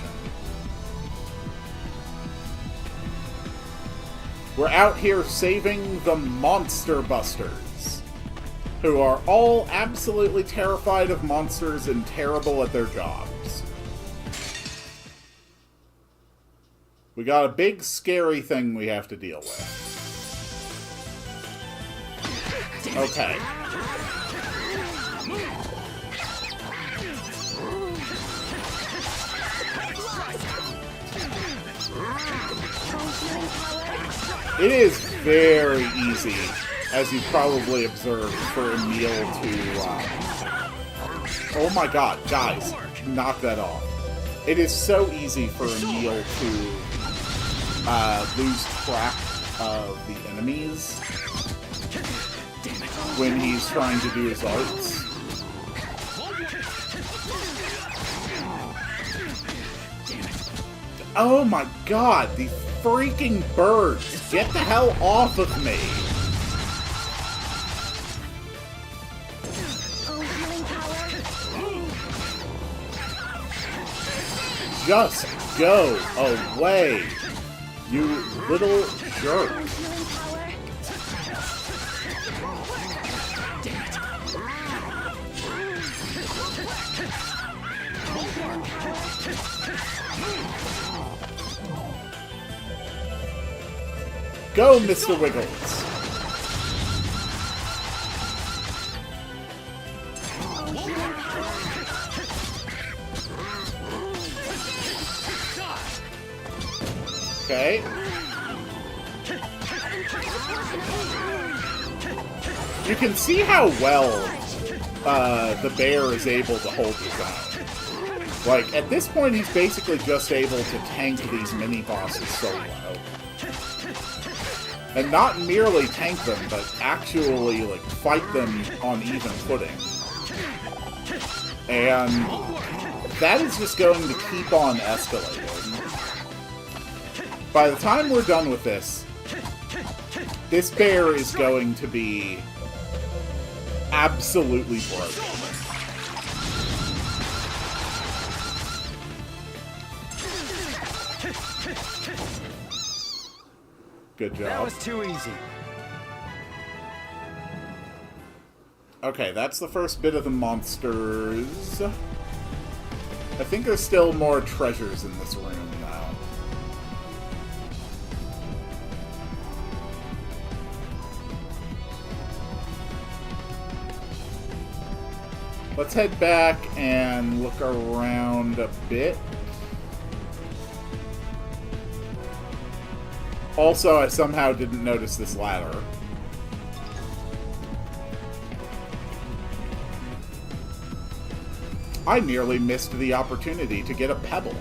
We're out here saving the Monster Busters, who are all absolutely terrified of monsters and terrible at their jobs. We got a big, scary thing we have to deal with. Okay. It is very easy, as you've probably observed, for Emil to... Oh my god, guys, knock that off. It is so easy for Emil to lose track of the enemies when he's trying to do his arts. Oh my god, the freaking birds! Get the hell off of me! Just go away, you little jerk. Go, Mr. Wiggles! Okay. You can see how well the bear is able to hold his own. Like, at this point, he's basically just able to tank these mini-bosses solo. And not merely tank them, but actually, like, fight them on even footing. And that is just going to keep on escalating. By the time we're done with this bear is going to be absolutely broken. Good job. That was too easy. Okay, that's the first bit of the monsters. I think there's still more treasures in this room now. Let's head back and look around a bit. Also, I somehow didn't notice this ladder. I nearly missed the opportunity to get a pebble.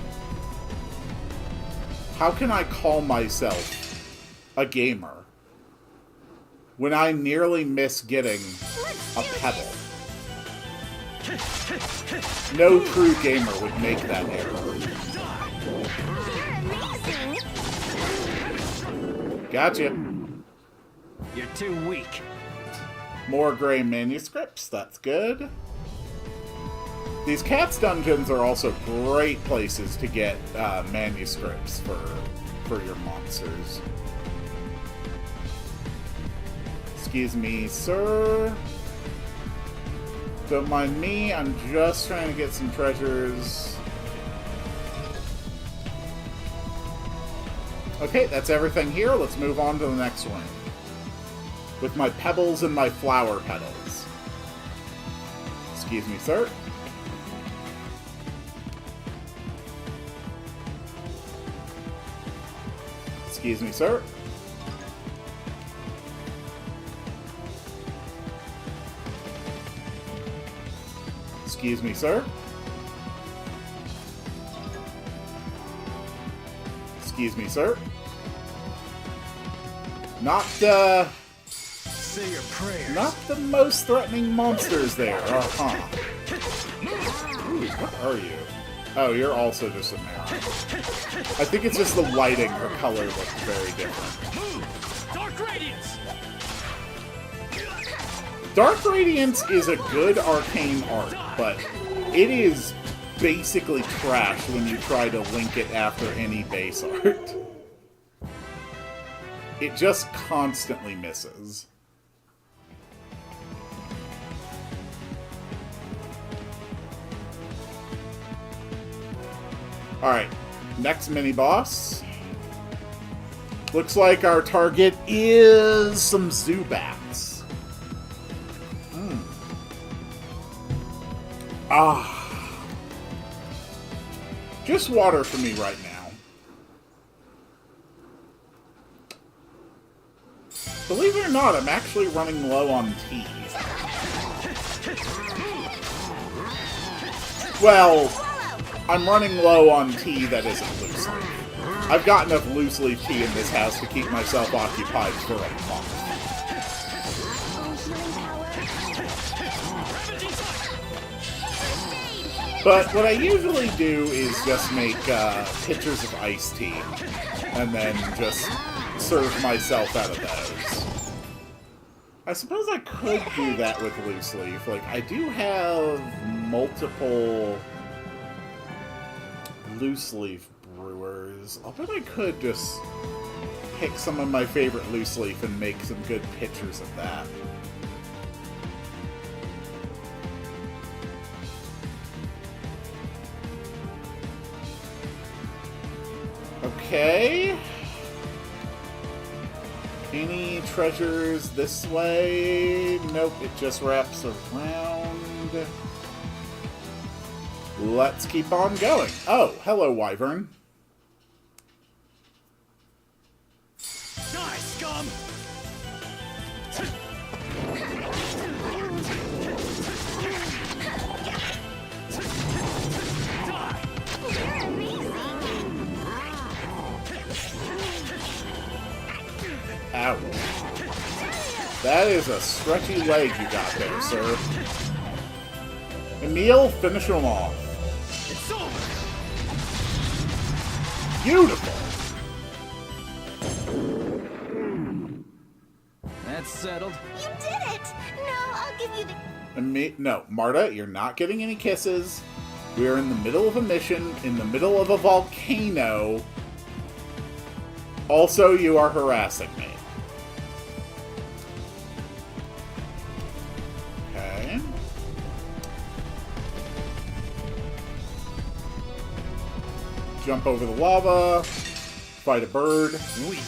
How can I call myself a gamer when I nearly miss getting a pebble? No true gamer would make that error. Gotcha. You're too weak. More gray manuscripts, that's good. These cats dungeons are also great places to get manuscripts for your monsters. Excuse me, sir. Don't mind me, I'm just trying to get some treasures. Okay, that's everything here. Let's move on to the next one. With my pebbles and my flower petals. Excuse me, sir. Excuse me, sir. Excuse me, sir. Excuse me, sir. Not Say your prayers. not the most threatening monsters there. Uh-huh. Ooh, what are you? Oh, you're also just a mirror. I think it's just the lighting. Her color looks very different. Dark Radiance! Dark Radiance is a good arcane art, but it is basically trash when you try to link it after any base art. It just constantly misses. Alright, next mini-boss. Looks like our target is some Zubats. Just water for me right now. Believe it or not, I'm actually running low on tea. Well, I'm running low on tea that isn't loose leaf. I've got enough loose leaf tea in this house to keep myself occupied for a month. But what I usually do is just make pitchers of iced tea, and then just serve myself out of those. I suppose I could do that with loose leaf. Like, I do have multiple loose leaf brewers. I'll bet I could just pick some of my favorite loose leaf and make some good pitchers of that. Okay. Any treasures this way? Nope, it just wraps around. Let's keep on going. Oh, hello, Wyvern. Die, scum! Ow. That is a stretchy leg you got there, sir. Emil, finish him off. It's over! Beautiful! That's settled. You did it! No, I'll give you the... No, Marta, you're not getting any kisses. We're in the middle of a mission, in the middle of a volcano. Also, you are harassing me. Okay. Jump over the lava. Fight a bird. Weak.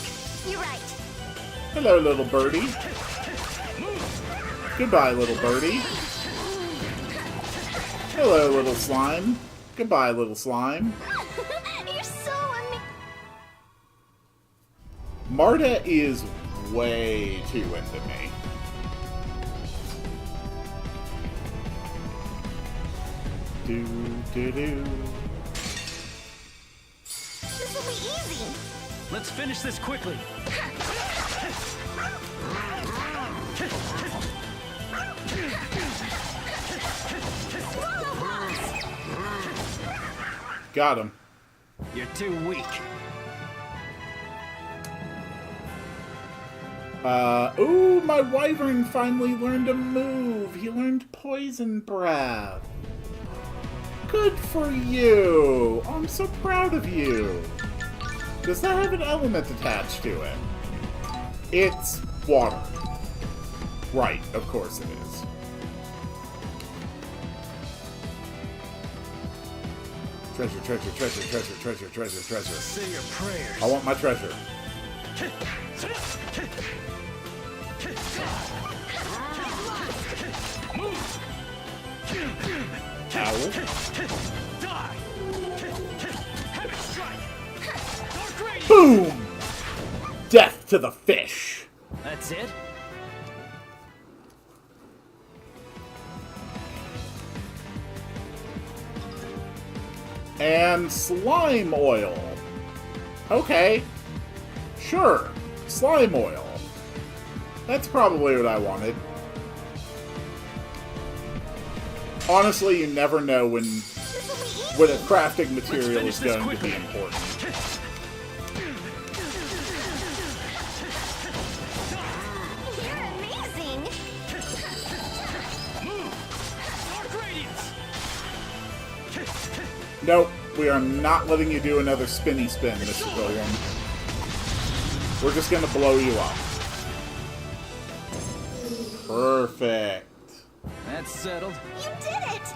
You're right. Hello, little birdie. Goodbye, little birdie. Hello, little slime. Goodbye, little slime. You're so Marta is way too into me. Do. This will be easy. Let's finish this quickly. Got him. You're too weak. Ooh, my wyvern finally learned to move. He learned poison breath. Good for you. I'm so proud of you. Does that have an element attached to it? It's water. Right, of course it is. Treasure, treasure, treasure, treasure, treasure, treasure, treasure. Say your prayers. I want my treasure. Owl. Boom! Death to the fish! That's it? And slime oil. Okay. Sure. Slime oil. That's probably what I wanted. Honestly, you never know when a crafting material is going to be important. You're amazing! Nope, we are not letting you do another spinny spin, Mr. William. We're just gonna blow you up. Perfect. That's settled. You did it!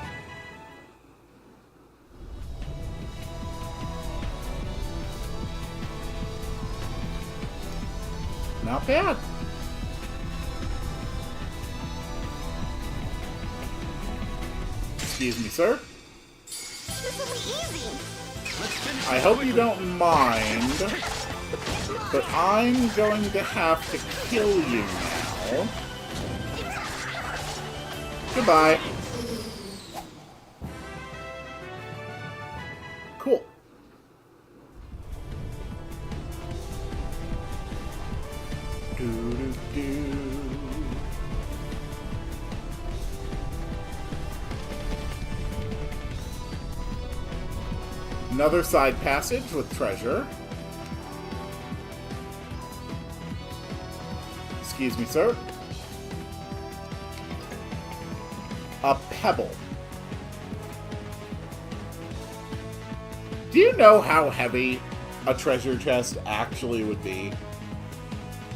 Not bad. Excuse me, sir. This will be easy! I hope you don't mind, but I'm going to have to kill you now. Goodbye. Cool. Do-do-do. Another side passage with treasure. Excuse me, sir. A pebble. Do you know how heavy a treasure chest actually would be?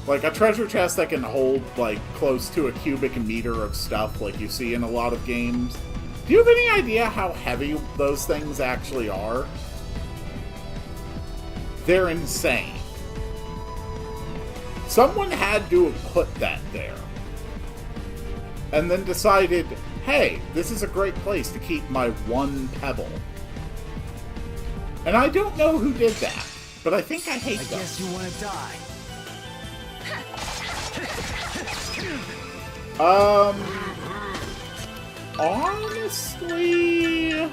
Like, a treasure chest that can hold, like, close to a cubic meter of stuff like you see in a lot of games. Do you have any idea how heavy those things actually are? They're insane. Someone had to have put that there. And then decided, hey, this is a great place to keep my one pebble. And I don't know who did that, but I think I hate them. I guess you want to die. Honestly,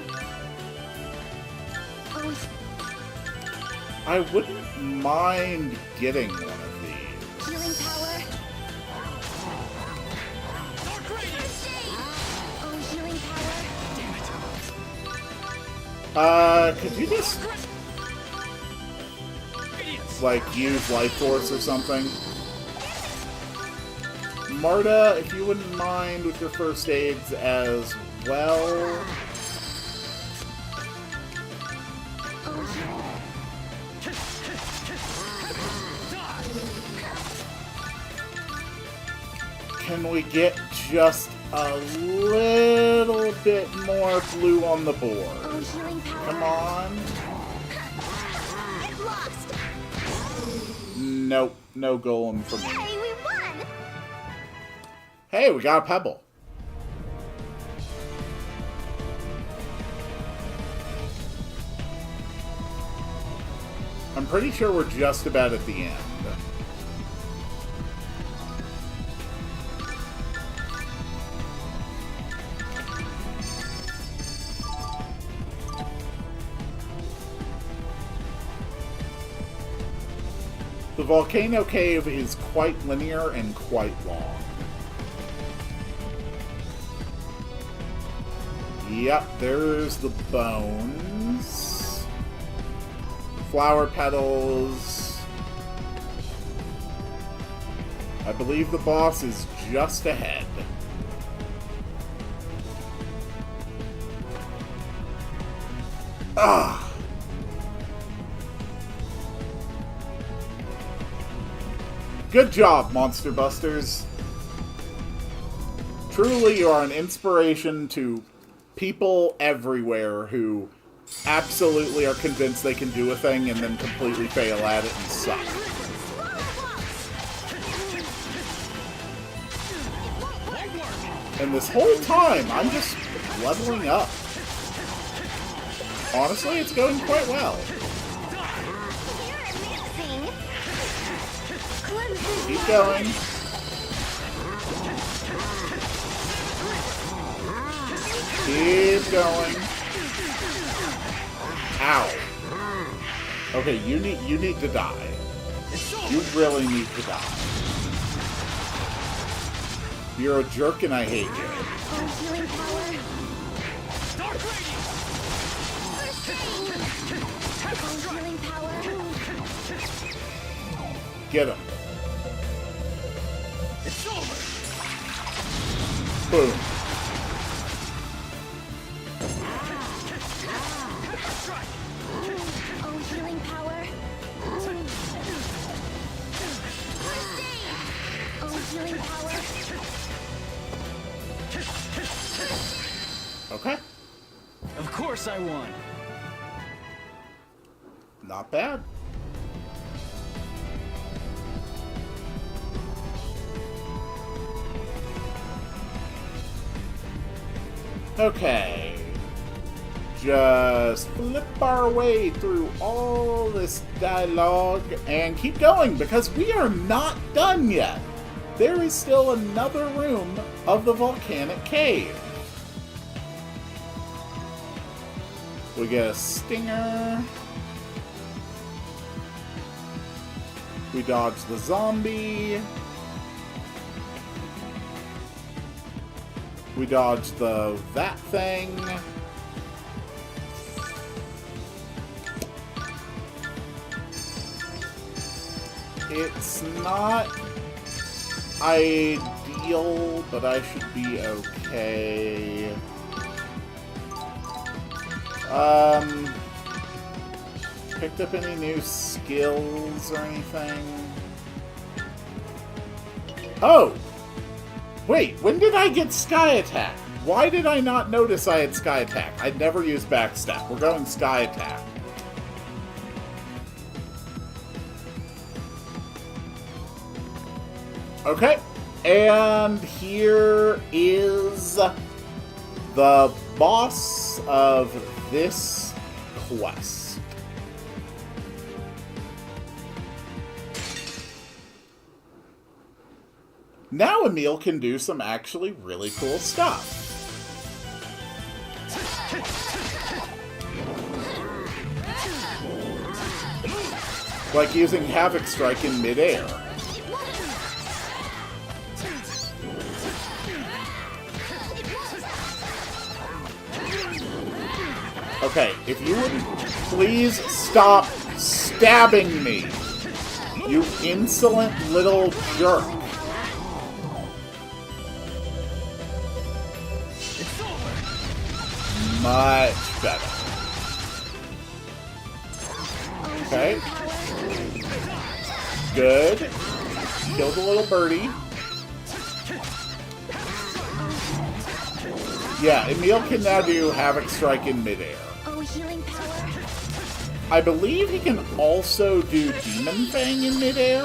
I wouldn't mind getting one of these. Healing power. Oh, healing power. Could you just, like, use Life Force or something? Marta, if you wouldn't mind with your first aids as well. Can we get just a little bit more blue on the board? Come on. Nope, no golem for me. Hey, we won! Hey, we got a pebble. I'm pretty sure we're just about at the end. The volcano cave is quite linear and quite long. Yep, there's the bones. Flower petals. I believe the boss is just ahead. Ah! Good job, Monster Busters. Truly, you are an inspiration to people everywhere who absolutely are convinced they can do a thing and then completely fail at it and suck. And this whole time, I'm just leveling up. Honestly, it's going quite well. Keep going. Keep going. Ow. Okay, you need to die. You really need to die. You're a jerk and I hate you. Healing power. Healing power. Get him. It's over. Boom. Oh, healing power. Oh, healing power. Okay. Of course I won. Not bad. Okay. Just flip our way through all this dialogue and keep going because we are not done yet. There is still another room of the volcanic cave. We get a stinger. We dodge the zombie. We dodge that thing. It's not ideal, but I should be okay. Picked up any new skills or anything? Oh! Wait, when did I get Sky Attack? Why did I not notice I had Sky Attack? I'd never used Backstep. We're going Sky Attack. Okay, and here is the boss of this quest. Now Emil can do some actually really cool stuff. Like using Havoc Strike in midair. Okay, if you would please stop stabbing me, you insolent little jerk. Much better. Okay. Good. Kill the little birdie. Yeah, Emil can now do Havoc Strike in midair. Oh, healing power. I believe he can also do Demon Fang in midair.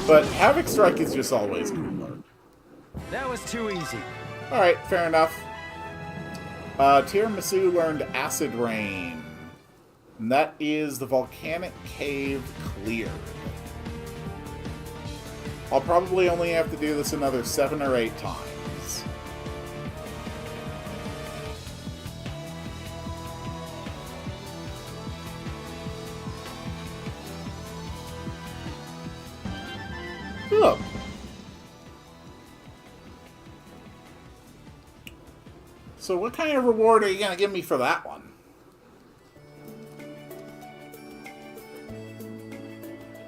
But Havoc Strike is just always cooler. That was too easy. Alright, fair enough. Tiramisu learned Acid Rain. And that is the volcanic cave cleared. I'll probably only have to do this another 7 or 8 times. Look. So what kind of reward are you going to give me for that one?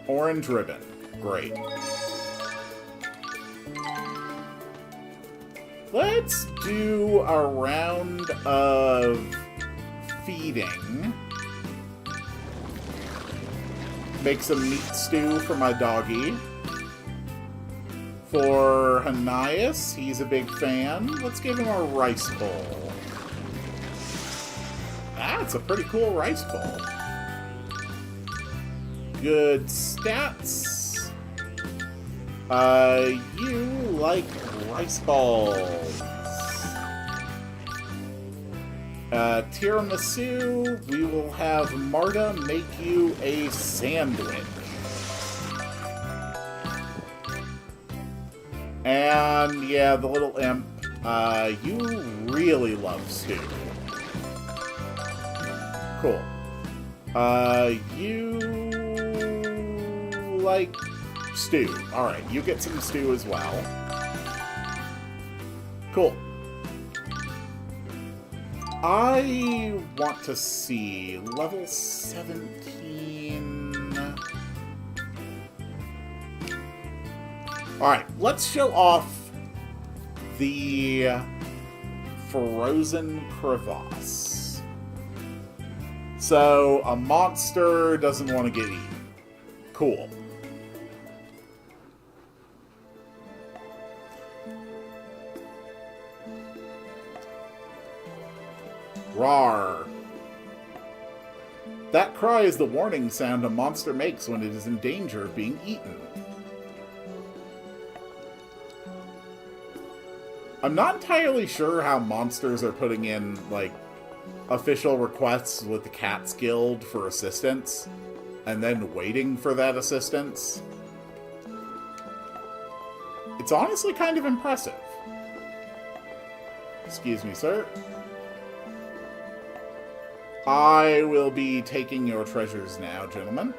Orange ribbon. Great. Let's do a round of feeding. Make some meat stew for my doggy. For Hanias, he's a big fan. Let's give him a rice bowl. That's a pretty cool rice bowl. Good stats. You like rice balls. Tiramisu, we will have Marta make you a sandwich. And yeah, the little imp, you really love stew. Cool. You like stew. Alright, you get some stew as well. Cool. I want to see level 17. Alright, let's show off the frozen crevasse. So, a monster doesn't want to get eaten. Cool. Rawr. That cry is the warning sound a monster makes when it is in danger of being eaten. I'm not entirely sure how monsters are putting in, like, official requests with the Cats Guild for assistance, and then waiting for that assistance. It's honestly kind of impressive. Excuse me, sir. I will be taking your treasures now, gentlemen.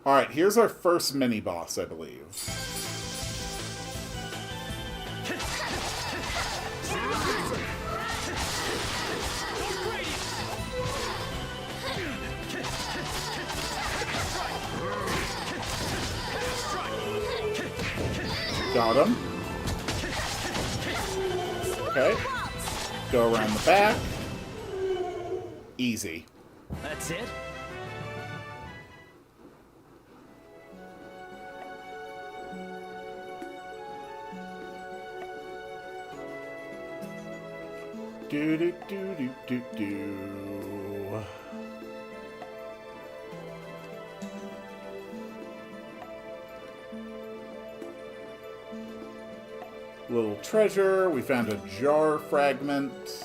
Alright, here's our first mini-boss, I believe. Got him. Okay. Go around the back. Easy. That's it? Do do do do do do. Little treasure. We found a jar fragment.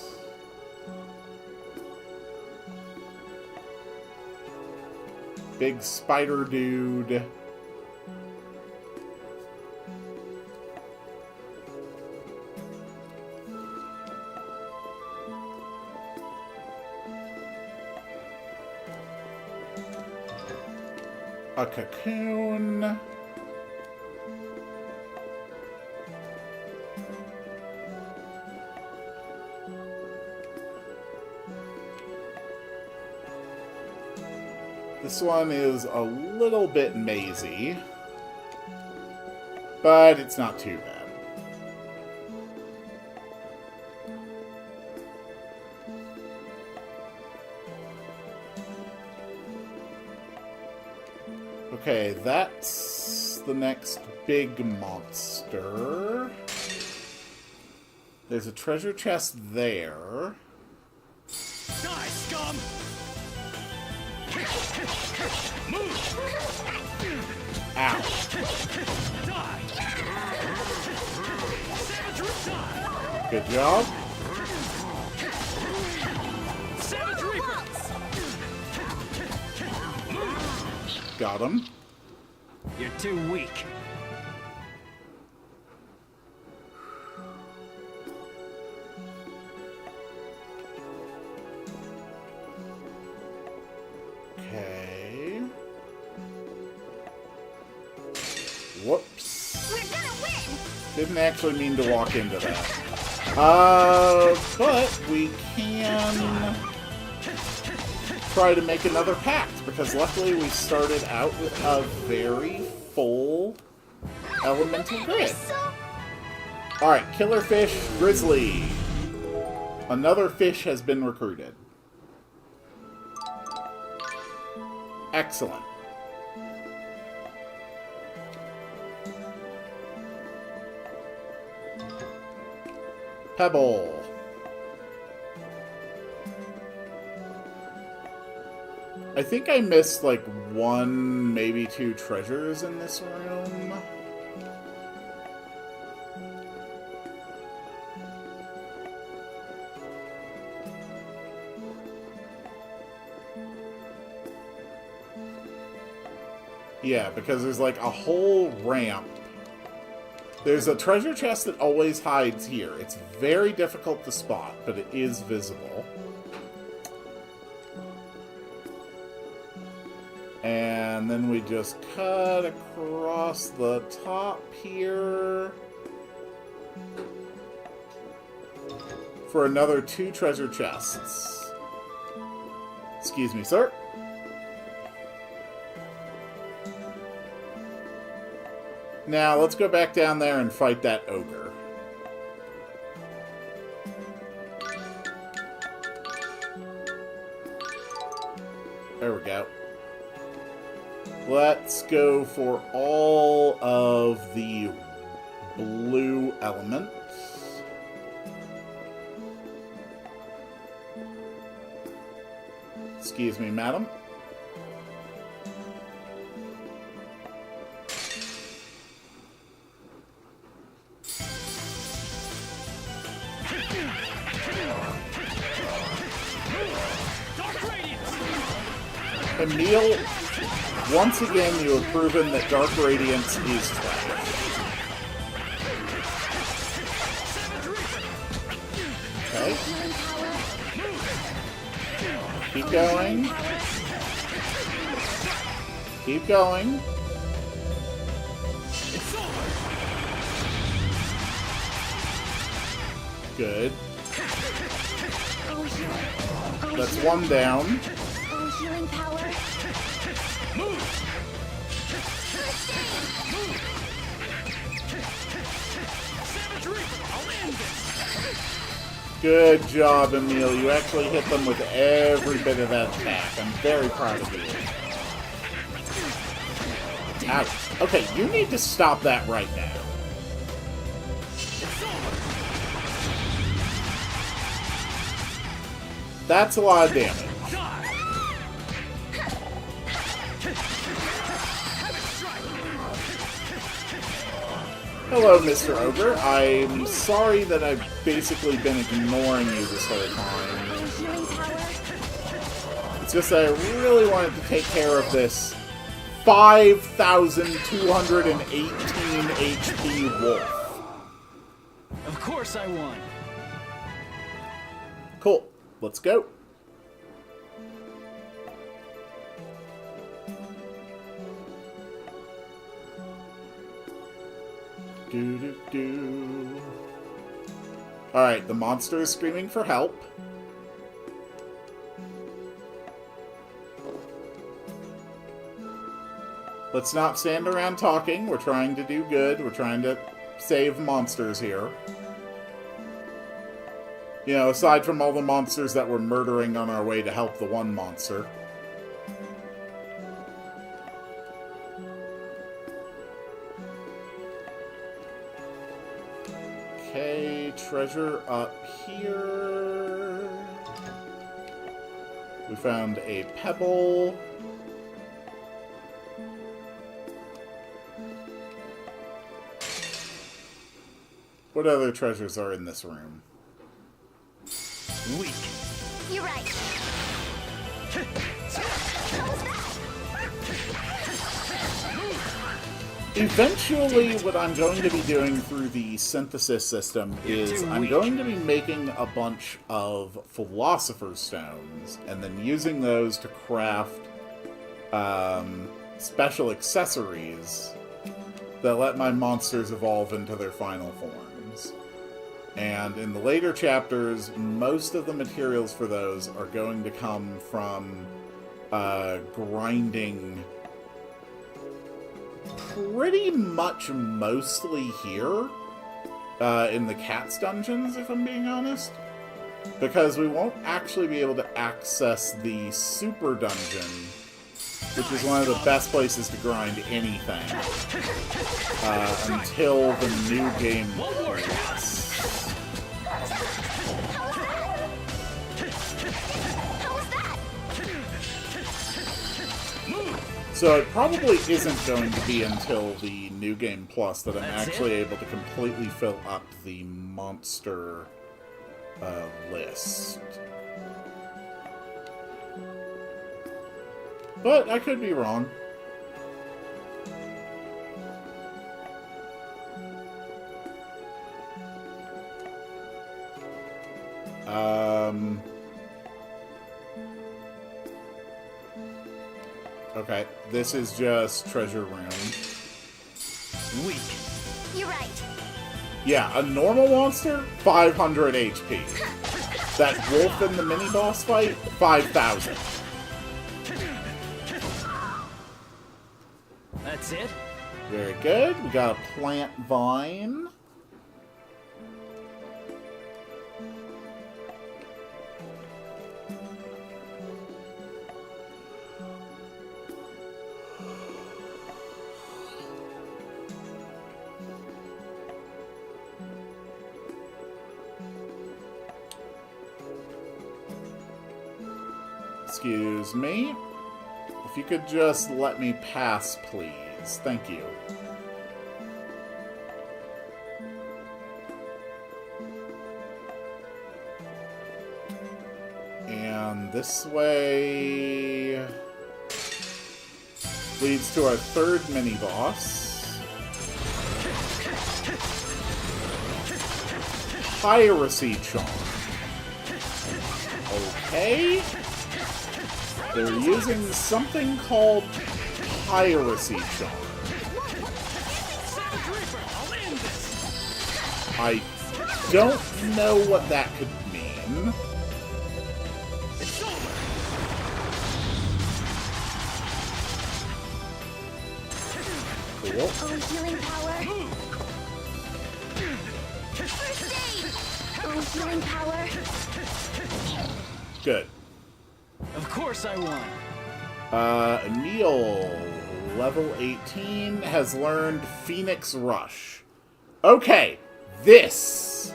Big spider dude. A cocoon. This one is a little bit mazy, but it's not too bad. Okay, that's the next big monster. There's a treasure chest there. Die, scum! Move! Ow. Die! Savage die! Good job. Savage Reaper! Got him. You're too weak. Okay. Whoops. We're gonna win! Didn't actually mean to walk into that. But we can try to make another pact, because luckily we started out with a very full elemental grid. Alright, killer fish, grizzly. Another fish has been recruited. Excellent. Pebble. I think I missed, like, 1, maybe 2 treasures in this room. Yeah, because there's, like, a whole ramp. There's a treasure chest that always hides here. It's very difficult to spot, but it is visible. And then we just cut across the top here for another 2 treasure chests. Excuse me, sir. Now, let's go back down there and fight that ogre. There we go. Let's go for all of the blue elements. Excuse me, madam. Emil, once again, you have proven that Dark Radiance is trash. Okay. Keep going. Keep going. Good. That's 1 down. Healing power. Good job, Emil. You actually hit them with every bit of that attack. I'm very proud of you. Ouch. Okay, you need to stop that right now. That's a lot of damage. Hello, Mr. Ogre. I'm sorry that I've basically been ignoring you this whole time. It's just that I really wanted to take care of this 5,218 HP wolf. Of course I won. Cool. Let's go. Do-do-do. Alright, the monster is screaming for help. Let's not stand around talking. We're trying to do good. We're trying to save monsters here. You know, aside from all the monsters that we're murdering on our way to help the one monster. Okay, treasure up here. We found a pebble. What other treasures are in this room? Weak. You're right. Eventually, what I'm going to be doing through the synthesis system is I'm going to be making a bunch of Philosopher's Stones, and then using those to craft special accessories that let my monsters evolve into their final forms. And in the later chapters, most of the materials for those are going to come from grinding pretty much mostly here in the Cat's dungeons, if I'm being honest. Because we won't actually be able to access the super dungeon, which is one of the best places to grind anything, until the new game release. So it probably isn't going to be until the New Game Plus that I'm actually able to completely fill up the monster list. But I could be wrong. Okay, this is just treasure room. Weak. You're right. Yeah, a normal monster, 500 HP. That wolf in the mini-boss fight, 5,000. That's it? Very good. We got a plant vine. Excuse me. If you could just let me pass, please. Thank you. And this way leads to our third mini-boss. Piracy Charm. Okay. They're using something called Piracy Charm. I don't know what that could mean. Cool. Oh, healing power. First aid. Oh, healing power. Good. Of course I won. Emil, level 18, has learned Phoenix Rush. Okay, this,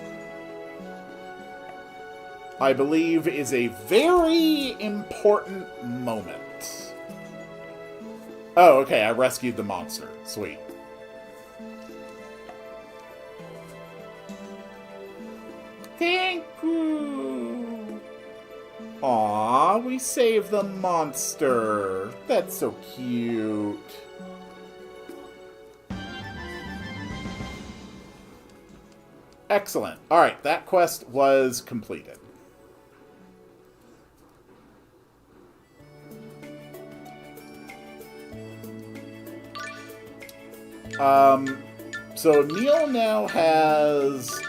I believe, is a very important moment. Oh, okay, I rescued the monster. Sweet. Thank you. Aw, we saved the monster. That's so cute. Excellent. Alright, that quest was completed. So Emil now has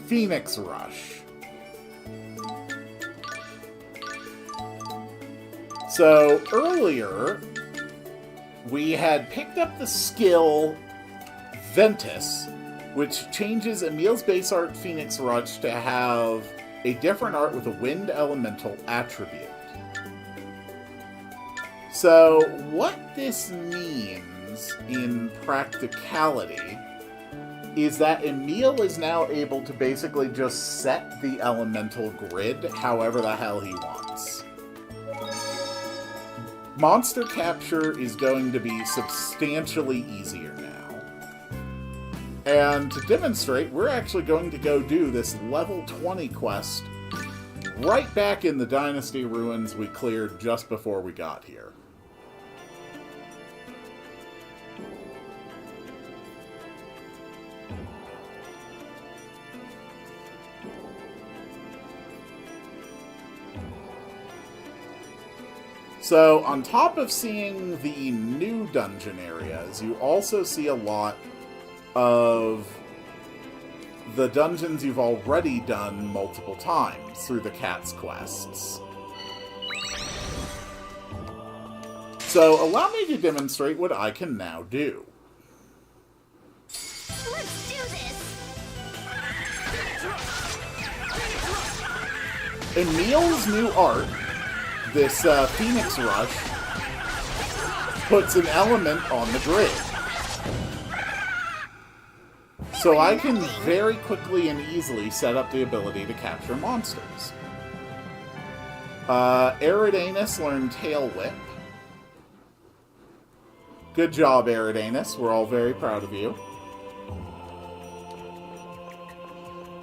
Phoenix Rush. So earlier, we had picked up the skill Ventus, which changes Emil's base art Phoenix Rush to have a different art with a wind elemental attribute. So what this means in practicality is that Emil is now able to basically just set the elemental grid however the hell he wants. Monster capture is going to be substantially easier now. And to demonstrate, we're actually going to go do this level 20 quest right back in the Dynasty ruins we cleared just before we got here. So, on top of seeing the new dungeon areas, you also see a lot of the dungeons you've already done multiple times through the Cat's quests. So, allow me to demonstrate what I can now do. Let's do this! Emil's new art, this Phoenix Rush, puts an element on the grid. So I can very quickly and easily set up the ability to capture monsters. Eridanus learned Tail Whip. Good job, Eridanus. We're all very proud of you.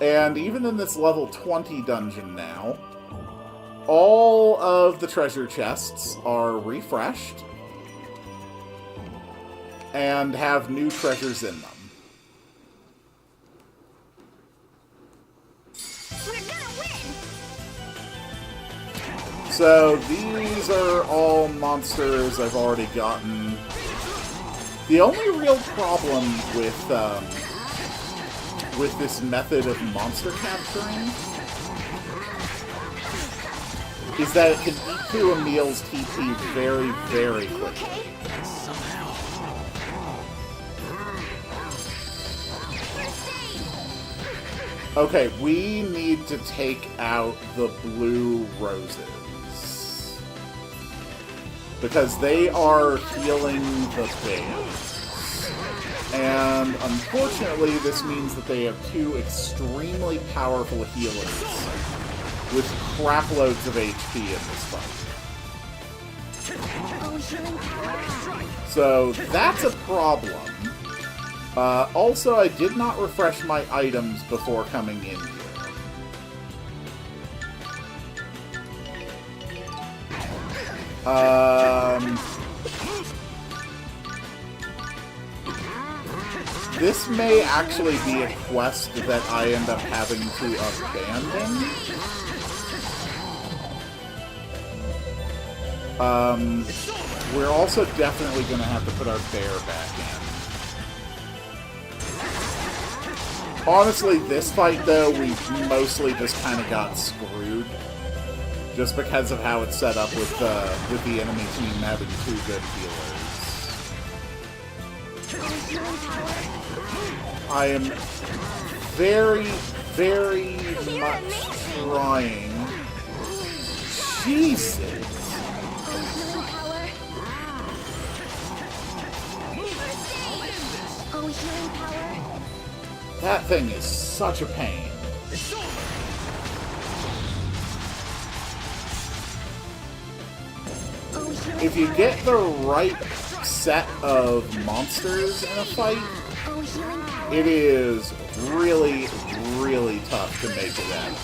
And even in this level 20 dungeon now, all of the treasure chests are refreshed and have new treasures in them. So these are all monsters I've already gotten. The only real problem with this method of monster capturing is that it can eat through a meal's TP very, very quickly. Okay, we need to take out the blue roses, because they are healing the bears. And unfortunately, this means that they have two extremely powerful healers with craploads of HP in this fight. So that's a problem. Also, I did not refresh my items before coming in here. This may actually be a quest that I end up having to abandon. We're also definitely going to have to put our bear back in. Honestly, this fight, though, we mostly just kind of got screwed. Just because of how it's set up with the enemy team having two good healers. I am very, very much trying. Jesus! That thing is such a pain. If you get the right set of monsters in a fight, it is really, really tough to make it out of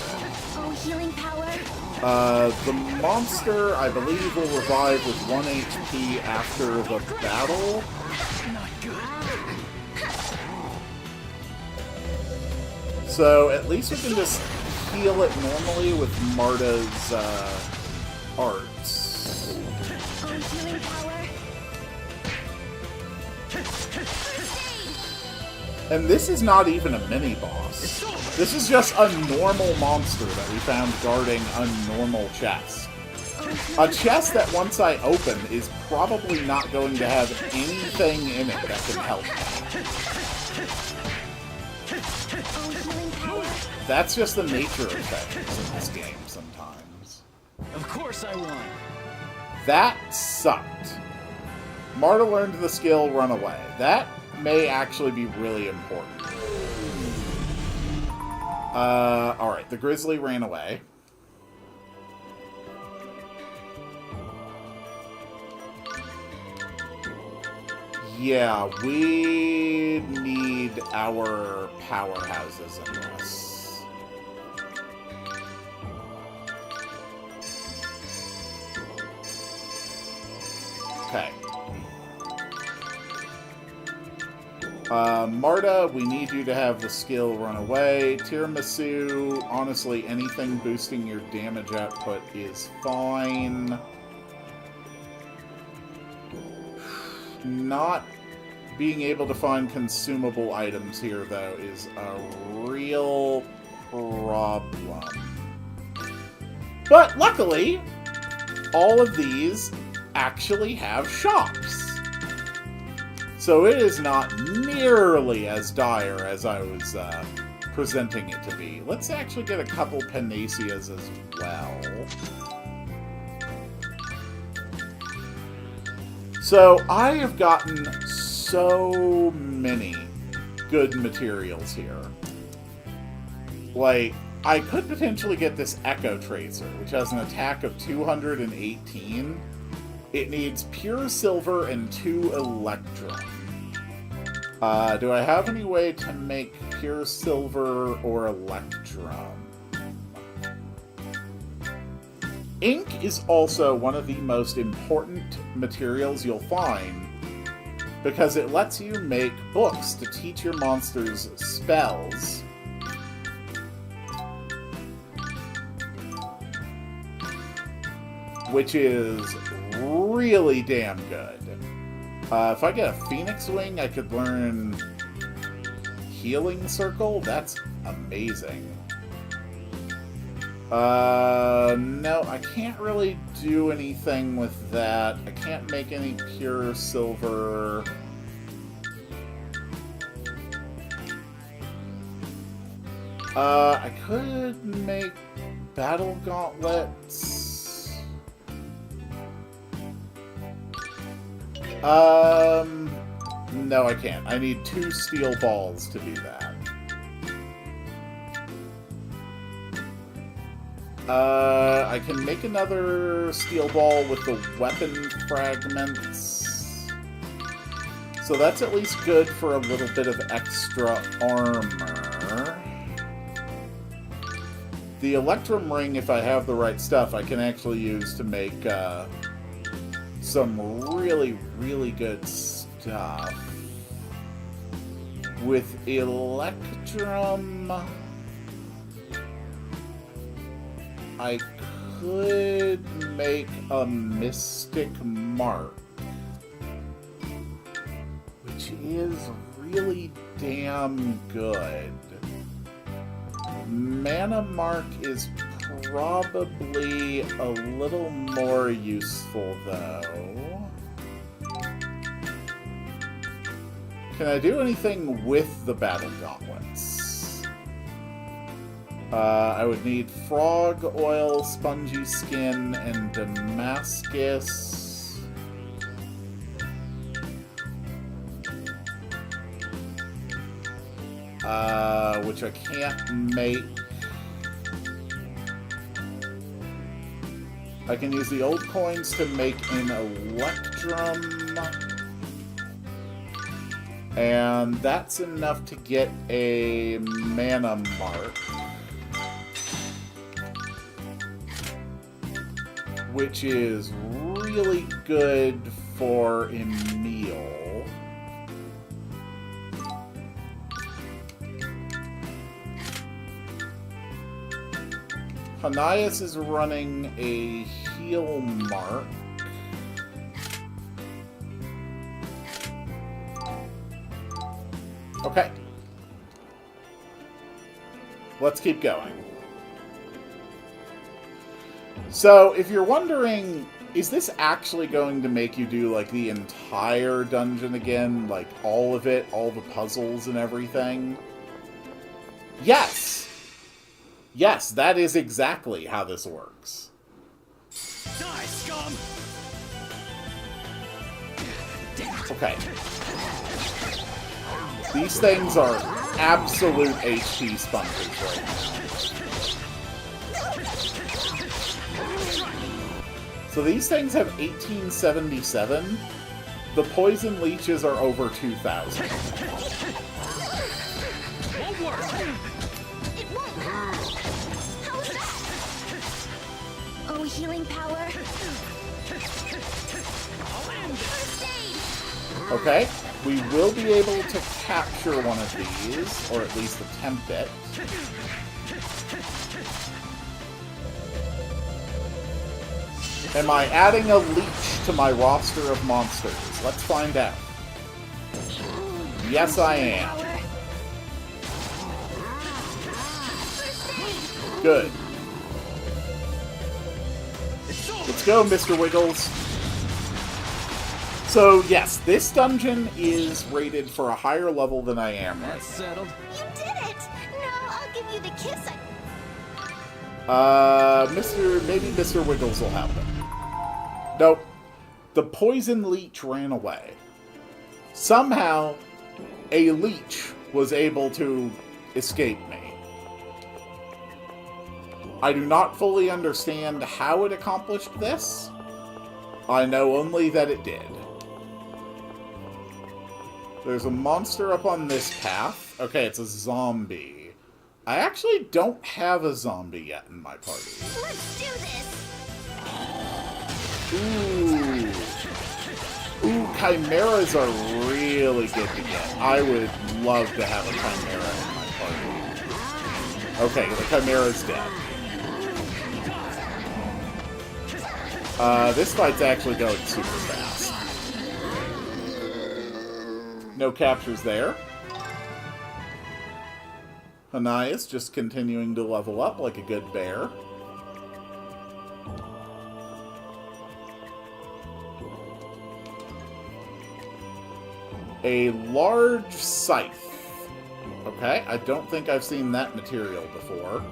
it. The monster, I believe, will revive with 1 HP after the battle. So at least we can just heal it normally with Marta's arts. And this is not even a mini-boss. This is just a normal monster that we found guarding a normal chest. A chest that once I open is probably not going to have anything in it that can help me. That's just the nature of things in this game sometimes. Of course I won. That sucked. Marta learned the skill Run Away. That may actually be really important. Alright, the grizzly ran away. Yeah, we need our powerhouses in this. Okay. Marta, we need you to have the skill Run Away. Tiramisu, honestly, anything boosting your damage output is fine. Not being able to find consumable items here, though, is a real problem. But luckily, all of these actually have shops. So it is not nearly as dire as I was presenting it to be. Let's actually get a couple Panaceas as well. So I have gotten so many good materials here. Like, I could potentially get this Echo Tracer, which has an attack of 218. It needs pure silver and 2 electrum. Do I have any way to make pure silver or electrum? Ink is also one of the most important materials you'll find because it lets you make books to teach your monsters spells. Which is really damn good. If I get a Phoenix Wing, I could learn Healing Circle. That's amazing. No, I can't really do anything with that. I can't make any pure silver. I could make battle gauntlets. No, I can't. I need 2 steel balls to do that. I can make another steel ball with the weapon fragments. So that's at least good for a little bit of extra armor. The Electrum Ring, if I have the right stuff, I can actually use to make some really, really good stuff. With Electrum, I could make a Mystic Mark, which is really damn good. Mana Mark is probably a little more useful, though. Can I do anything with the Battle Gauntlets? I would need Frog Oil, Spongy Skin, and Damascus. Which I can't make. I can use the old coins to make an Electrum. And that's enough to get a Mana Mark. Which is really good for Emil. Hanias is running a heal mark. Okay. Let's keep going. So, if you're wondering, is this actually going to make you do, like, the entire dungeon again? Like, all of it? All the puzzles and everything? Yes! Yes, that is exactly how this works. Die, scum! Okay. These things are absolute HP sponges right now. So these things have 1877. The poison leeches are over 2,000. It won't. How is that? Oh, healing power. First aid. Okay, we will be able to capture one of these, or at least attempt it. Am I adding a leech to my roster of monsters? Let's find out. Yes, I am. Good. Let's go, Mr. Wiggles. So, yes, this dungeon is rated for a higher level than I am right now. Settled. You did it! Now I'll give you the kiss Maybe Mr. Wiggles will help him. Nope. The poison leech ran away. Somehow, a leech was able to escape me. I do not fully understand how it accomplished this, I know only that it did. There's a monster up on this path. Okay, it's a zombie. I actually don't have a zombie yet in my party. Let's do this! Ooh. Ooh, chimeras are really good to get. I would love to have a chimera in my party. Okay, the chimera's dead. This fight's actually going super fast. No captures there. Hanias just continuing to level up like a good bear. A large scythe. Okay, I don't think I've seen that material before.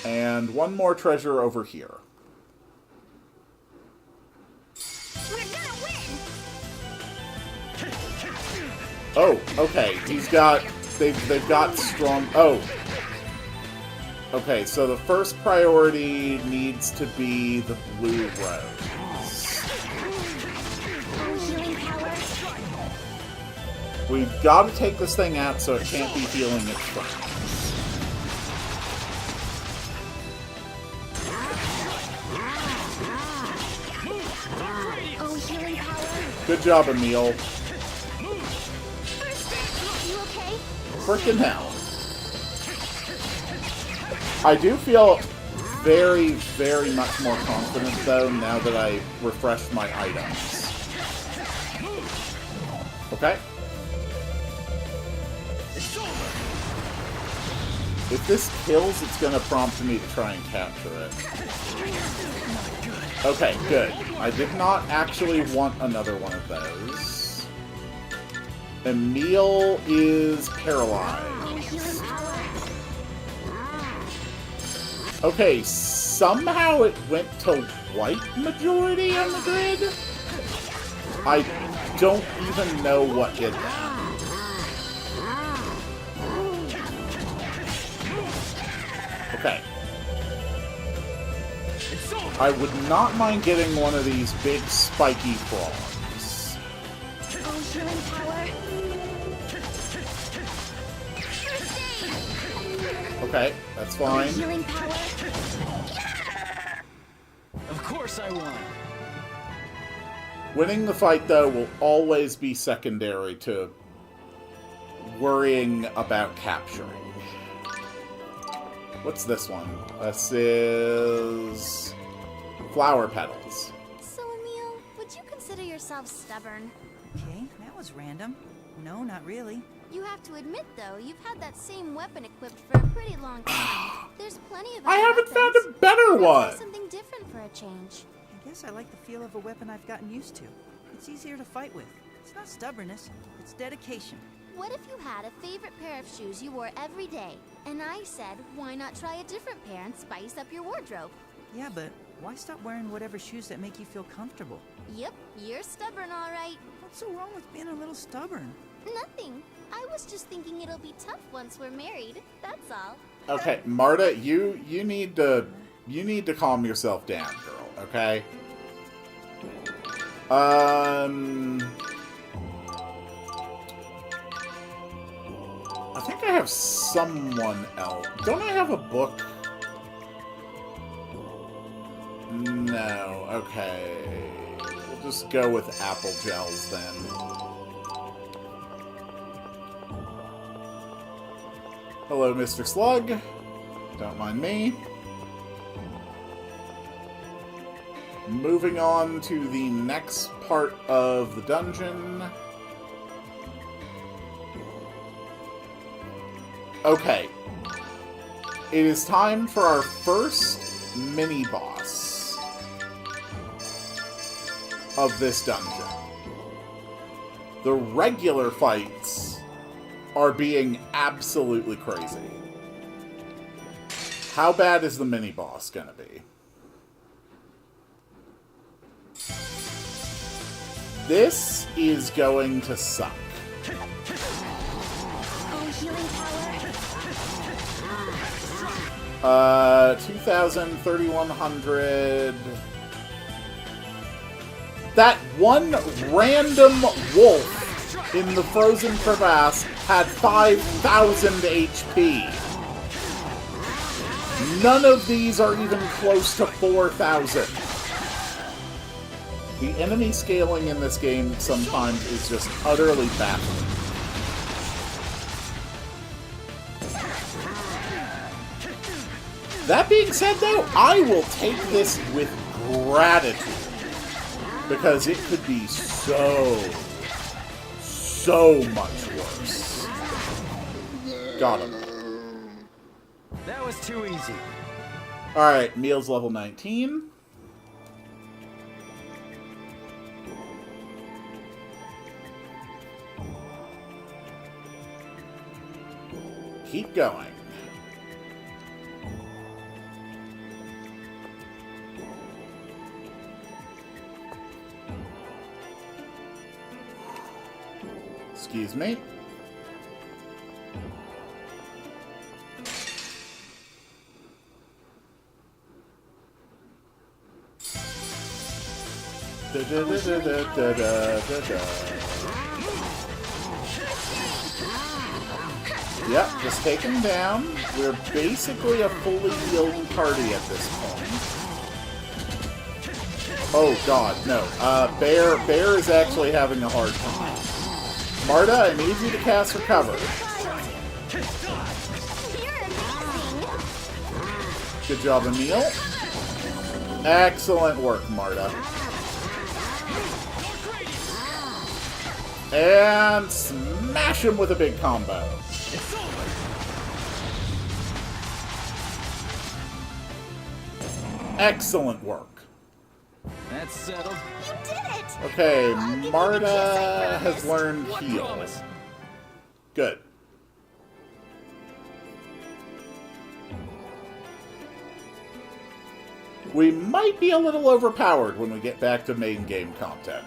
And one more treasure over here. We're gonna win! Oh, okay. He's got... They've got strong... Oh. Okay, so the first priority needs to be the blue rose. We've got to take this thing out so it can't be healing its friends. Oh, healing power. Good job, Emil. You okay? Frickin' hell. I do feel very, very much more confident, though, now that I refreshed my items. Okay. If this kills, it's going to prompt me to try and capture it. Okay, good. I did not actually want another one of those. Emil is paralyzed. Okay, somehow it went to white majority on the grid? I don't even know what did that. Okay. I would not mind getting one of these big spiky frogs. Oh, healing power. Okay, that's fine. Healing power. Of course I won. Winning the fight, though, will always be secondary to worrying about capturing. What's this one? This is... flower petals. So, Emil, would you consider yourself stubborn? Okay, that was random. No, not really. You have to admit, though, you've had that same weapon equipped for a pretty long time. There's plenty of I other haven't found weapons. a better Try one! something different for a change. I guess I like the feel of a weapon I've gotten used to. It's easier to fight with. It's not stubbornness, it's dedication. What if you had a favorite pair of shoes you wore every day, and I said, why not try a different pair and spice up your wardrobe? Yeah, but why stop wearing whatever shoes that make you feel comfortable? Yep, you're stubborn, all right. What's so wrong with being a little stubborn? Nothing. I was just thinking it'll be tough once we're married. That's all. Okay, Marta, you need to calm yourself down, girl, okay? I think I have someone else. Don't I have a book? No, okay. We'll just go with apple gels then. Hello, Mr. Slug. Don't mind me. Moving on to the next part of the dungeon. Okay. It is time for our first mini-boss of this dungeon. The regular fights are being absolutely crazy. How bad is the mini-boss gonna be? This is going to suck. Oh, healing power. 2,000, 3,100... That one random wolf in the frozen crevasse had 5,000 HP. None of these are even close to 4,000. The enemy scaling in this game sometimes is just utterly baffling. That being said, though, I will take this with gratitude. Because it could be so much worse. Got him. That was too easy. Alright, meal's level 19. Keep going. Excuse me. Yep, just take him down. We're basically a fully healed party at this point. Oh god, no. Bear is actually having a hard time. Marta, I need you to cast Recover. Good job, Emil. Excellent work, Marta. And smash him with a big combo. Excellent work. That's settled. You did it! Okay, Marta has learned heal. Good. We might be a little overpowered when we get back to main game content.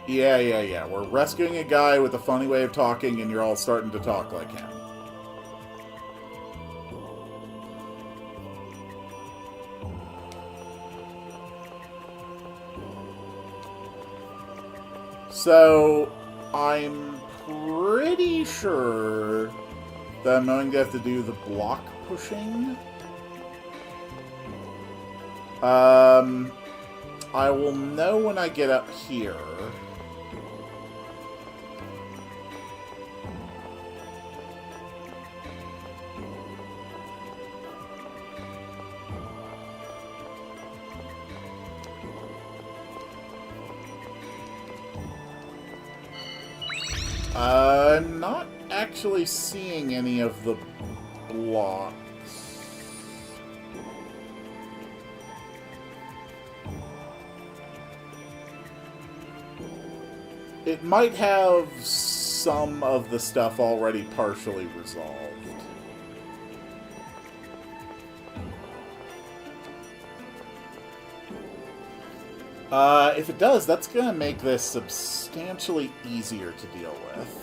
Yeah. We're rescuing a guy with a funny way of talking, and you're all starting to talk like him. So, I'm pretty sure that I'm going to have to do the block pushing. I will know when I get up here. I'm not actually seeing any of the blocks. It might have some of the stuff already partially resolved. If it does, that's going to make this substantially easier to deal with.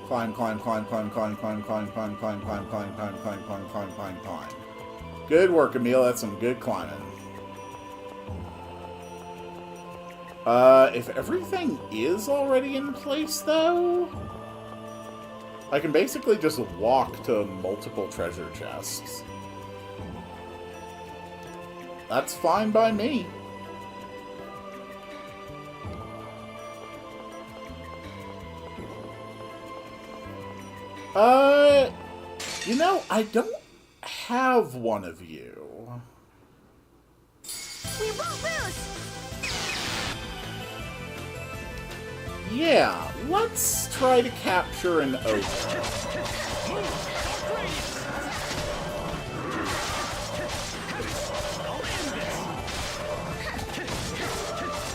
Climb. Good work, Emil. That's some good climbing. If everything is already in place, though, I can basically just walk to multiple treasure chests. That's fine by me. You know, I don't have one of you. We won't lose! Yeah, let's try to capture an oak.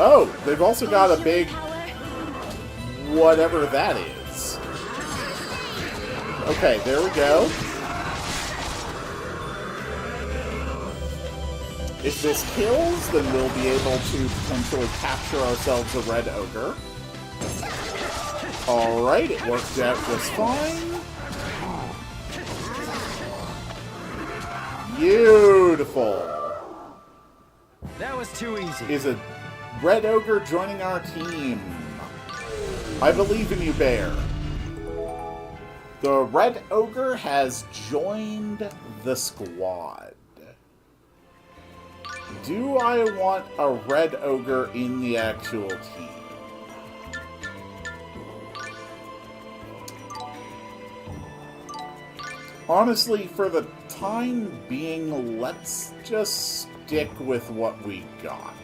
Oh, they've also got a big whatever that is. Okay, there we go. If this kills, then we'll be able to potentially capture ourselves a red ogre. Alright, it worked out just fine. Beautiful. That was too easy. Is a red ogre joining our team? I believe in you, Bear. The red ogre has joined the squad. Do I want a red ogre in the actual team? Honestly, for the time being, let's just stick with what we got.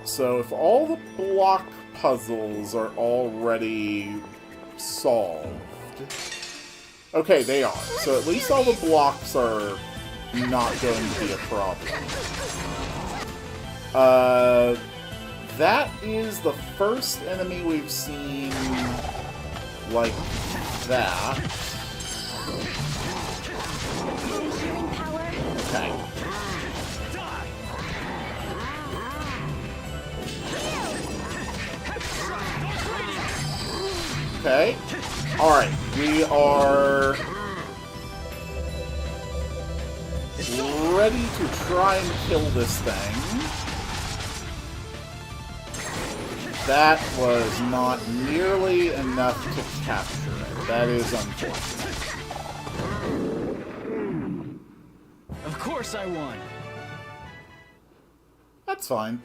So if all the block puzzles are already solved... Okay, they are. So at least all the blocks are not going to be a problem. That is the first enemy we've seen like that. Okay. Okay. Alright, we are ready to try and kill this thing. That was not nearly enough to capture it. That is unfortunate. Of course I won. That's fine.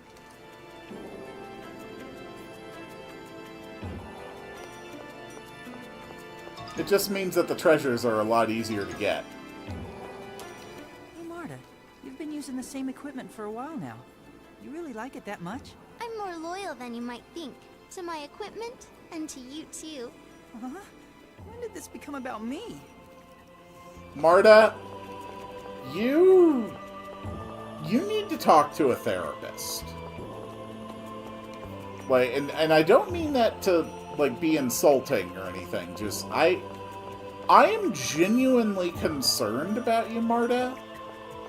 It just means that the treasures are a lot easier to get. Hey, Marta, you've been using the same equipment for a while now. You really like it that much? I'm more loyal than you might think. To my equipment, and to you too. Huh? When did this become about me? Marta, you need to talk to a therapist. Like, and I don't mean that to, like, be insulting or anything. Just, I am genuinely concerned about you, Marta.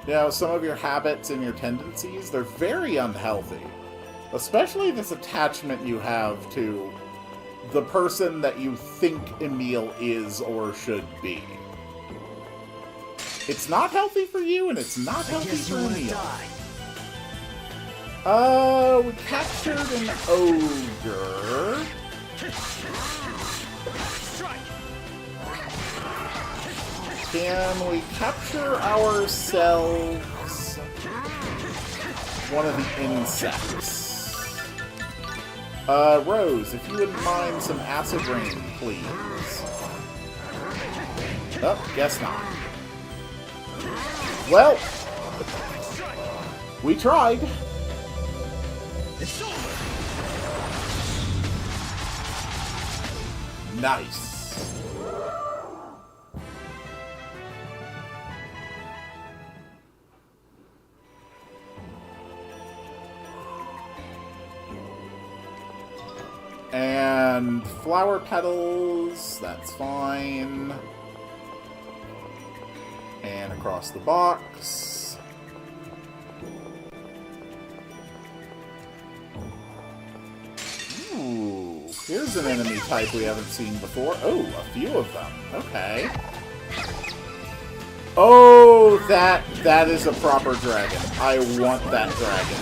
You know, some of your habits and your tendencies, they're very unhealthy. Especially this attachment you have to the person that you think Emil is or should be. It's not healthy for you, and it's not healthy for Emil. We captured an ogre. Can we capture ourselves one of the insects? Rose, if you wouldn't mind some acid rain, please. Oh, guess not. Well, we tried. Nice. And flower petals, that's fine. And across the box. Ooh, here's an enemy type we haven't seen before. Oh, a few of them. Okay. Oh, that is a proper dragon. I want that dragon.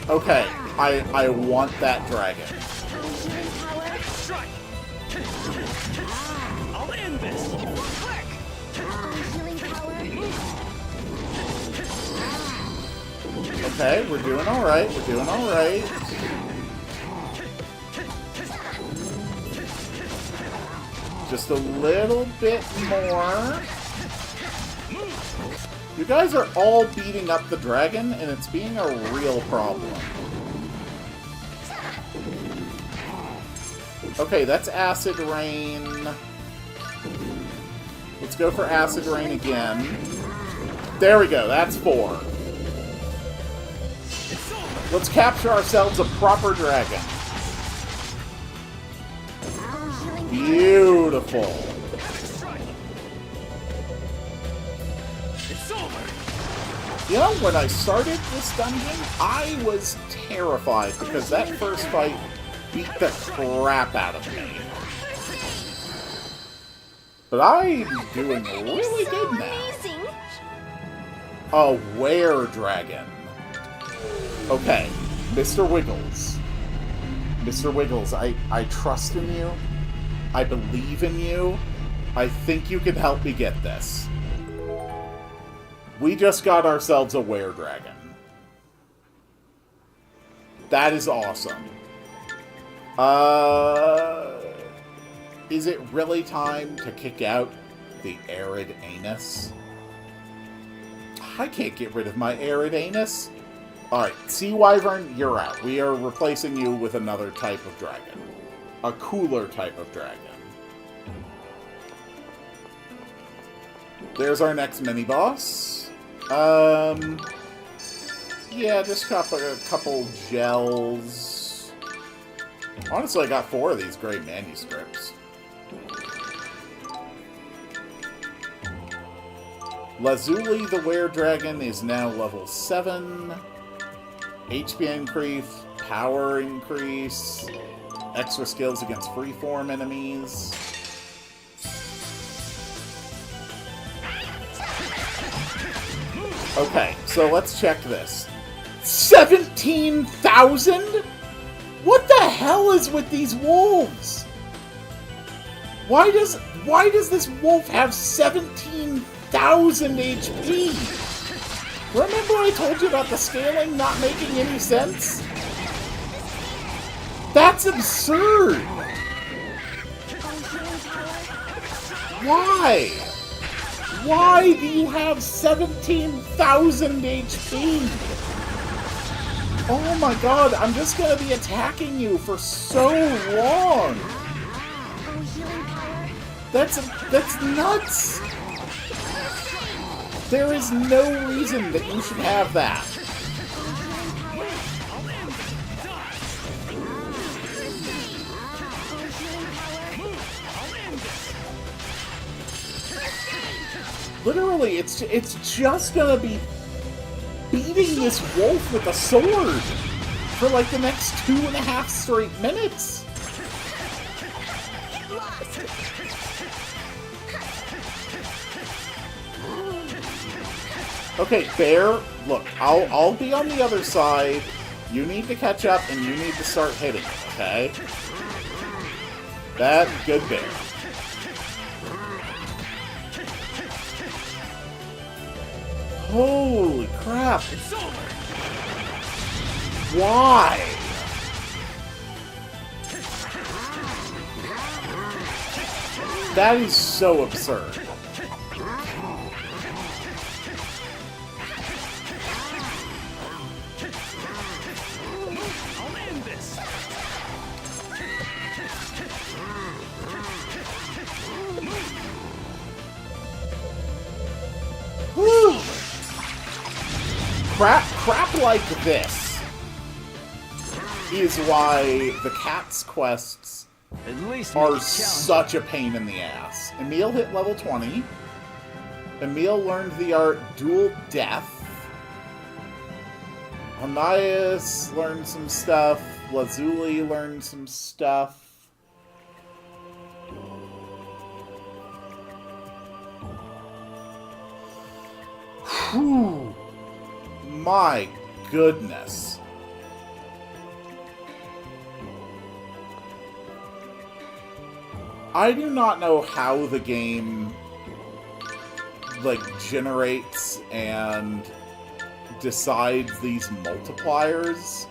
Okay, I want that dragon. I'll end this. Okay, we're doing alright, we're doing alright. Just a little bit more. You guys are all beating up the dragon, and it's being a real problem. Okay, that's Acid Rain. Let's go for Acid Rain again. There we go, that's 4. Let's capture ourselves a proper dragon. Beautiful. You know, when I started this dungeon, I was terrified because that first fight beat the crap out of me. But I'm doing really good now. A were-dragon. Okay, Mr. Wiggles. Mr. Wiggles, I trust in you. I believe in you. I think you can help me get this. We just got ourselves a were-dragon. That is awesome. Is it really time to kick out the arid anus? I can't get rid of my arid anus. Alright, Sea Wyvern, you're out. We are replacing you with another type of dragon. A cooler type of dragon. There's our next mini-boss. Yeah, just got a couple gels. Honestly, I got 4 of these great manuscripts. Lazuli the Were-Dragon is now level 7. HP increase, power increase, extra skills against freeform enemies. Okay, so let's check this. 17,000? What the hell is with these wolves? Why does this wolf have 17,000 HP? Remember I told you about the scaling not making any sense? That's absurd! Why? Why do you have 17,000 HP? Oh my god, I'm just gonna be attacking you for so long! That's nuts! There is no reason that you should have that. Literally, it's just gonna be beating this wolf with a sword for like the next 2.5 straight minutes. Okay, Bear, look, I'll be on the other side. You need to catch up and you need to start hitting it, okay? That's good, Bear. Holy crap. It's over. Why? That is so absurd. I'll end this. Woo! Crap like this is why the cat's quests At least are such a pain in the ass. Emil hit level 20. Emil learned the art Dual Death. Onias learned some stuff. Lazuli learned some stuff. Whew. My goodness. I do not know how the game like generates and decides these multipliers,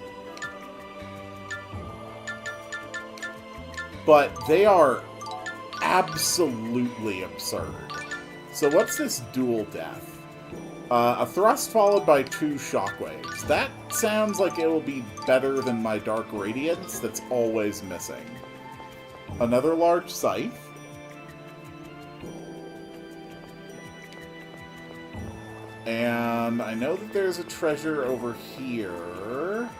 but they are absolutely absurd. So what's this dual death? A thrust followed by 2 shockwaves. That sounds like it will be better than my Dark Radiance that's always missing. Another large scythe. And I know that there's a treasure over here.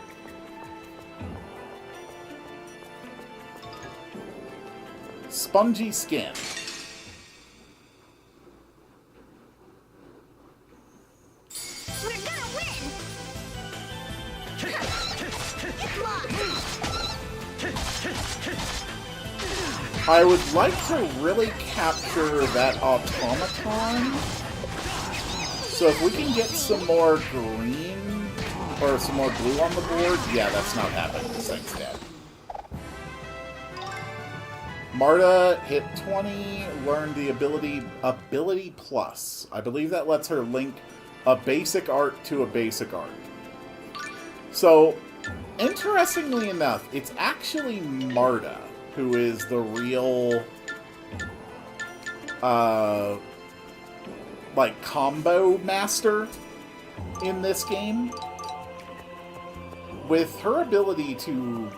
Spongy skin. We're gonna win! I would like to really capture that automaton. So if we can get some more green, or some more blue on the board, yeah, that's not happening. This thing's dead. Marta hit 20, learned the ability plus. I believe that lets her link a basic art to a basic art. So, interestingly enough, it's actually Marta who is the real, like, combo master in this game. With her ability to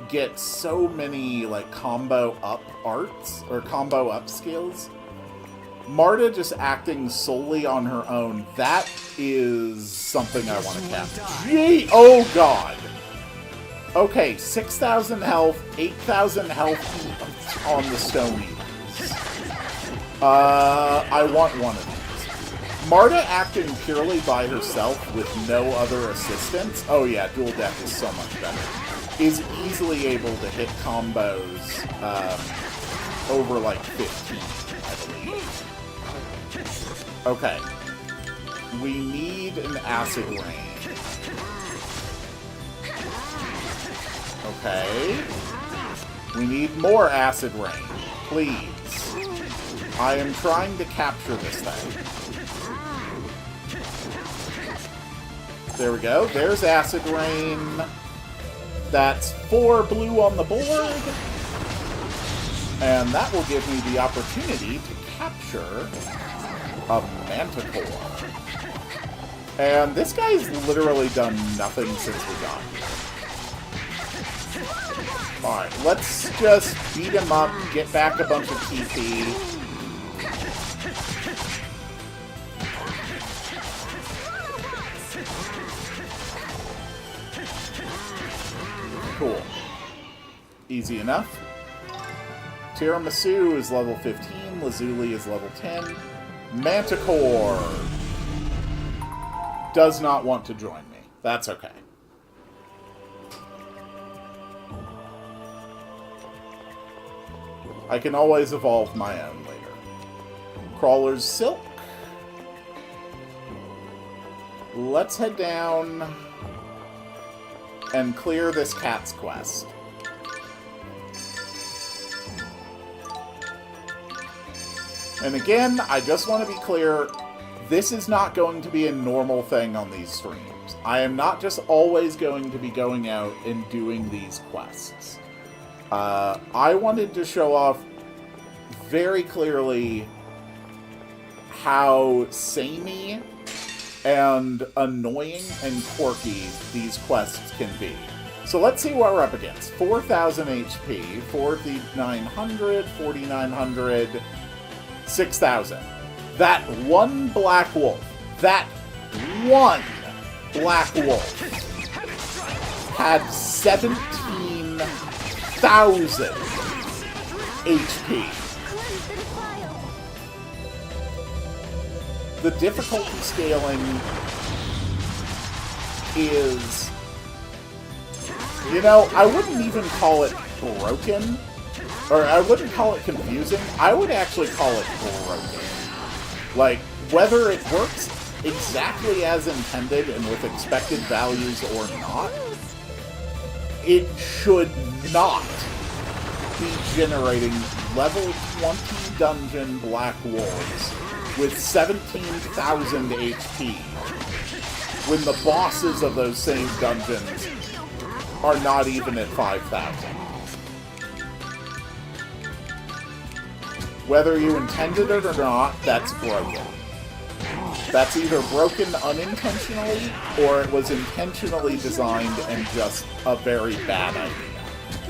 get so many, like, combo up arts, or combo up skills, Marta just acting solely on her own, that is something I want to capture. Gee! Oh, God! Okay, 6,000 health, 8,000 health on the Stone Eaters. I want one of these. Marta acting purely by herself with no other assistance, oh yeah, dual deck is so much better, is easily able to hit combos over like 15, I believe. Okay. We need an acid rain. Okay. We need more acid rain. Please. I am trying to capture this thing. There we go. There's acid rain. That's 4 blue on the board. And that will give me the opportunity to capture a Manticore. And this guy's literally done nothing since we got here. Alright, let's just beat him up, get back a bunch of TP. Cool. Easy enough. Tiramisu is level 15, Lazuli is level 10. Manticore does not want to join me. That's okay. I can always evolve my own later. Crawler's Silk. Let's head down and clear this cat's quest. And again, I just want to be clear, this is not going to be a normal thing on these streams. I am not just always going to be going out and doing these quests. I wanted to show off very clearly how samey and annoying and quirky these quests can be. So let's see what we're up against. 4,000 HP, 4,900, 4,900, 6,000. That one black wolf, had 17,000 HP. The difficulty scaling is, you know, I wouldn't even call it broken, or I wouldn't call it confusing. I would actually call it broken. Like, whether it works exactly as intended and with expected values or not, it should not be generating level 20 dungeon black wolves with 17,000 HP when the bosses of those same dungeons are not even at 5,000. Whether you intended it or not, that's broken. That's either broken unintentionally, or it was intentionally designed and just a very bad idea.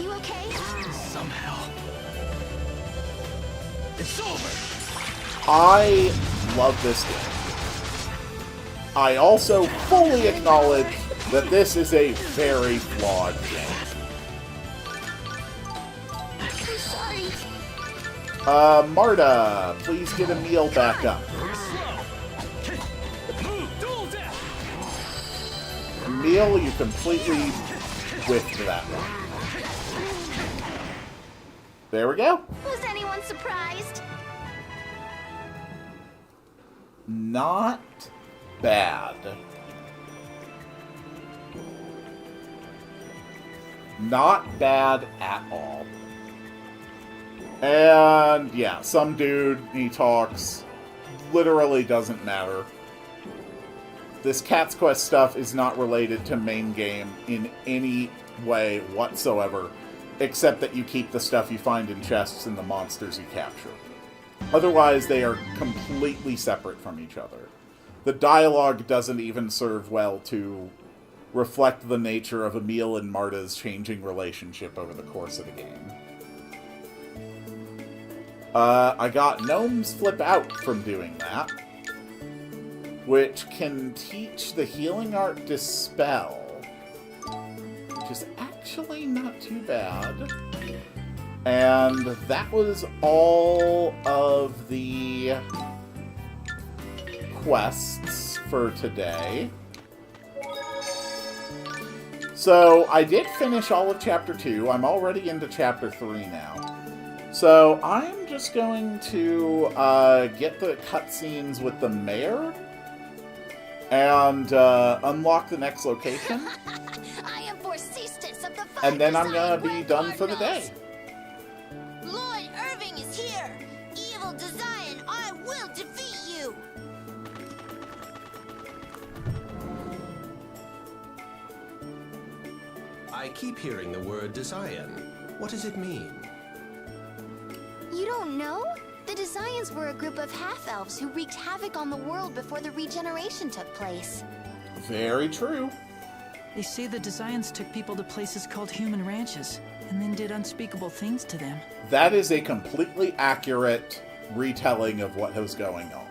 You okay? Somehow. I love this game. I also fully acknowledge that this is a very flawed game. I'm sorry. Marta, please get Emil back up. Emil, you completely whiffed that one. There we go. Was anyone surprised? Not bad. Not bad at all. And yeah, some dude, he talks, literally doesn't matter. This Cat's Quest stuff is not related to main game in any way whatsoever, except that you keep the stuff you find in chests and the monsters you capture. Otherwise, they are completely separate from each other. The dialogue doesn't even serve well to reflect the nature of Emil and Marta's changing relationship over the course of the game. I got Gnomes Flip Out from doing that, which can teach the healing art Dispel, which is actually not too bad. And that was all of the quests for today. So, I did finish all of Chapter 2. I'm already into Chapter 3 now. So, I'm just going to get the cutscenes with the mayor and unlock the next location. I am Forcestus of the Five And then I'm Design going to be Grand done for the Cardinals. day. Lloyd Irving is here! Evil Design, I will defeat you! I keep hearing the word Design. What does it mean? You don't know? The Desians were a group of half-elves who wreaked havoc on the world before the regeneration took place. Very true. They say the Desians took people to places called human ranches, and then did unspeakable things to them. That is a completely accurate retelling of what was going on.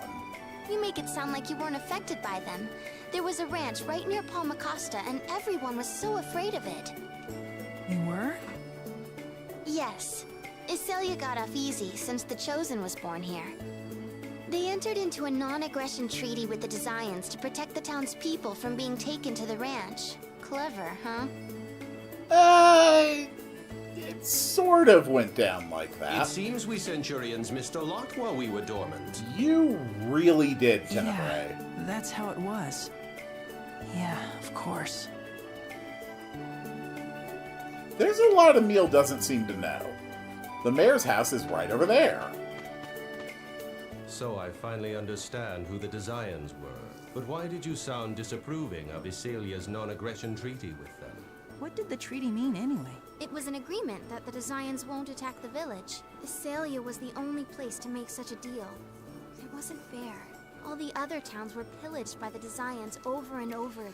You make it sound like you weren't affected by them. There was a ranch right near Palmacosta, and everyone was so afraid of it. You were? Yes. Iselia got off easy since the Chosen was born here. They entered into a non-aggression treaty with the Desians to protect the town's people from being taken to the ranch. Clever, huh? It sort of went down like It that. seems we Centurions missed a lot while we were dormant. You really did, Tenebrae. Yeah, that's how it was. Yeah, of course. There's a lot Emil doesn't seem to know. The mayor's house is right over there. So I finally understand who the Desians were. But why did you sound disapproving of Iselia's non-aggression treaty with them? What did the treaty mean anyway? It was an agreement that the Desians won't attack the village. Iselia was the only place to make such a deal. It wasn't fair. All the other towns were pillaged by the Desians over and over again.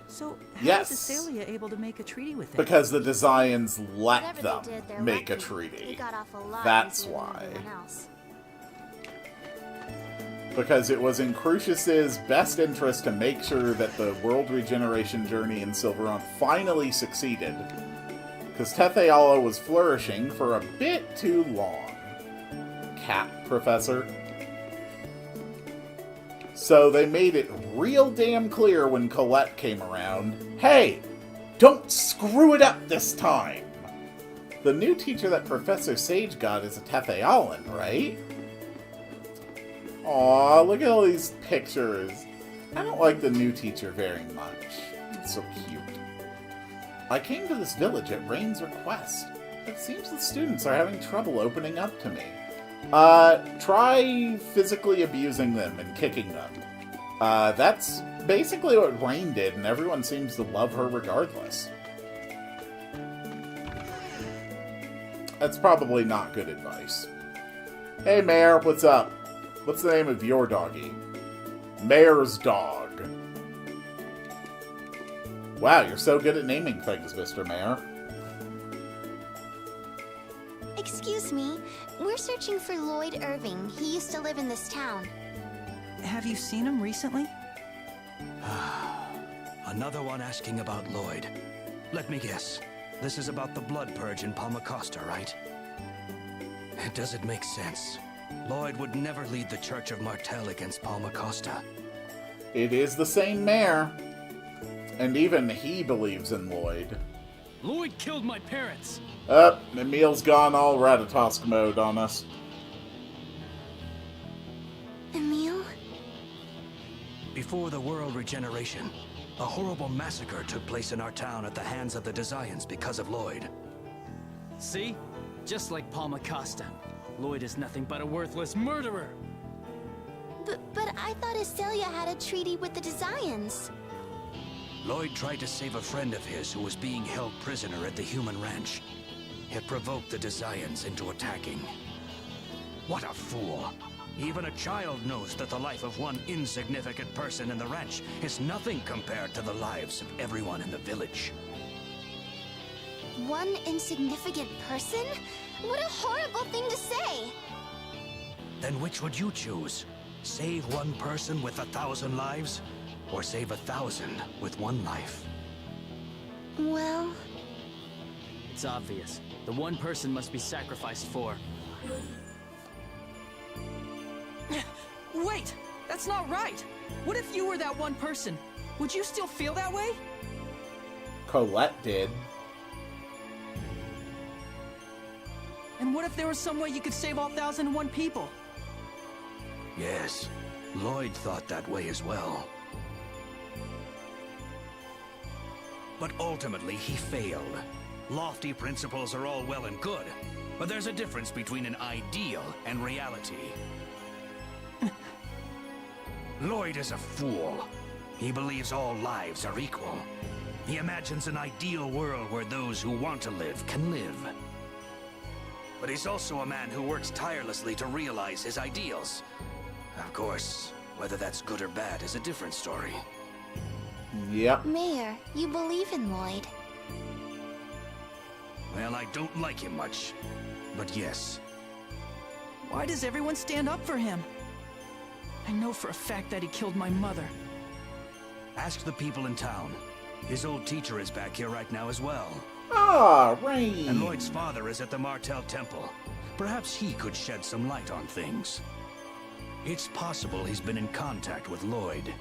So, how Yes. was Iselia able to make a treaty with them? Because the Desians let Whatever them they did, they're make a lucky. treaty. They got off a lot That's easier than why. everyone else. Because it was in Crucius's best interest to make sure that the world regeneration journey in Sylverant finally succeeded. Because Tethe'alla was flourishing for a bit too long. Cat Professor. So they made it real damn clear when Colette came around, hey, don't screw it up this time! The new teacher that Professor Sage got is a Tethe'allan, right? Aw, look at all these pictures. I don't like the new teacher very much. It's so cute. I came to this village at Rain's request. It seems the students are having trouble opening up to me. Try physically abusing them and kicking them. That's basically what Rain did, and everyone seems to love her regardless. That's probably not good advice. Hey, Mayor, what's up? What's the name of your doggy? Mayor's dog. Wow, you're so good at naming things, Mr. Mayor. Excuse me, we're searching for Lloyd Irving. He used to live in this town. Have you seen him recently? Another one asking about Lloyd. Let me guess. This is about the blood purge in Palmacosta, right? Does it make sense? Lloyd would never lead the Church of Martel against Palmacosta. It is the same mayor. And even he believes in Lloyd. Lloyd killed my parents. Emil's gone all Ratatosk mode on us. Emil? Before the world regeneration, a horrible massacre took place in our town at the hands of the Desians because of Lloyd. See? Just like Palmacosta. Lloyd is nothing but a worthless murderer. But I thought Acelia had a treaty with the Desians. Lloyd tried to save a friend of his who was being held prisoner at the human ranch. It provoked the Desians into attacking. What a fool! Even a child knows that the life of one insignificant person in the ranch is nothing compared to the lives of everyone in the village. One insignificant person? What a horrible thing to say! Then which would you choose? Save one person with 1,000 lives? Or save 1,000 with one life? Well... It's obvious. The one person must be sacrificed for. Wait! That's not right! What if you were that one person? Would you still feel that way? Colette did. And what if there was some way you could save all 1,001 people? Yes, Lloyd thought that way as well. But ultimately, he failed. Lofty principles are all well and good, but there's a difference between an ideal and reality. Lloyd is a fool. He believes all lives are equal. He imagines an ideal world where those who want to live can live. But he's also a man who works tirelessly to realize his ideals. Of course, whether that's good or bad is a different story. Yep. Mayor, you believe in Lloyd. Well, I don't like him much, but yes. Why does everyone stand up for him? I know for a fact that he killed my mother. Ask the people in town. His old teacher is back here right now as well. Ah, Rain! And Lloyd's father is at the Martel Temple. Perhaps he could shed some light on things. It's possible he's been in contact with Lloyd.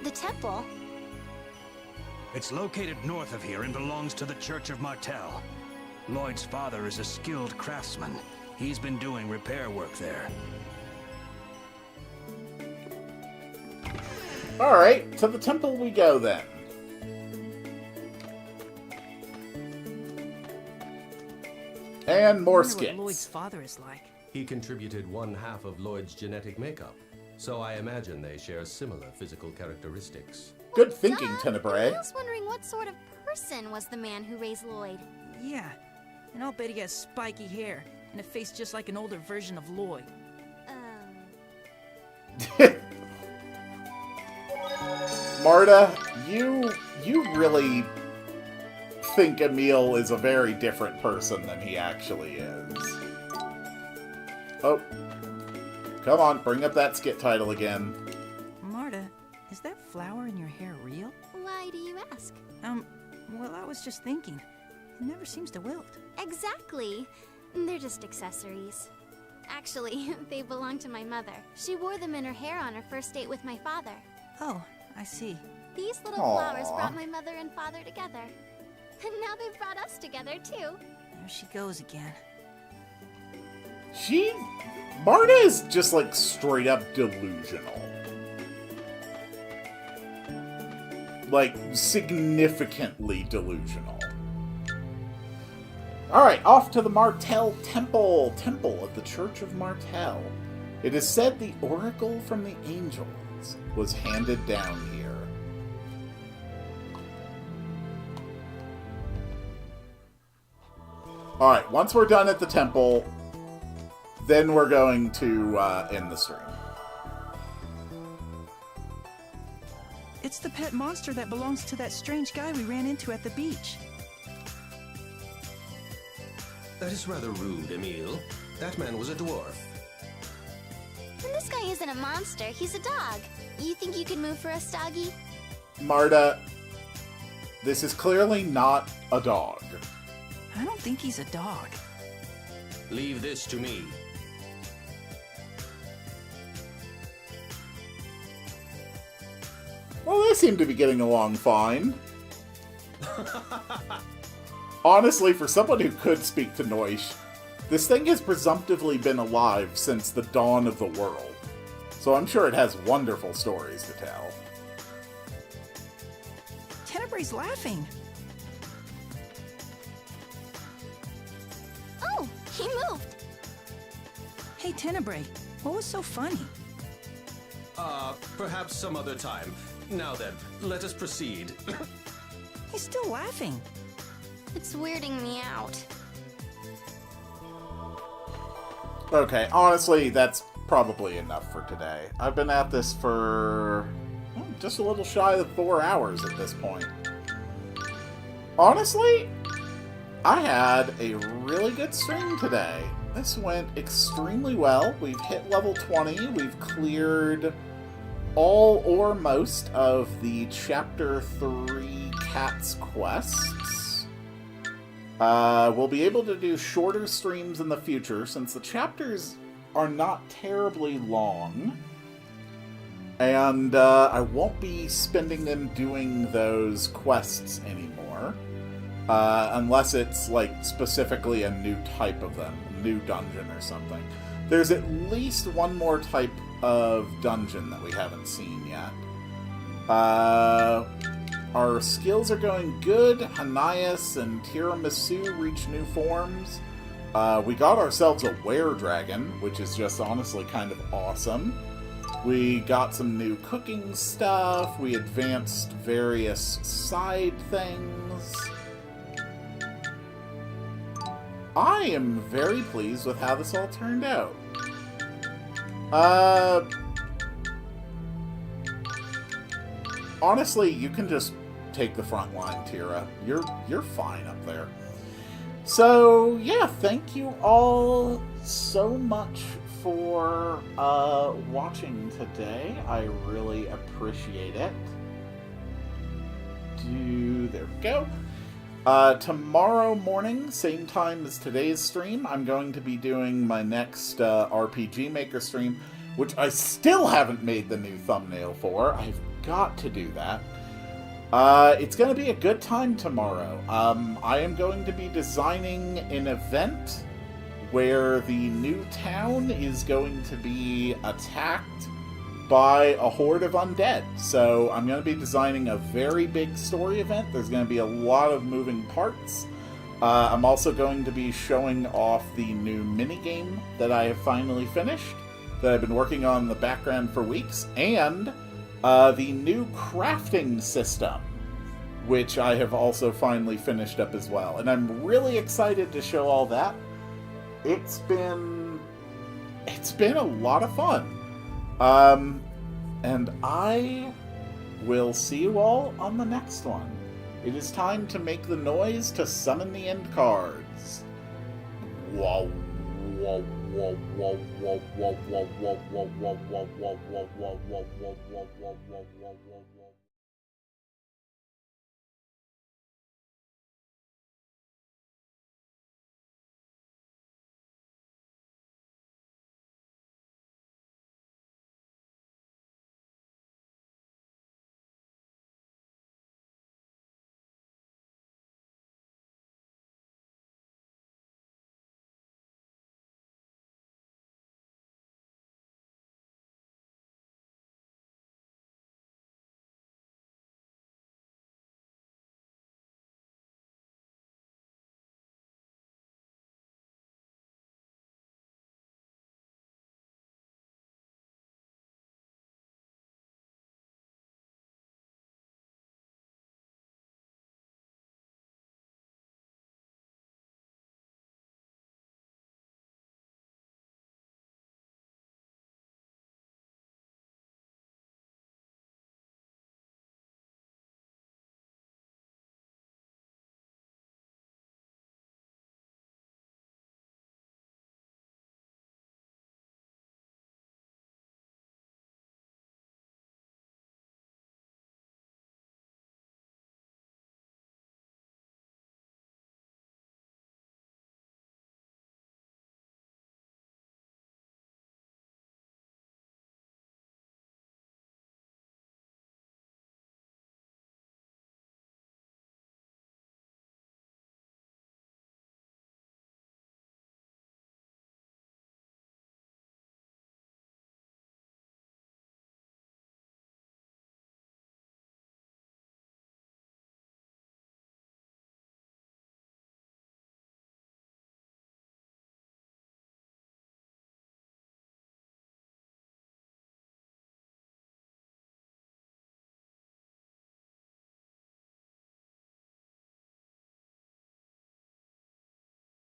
The temple? It's located north of here and belongs to the Church of Martel. Lloyd's father is a skilled craftsman. He's been doing repair work there. Alright, to the temple we go then. And more I wonder skits. what Lloyd's father is like. He contributed 1/2 of Lloyd's genetic makeup, so I imagine they share similar physical characteristics. Good thinking, Tenebrae. I was wondering what sort of person was the man who raised Lloyd. Yeah, and I'll bet he has spiky hair and a face just like an older version of Lloyd. Marta, you really think Emil is a very different person than he actually is. Oh. Come on, bring up that skit title again. Marta, is that flower in your hair real? Why do you ask? Well, I was just thinking. It never seems to wilt. Exactly. They're just accessories. Actually, they belong to my mother. She wore them in her hair on her first date with my father. Oh, I see. These little flowers brought my mother and father together. And now they've brought us together, too. There she goes again. Marta is just like straight up delusional. Like, significantly delusional. Alright, off to the Martel Temple of the Church of Martel. It is said the oracle from the angels was handed down here. Alright, once we're done at the temple, then we're going to end the stream. It's the pet monster that belongs to that strange guy we ran into at the beach. That is rather rude, Emil. That man was a dwarf. And this guy isn't a monster, he's a dog. You think you can move for us, doggy? Marta, this is clearly not a dog. I don't think he's a dog. Leave this to me. Well, they seem to be getting along fine. Honestly, for someone who could speak to Noish, this thing has presumptively been alive since the dawn of the world. So I'm sure it has wonderful stories to tell. Tenebre's laughing. Oh, he moved. Hey, Tenebrae, what was so funny? Perhaps some other time. Now then, let us proceed. He's still laughing. It's weirding me out. Okay, honestly, that's probably enough for today. I've been at this for just a little shy of 4 hours at this point. Honestly, I had a really good stream today. This went extremely well. We've hit level 20. We've cleared all or most of the Chapter 3 Cats quests. We'll be able to do shorter streams in the future since the chapters are not terribly long. And I won't be spending them doing those quests anymore. Unless it's, like, specifically a new type of them. New dungeon or something. There's at least one more type of dungeon that we haven't seen yet. Our skills are going good. Hanayas and Tiramisu reach new forms. We got ourselves a were-dragon, which is just honestly kind of awesome. We got some new cooking stuff. We advanced various side things. I am very pleased with how this all turned out. Honestly, you can just take the front line, Tira. You're fine up there. So, yeah, thank you all so much for watching today. I really appreciate it. There we go. Tomorrow morning, same time as today's stream, I'm going to be doing my next RPG Maker stream, which I still haven't made the new thumbnail for. I've got to do that. It's going to be a good time tomorrow. I am going to be designing an event where the new town is going to be attacked by a horde of undead. So I'm going to be designing a very big story event. There's going to be a lot of moving parts. I'm also going to be showing off the new minigame that I have finally finished, that I've been working on in the background for weeks, and the new crafting system, which I have also finally finished up as well. And I'm really excited to show all that. It's been a lot of fun. And I will see you all on the next one. It is time to make the noise to summon the end cards. Wow, wow, wow, wow, wow, wow, wow, wow, wow, wow, wow, wow, wow, wow, wow, wow, wow, wow, wow, wow.